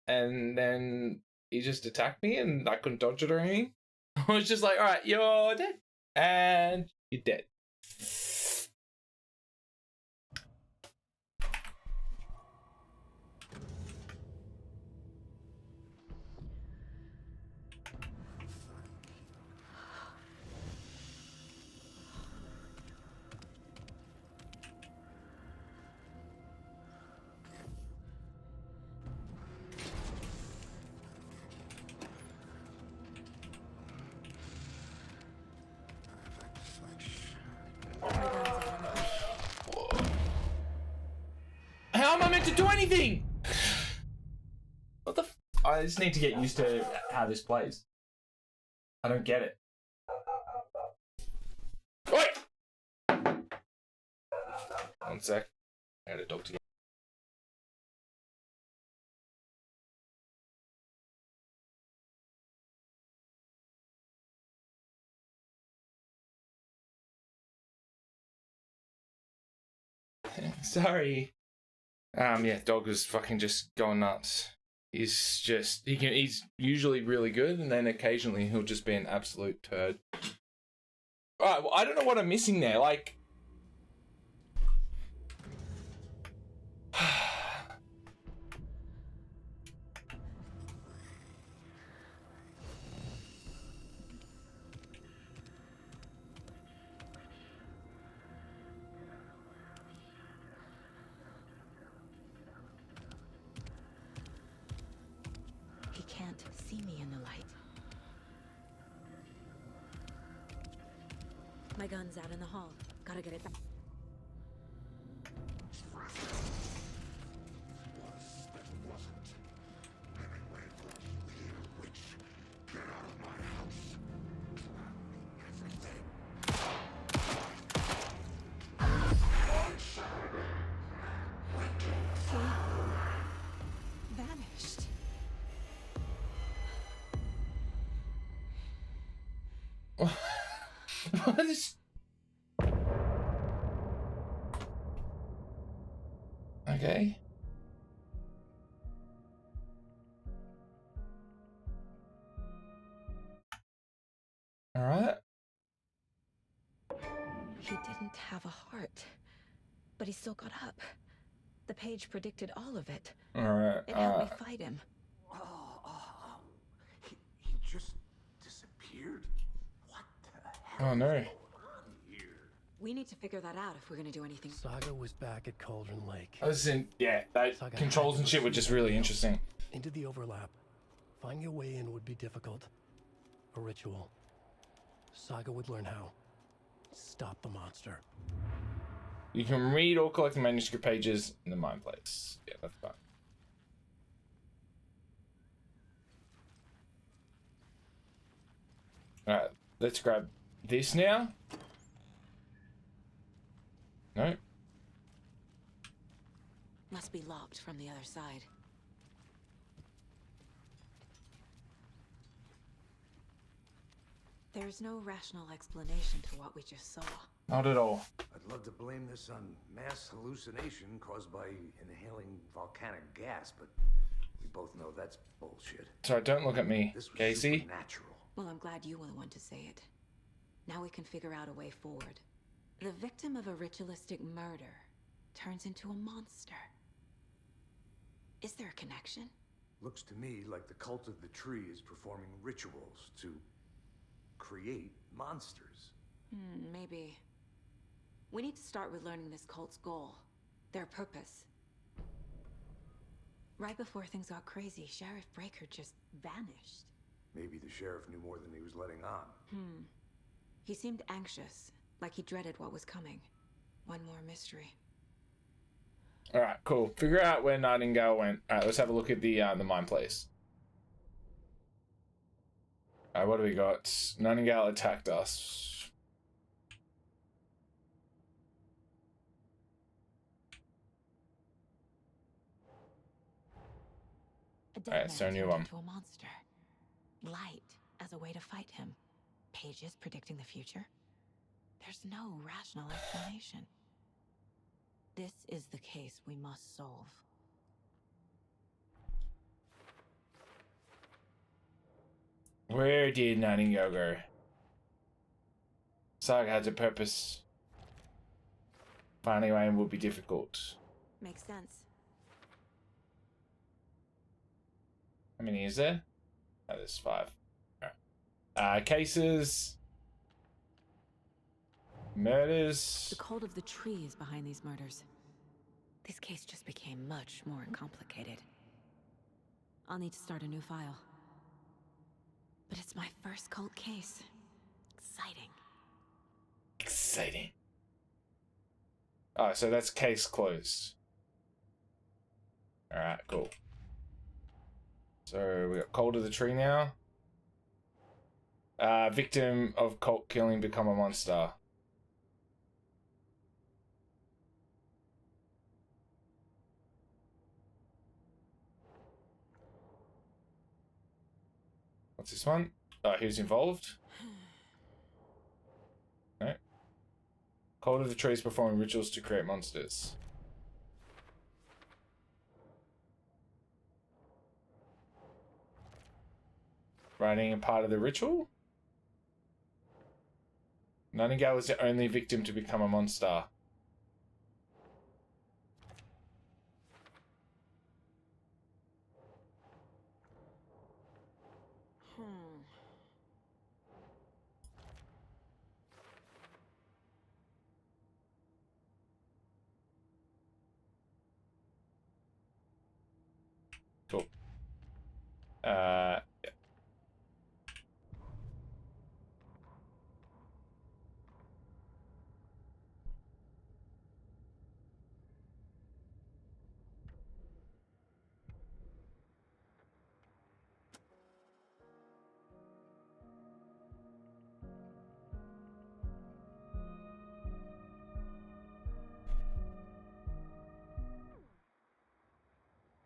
And then he just attacked me and I couldn't dodge it or anything. I was just like, all right, you're dead. And you're dead. How am I meant to do anything? What the I just need to get used to how this plays. I don't get it. Wait! One sec. I had a dog to get. Sorry. Yeah, dog was fucking just going nuts. He's usually really good, and then occasionally he'll just be an absolute turd. Alright, well, I don't know what I'm missing there, like... He can't see me in the light. My gun's out in the hall. Gotta get it back. Vanished. What is... Okay. Alright. He didn't have a heart, but he still got up. The page predicted all of it. Alright. It helped me fight him. He just disappeared? What the hell? Oh no. We need to figure that out if we're gonna do anything. Saga was back at Cauldron Lake. I was in, yeah, that Saga controls had and to shit were proceed just really now. interesting. Into the overlap. Finding a way in would be difficult. A ritual. Saga would learn how. Stop the monster. You can read or collect the manuscript pages in the mine place. Yeah, that's fine. Alright, let's grab this now. No. Must be locked from the other side. There's no rational explanation to what we just saw. Not at all. I'd love to blame this on mass hallucination caused by inhaling volcanic gas, but we both know that's bullshit. Sorry, don't look at me, This was Casey. supernatural. Well, I'm glad you were the one to say it. Now we can figure out a way forward. The victim of a ritualistic murder turns into a monster. Is there a connection? Looks to me like the cult of the tree is performing rituals to create monsters. Maybe. We need to start with learning this cult's goal. Their purpose. Right before things got crazy, Sheriff Breaker just vanished. Maybe the sheriff knew more than he was letting on. He seemed anxious, like he dreaded what was coming. One more mystery. Alright, cool. Figure out where Nightingale went. Alright, let's have a look at the mine place. Alright, what do we got? Nightingale attacked us. Alright, so new one. Into a monster. Light as a way to fight him. Pages predicting the future. There's no rational explanation. This is the case we must solve. Where did Nightingale go? Saga has a purpose. Finding a way will be difficult. Makes sense. How many is there? Oh, there's 5. Alright. Cases. Murders. The cult of the tree is behind these murders. This case just became much more complicated. I'll need to start a new file. But it's my first cult case. Exciting. Exciting. Oh, so that's case closed. Alright, cool. So we got Cold of the Tree now. Victim of cult killing become a monster. What's this one? Who's involved? Okay. Cult of the Trees performing rituals to create monsters. Writing a part of the ritual? Nightingale was the only victim to become a monster. Cool. Yeah.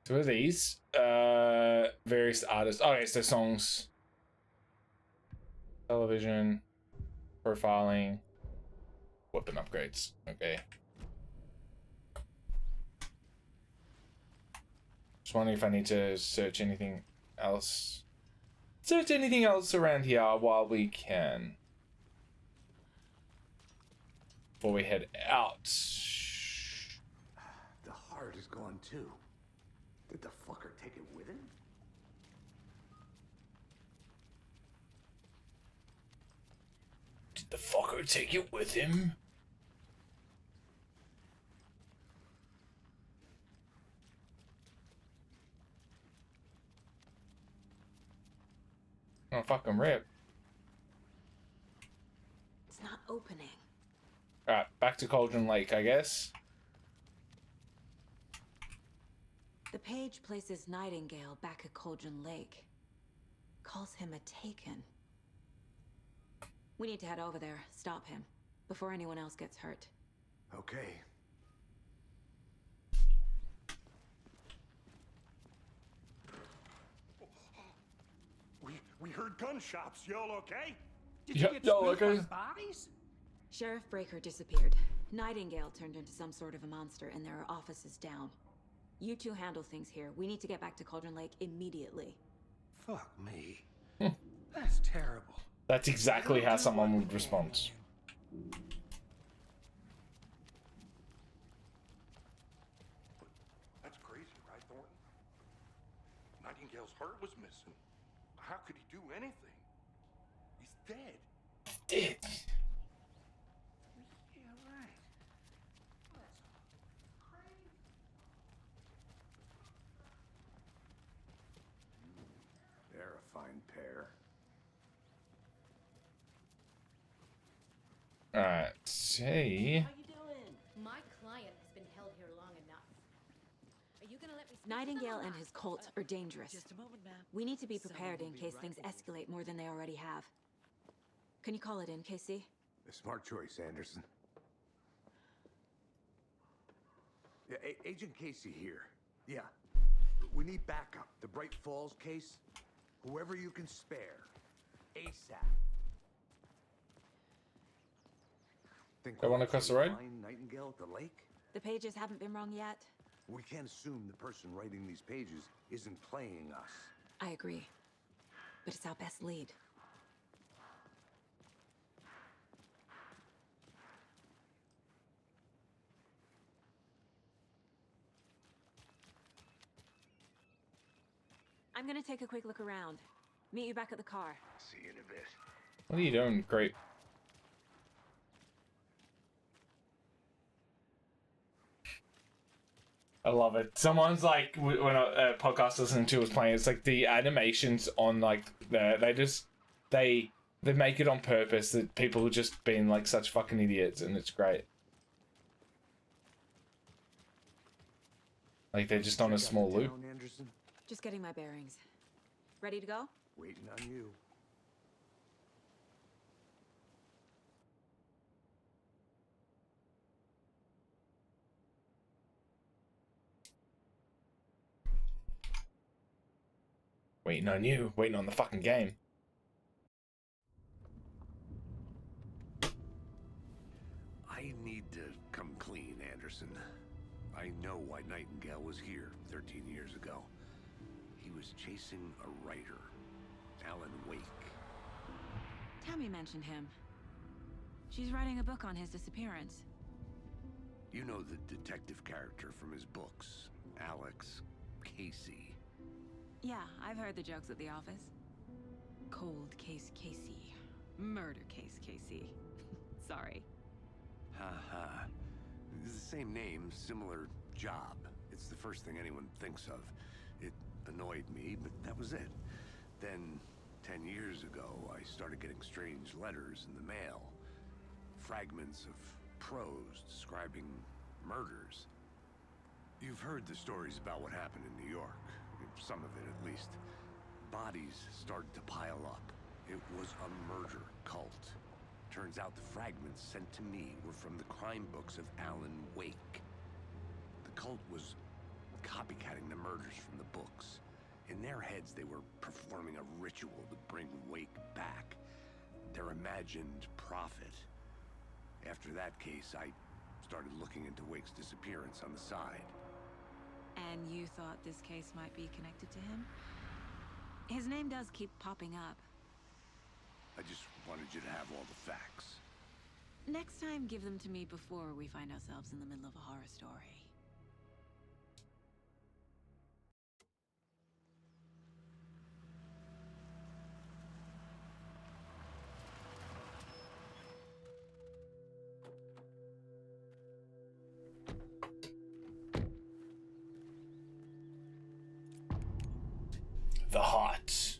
So what are these? Various artists. Okay, so songs. Television. Profiling. Weapon upgrades. Okay. Just wondering if I need to search anything else. Search anything else around here while we can. Before we head out. The heart is gone too. Did the fucker take it with him? Did the fucker take it with him? Oh, fucking rip. It's not opening. Alright, back to Cauldron Lake, I guess. The page places Nightingale back at Cauldron Lake. Calls him a Taken. We need to head over there, stop him, before anyone else gets hurt. Okay. We heard gunshots. Y'all okay? Did you get spooked by the bodies? Sheriff Breaker disappeared. Nightingale turned into some sort of a monster, and there are offices down. You two handle things here. We need to get back to Cauldron Lake immediately. Fuck me. That's terrible. That's exactly how someone would respond. That's crazy, right, Thornton? Nightingale's heart was missing. How could he do anything? He's dead. Dead. Yeah, right. That's crazy. They're a fine pair. Alright, see. How you doing? My client has been held here long enough. Are you gonna let me speak to Nightingale them or and not? his cult are dangerous. Just a moment, ma'am. We need to be prepared in will be case right things over. escalate more than they already have. Can you call it in, Casey? A smart choice, Anderson. Yeah, Agent Casey here. Yeah. We need backup. The Bright Falls case. Whoever you can spare. ASAP. Think Go on across the road? find Nightingale at the lake? The pages haven't been wrong yet. We can't assume the person writing these pages isn't playing us. I agree. But it's our best lead. I'm gonna take a quick look around. Meet you back at the car. See you in a bit. What are you doing? Great. I love it. Someone's like, when a podcast listening to was playing, it's like the animations on like they make it on purpose that people are just being like such fucking idiots, and it's great. Like they're just on a small loop. Anderson? Just getting my bearings. Ready to go? Waiting on you. Waiting on you. Waiting on the fucking game. I need to come clean, Anderson. I know why Nightingale was here 13 years ago. He was chasing a writer, Alan Wake. Tammy mentioned him. She's writing a book on his disappearance. You know the detective character from his books, Alex Casey. Yeah, I've heard the jokes at the office. Cold case Casey. Murder case Casey. Sorry. Ha. It's the same name, similar job. It's the first thing anyone thinks of. It annoyed me, but that was it. Then, 10 years ago, I started getting strange letters in the mail. Fragments of prose describing murders. You've heard the stories about what happened in New York. Some of it, at least. Bodies started to pile up. It was a murder cult. Turns out the fragments sent to me were from the crime books of Alan Wake. The cult was copycatting the murders from the books. In their heads, they were performing a ritual to bring Wake back. Their imagined prophet. After that case, I started looking into Wake's disappearance on the side. And you thought this case might be connected to him? His name does keep popping up. I just wanted you to have all the facts. Next time, give them to me before we find ourselves in the middle of a horror story. The Hot.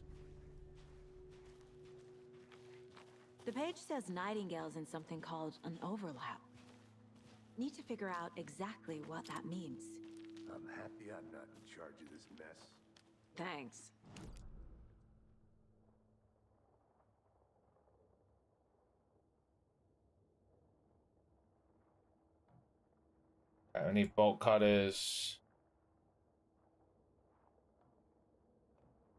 The page says Nightingale's in something called an overlap. Need to figure out exactly what that means. I'm happy I'm not in charge of this mess. Thanks. I need bolt cutters.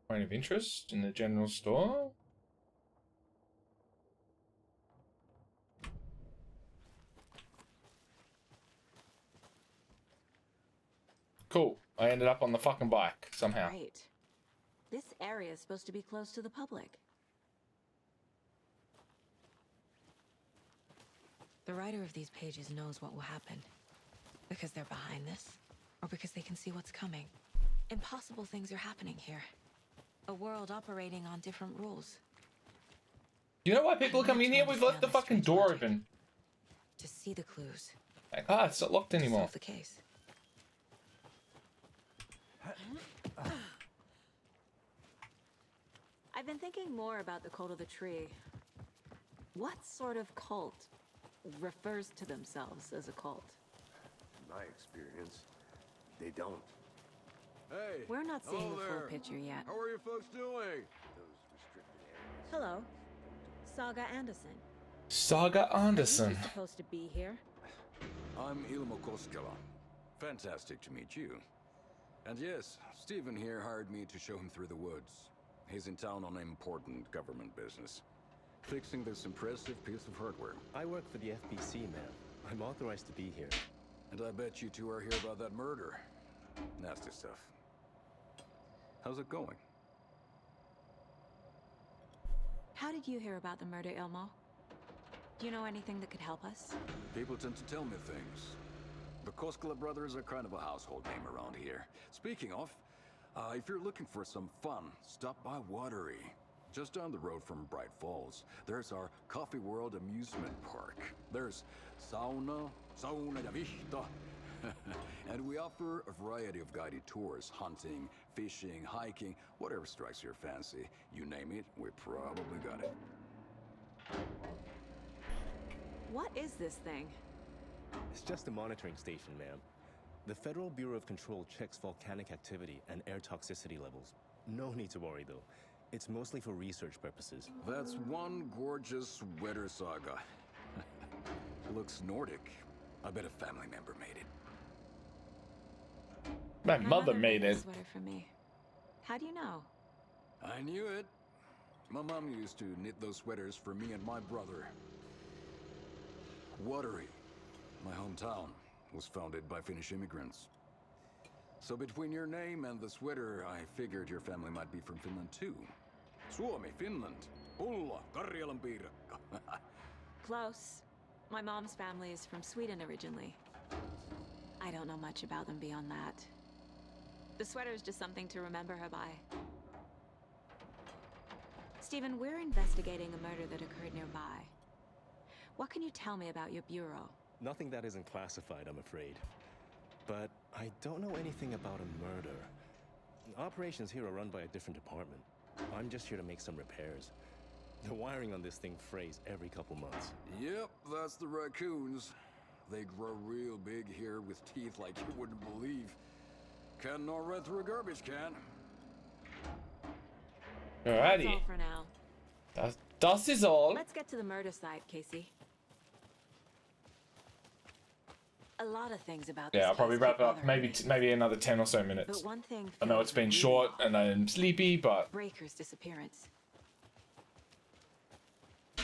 Point of interest in the general store. Cool. I ended up on the fucking bike somehow. Great. This area is supposed to be close to the public. The writer of these pages knows what will happen. Because they're behind this, or because they can see what's coming. Impossible things are happening here. A world operating on different rules. You know why people are coming in here? We've left the fucking door open. To see the clues. Like, it's not locked anymore. Solve the case. I've been thinking more about the cult of the tree. What sort of cult refers to themselves as a cult? In my experience, they don't. Hey, We're not seeing hello the full there. picture yet. How are you folks doing? Those restricted areas. Hello, Saga Anderson. Saga Anderson. Are you supposed to be here? I'm Ilmo Koskela. Fantastic to meet you. And yes, Stephen here hired me to show him through the woods. He's in town on important government business. Fixing this impressive piece of hardware. I work for the FBC, ma'am. I'm authorized to be here. And I bet you two are here about that murder. Nasty stuff. How's it going? How did you hear about the murder, Ilmo? Do you know anything that could help us? People tend to tell me things. The Koskela brothers are kind of a household name around here. Speaking of, if you're looking for some fun, stop by Watery. Just down the road from Bright Falls, there's our Coffee World amusement park. There's sauna ja vihta. And we offer a variety of guided tours, hunting, fishing, hiking, whatever strikes your fancy. You name it, we probably got it. What is this thing? It's just a monitoring station, ma'am. The Federal Bureau of Control checks volcanic activity and air toxicity levels. No need to worry, though. It's mostly for research purposes. That's one gorgeous sweater, Saga. Looks Nordic. I bet a family member made it. My mother made made it. this sweater for me. How do you know? I knew it. My mom used to knit those sweaters for me and my brother. Watery, my hometown, was founded by Finnish immigrants. So between your name and the sweater, I figured your family might be from Finland too. Suomi, Finland. Pulla, Karjalan piirakka. Close. My mom's family is from Sweden originally. I don't know much about them beyond that. The sweater is just something to remember her by. Stephen, we're investigating a murder that occurred nearby. What can you tell me about your bureau? Nothing that isn't classified, I'm afraid. But I don't know anything about a murder. Operations here are run by a different department. I'm just here to make some repairs. The wiring on this thing frays every couple months. Yep, that's the raccoons. They grow real big here with teeth like you wouldn't believe. Can not run through a garbage can. That's Alrighty. all for now. Das is all. Let's get to the murder site, Casey. A lot of things about this Yeah, I'll probably case wrap keep up bothering me. maybe another 10 or so minutes. But one thing I know feels it's been really short off. and I'm sleepy, but Breaker's disappearance.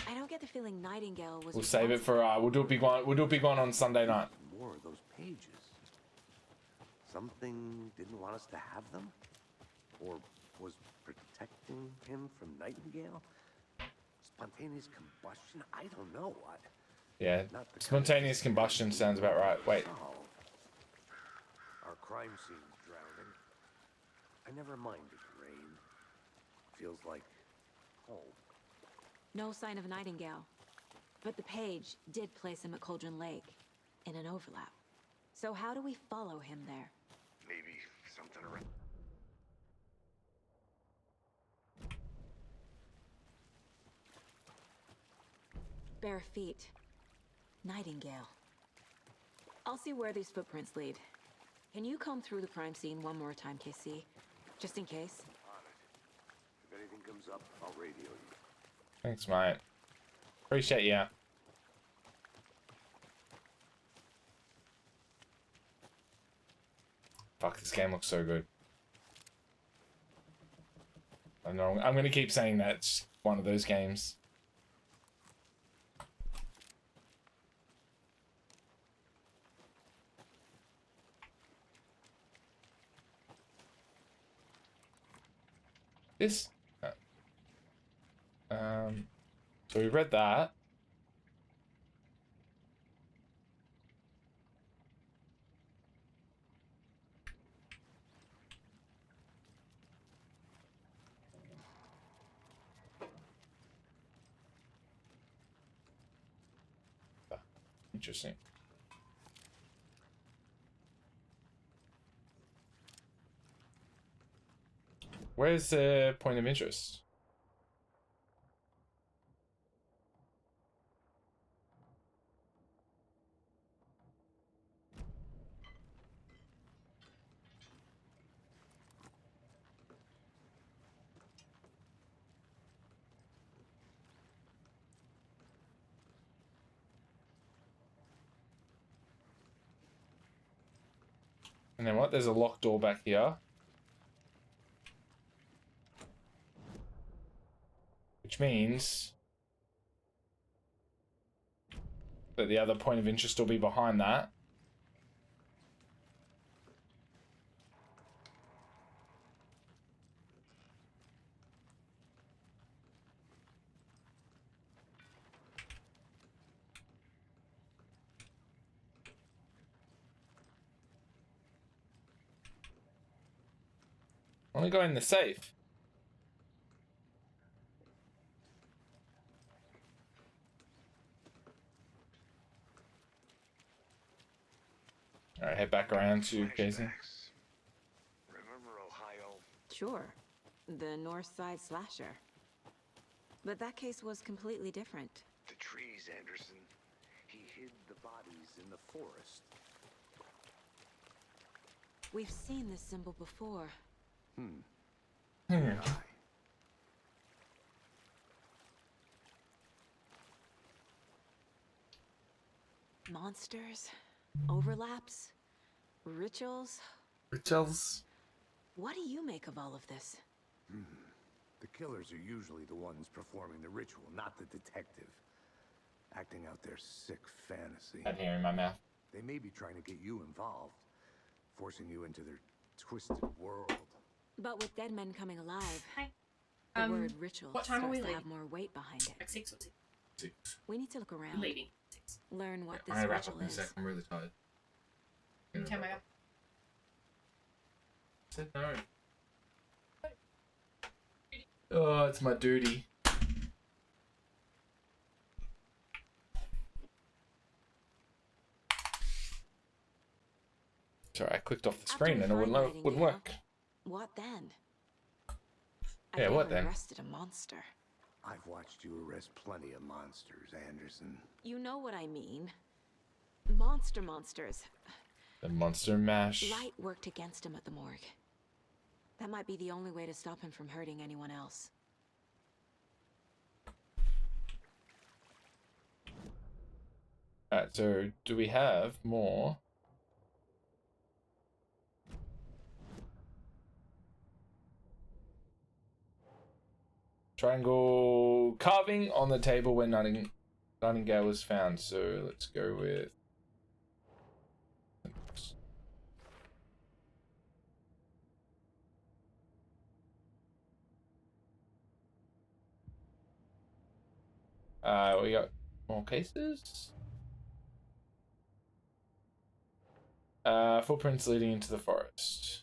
I don't get the feeling Nightingale was we'll save it for we'll do a big one. We'll do a big one on Sunday night. More of those pages. Something didn't want us to have them? Or was protecting him from Nightingale? Spontaneous combustion? I don't know what. Yeah, spontaneous combustion sounds about right. Wait. Our crime scene's drowning. I never minded rain. Feels like home. No sign of Nightingale. But the page did place him at Cauldron Lake, in an overlap. So how do we follow him there? Maybe something around. bare feet. Nightingale. I'll see where these footprints lead. Can you comb through the crime scene one more time, KC? Just in case? On it. If anything comes up, I'll radio you. Thanks, mate. Appreciate ya. Fuck, this game looks so good. I know, I'm gonna keep saying that. It's one of those games. This, so we read that. Interesting. Where's the point of interest? And then what? There's a locked door back here. Which means that the other point of interest will be behind that. Let me go in the safe. Alright, head back around to Casey. Remember Ohio? Sure. The North Side slasher. But that case was completely different. The trees, Anderson. He hid the bodies in the forest. We've seen this symbol before. Monsters, overlaps, rituals. Rituals? What do you make of all of this? The killers are usually the ones performing the ritual, not the detective. Acting out their sick fantasy. Had hair in my mouth. They may be trying to get you involved, forcing you into their twisted world. But with dead men coming alive, Hi. the word ritual What time are we starts to leaving? have more weight behind it. Like 6 or 6? 6. We need to look around. Leaving. 6. Learn what I'm this gonna wrap ritual up in a is. sec. I'm really tired. Can you tell my guy? Said no. Oh, it's my duty. Sorry, I clicked off the screen and it wouldn't work. What then? Yeah, I've what never then? arrested a monster. I've watched you arrest plenty of monsters, Anderson. You know what I mean. Monsters. The monster mash. Light worked against him at the morgue. That might be the only way to stop him from hurting anyone else. Alright, so do we have more? Triangle carving on the table where Nightingale was found. So let's go with. We got more cases. Footprints leading into the forest.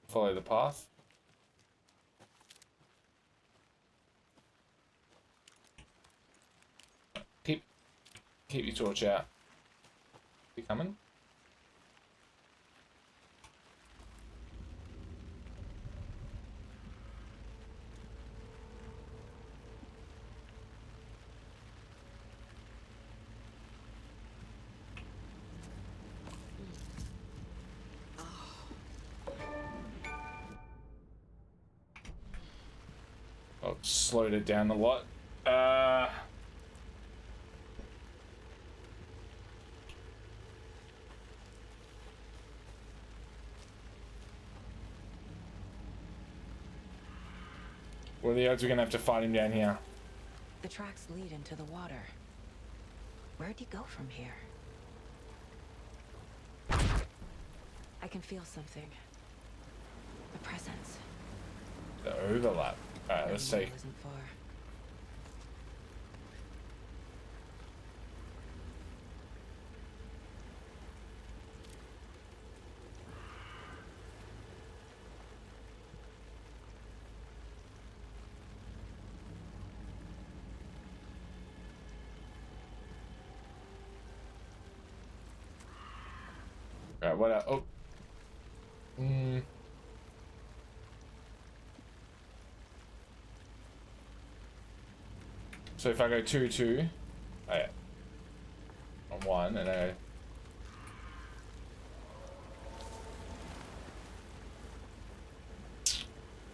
follow the path. Keep your torch out. You coming? Oh, slowed it down a lot. What are the odds we're gonna have to fight him down here? The tracks lead into the water. Where'd he go from here? I can feel something. A presence. The overlap. Alright, let's take. Isn't far. Alright, what else? Oh. So if I go 2, 2, oh yeah, on 1, and I.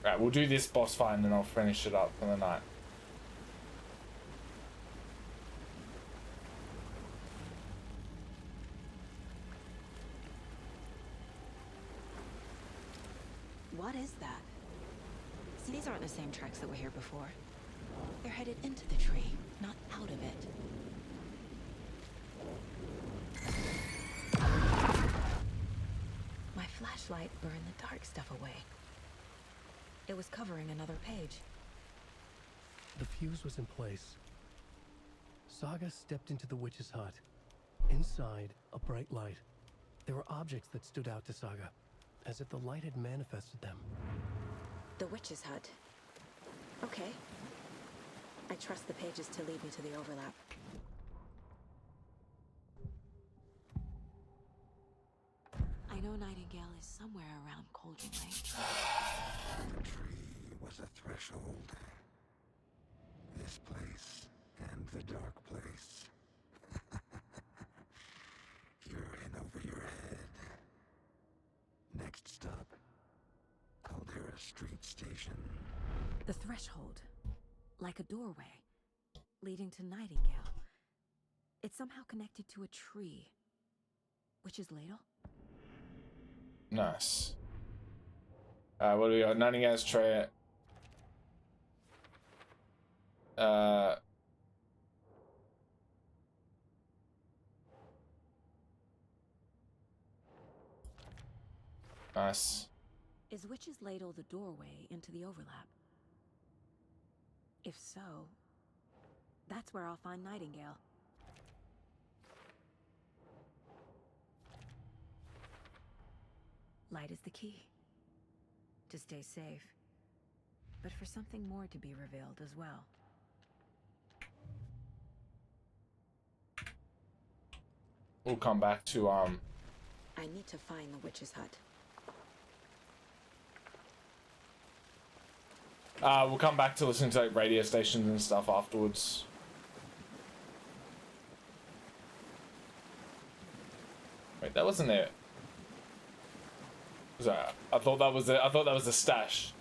Right, we'll do this boss fight and then I'll finish it up for the night. What is that? See, these aren't the same tracks that were here before. They're headed into the tree, not out of it. My flashlight burned the dark stuff away. It was covering another page. The fuse was in place. Saga stepped into the witch's hut. Inside, a bright light. There were objects that stood out to Saga, as if the light had manifested them. The witch's hut. Okay. I trust the pages to lead me to the overlap. I know Nightingale is somewhere around Cauldron Lake. The tree was a threshold. This place and the dark place. You're in over your head. Next stop, Caldera Street Station. The threshold. Like a doorway. Leading to Nightingale. It's somehow connected to a tree. Witch's ladle? Nice. What do we got? Nightingale's tray. Nice. Is Witch's ladle the doorway into the overlap? If so, that's where I'll find Nightingale. Light is the key. To stay safe. But for something more to be revealed as well. We'll come back to I need to find the witch's hut. we'll come back to listen to like radio stations and stuff afterwards. Wait, that wasn't it. Sorry, I thought that was I thought that was a stash.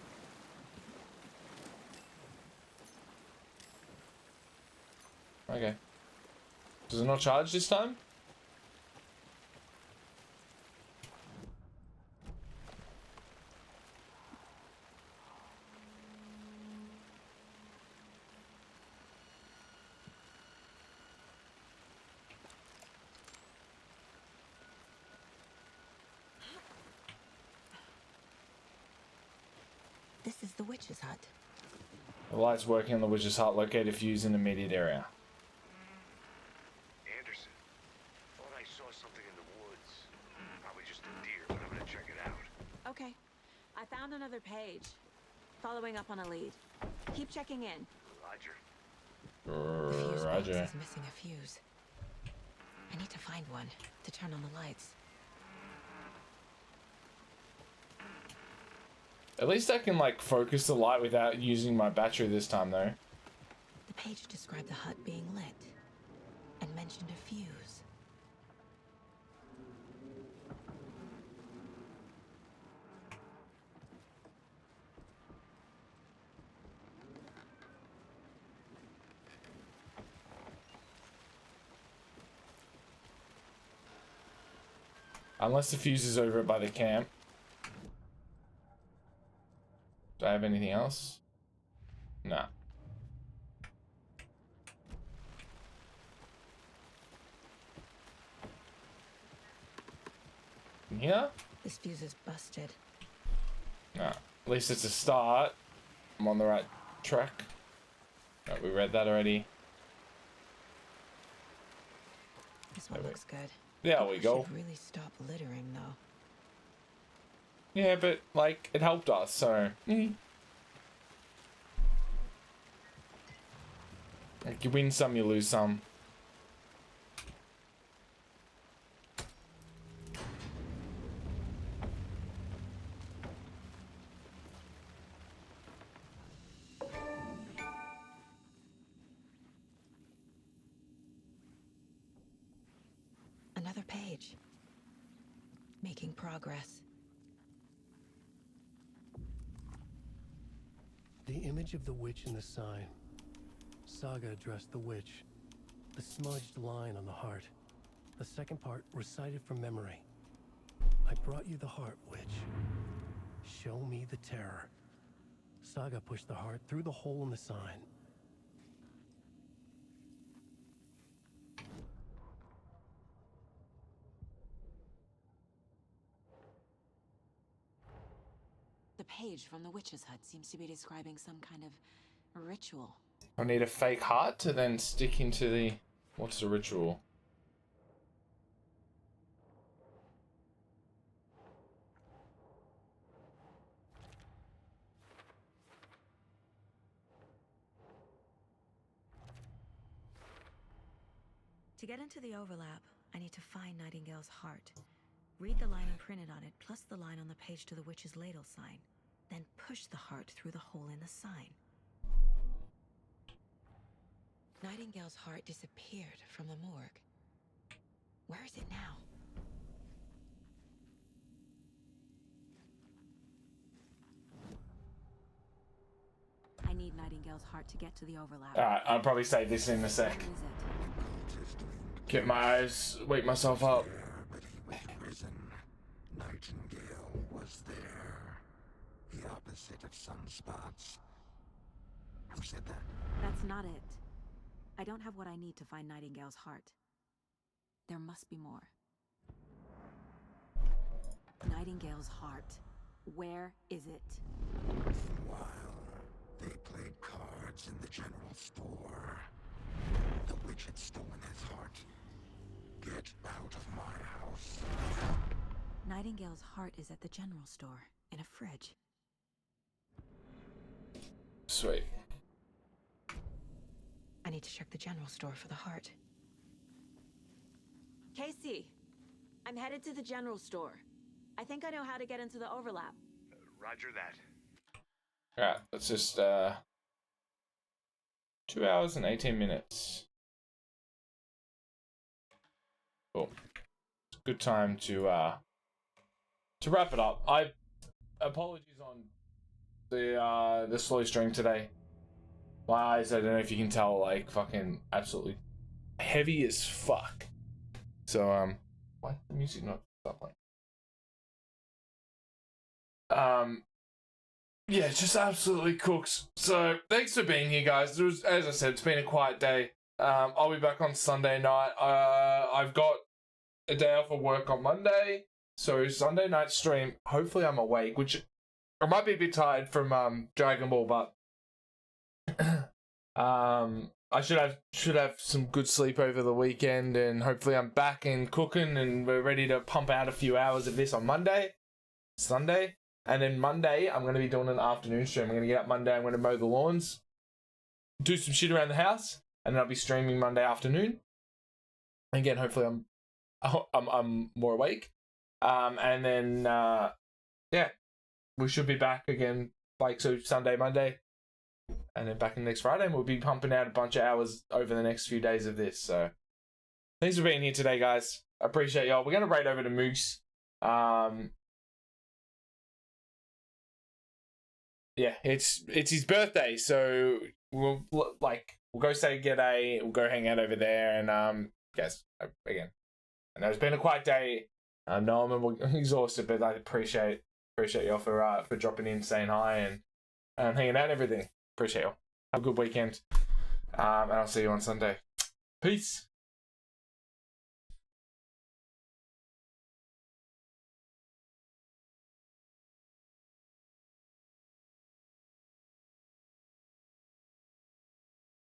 Okay. Does it not charge this time? This is the witch's hut. The light's working on the witch's hut. Locate a fuse in the immediate area. Anderson, thought I saw something in the woods. Probably just a deer, but I'm gonna check it out. Okay. I found another page. Following up on a lead. Keep checking in. Roger. The fuse box Roger. is missing a fuse. I need to find one to turn on the lights. At least I can like focus the light without using my battery this time though. The page described the hut being lit and mentioned a fuse. Unless the fuse is over by the camp. Do I have anything else? Nah. In here? This fuse is busted. Nah. At least it's a start. I'm on the right track. Oh, we read that already. This one looks good. There we go. Should really stop littering, though. Yeah, but like it helped us, so. Like you win some, you lose some. Another page. Making progress. The image of the witch in the sign. Saga addressed the witch. The smudged line on the heart. The second part recited from memory. I brought you the heart, witch. Show me the terror. Saga pushed the heart through the hole in the sign. The page from the witch's hut seems to be describing some kind of ritual. I need a fake heart to then stick into the... What's the ritual? To get into the overlap, I need to find Nightingale's heart. Read the line imprinted on it, plus the line on the page to the witch's ladle sign. Then push the heart through the hole in the sign. Nightingale's heart disappeared from the morgue. Where is it now? I need Nightingale's heart to get to the overlap. Alright, I'll probably save this in a sec. Get my eyes, wake myself up. But he was risen. Nightingale was there. The opposite of sunspots. Who said that? That's not it. I don't have what I need to find Nightingale's heart. There must be more. Nightingale's heart. Where is it? While they played cards in the general store, the witch had stolen his heart. Get out of my house. Nightingale's heart is at the general store, in a fridge. Sweet. I need to check the general store for the heart. Casey, I'm headed to the general store. I think I know how to get into the overlap. Roger that. Alright, let's just 2 hours and 18 minutes. Cool. It's a good time to wrap it up. Apologies on the slow stream today. My eyes, I don't know if you can tell, like fucking absolutely heavy as fuck. So why the music not stop playing? Yeah, just absolutely cooks. So thanks for being here, guys. It was, as I said, it's been a quiet day. I'll be back on Sunday night. I've got a day off of work on Monday, so Sunday night stream. Hopefully, I'm awake, which I might be a bit tired from Dragon Ball, but I should have some good sleep over the weekend, and hopefully, I'm back and cooking, and we're ready to pump out a few hours of this on Monday. Sunday. And then Monday, I'm going to be doing an afternoon stream. I'm going to get up Monday, I'm going to mow the lawns, do some shit around the house, and then I'll be streaming Monday afternoon. Again, hopefully I'm more awake. And then, yeah, we should be back again, like, so Sunday, Monday, and then back in next Friday, and we'll be pumping out a bunch of hours over the next few days of this. So thanks for being here today, guys. I appreciate y'all. We're going to raid over to Moose. Yeah, it's his birthday, so we'll go say g'day, we'll go hang out over there, and guys, again, I know it's been a quiet day. I know I'm exhausted, but I appreciate y'all for dropping in, saying hi, and hanging out and everything. Appreciate y'all. Have a good weekend, and I'll see you on Sunday. Peace.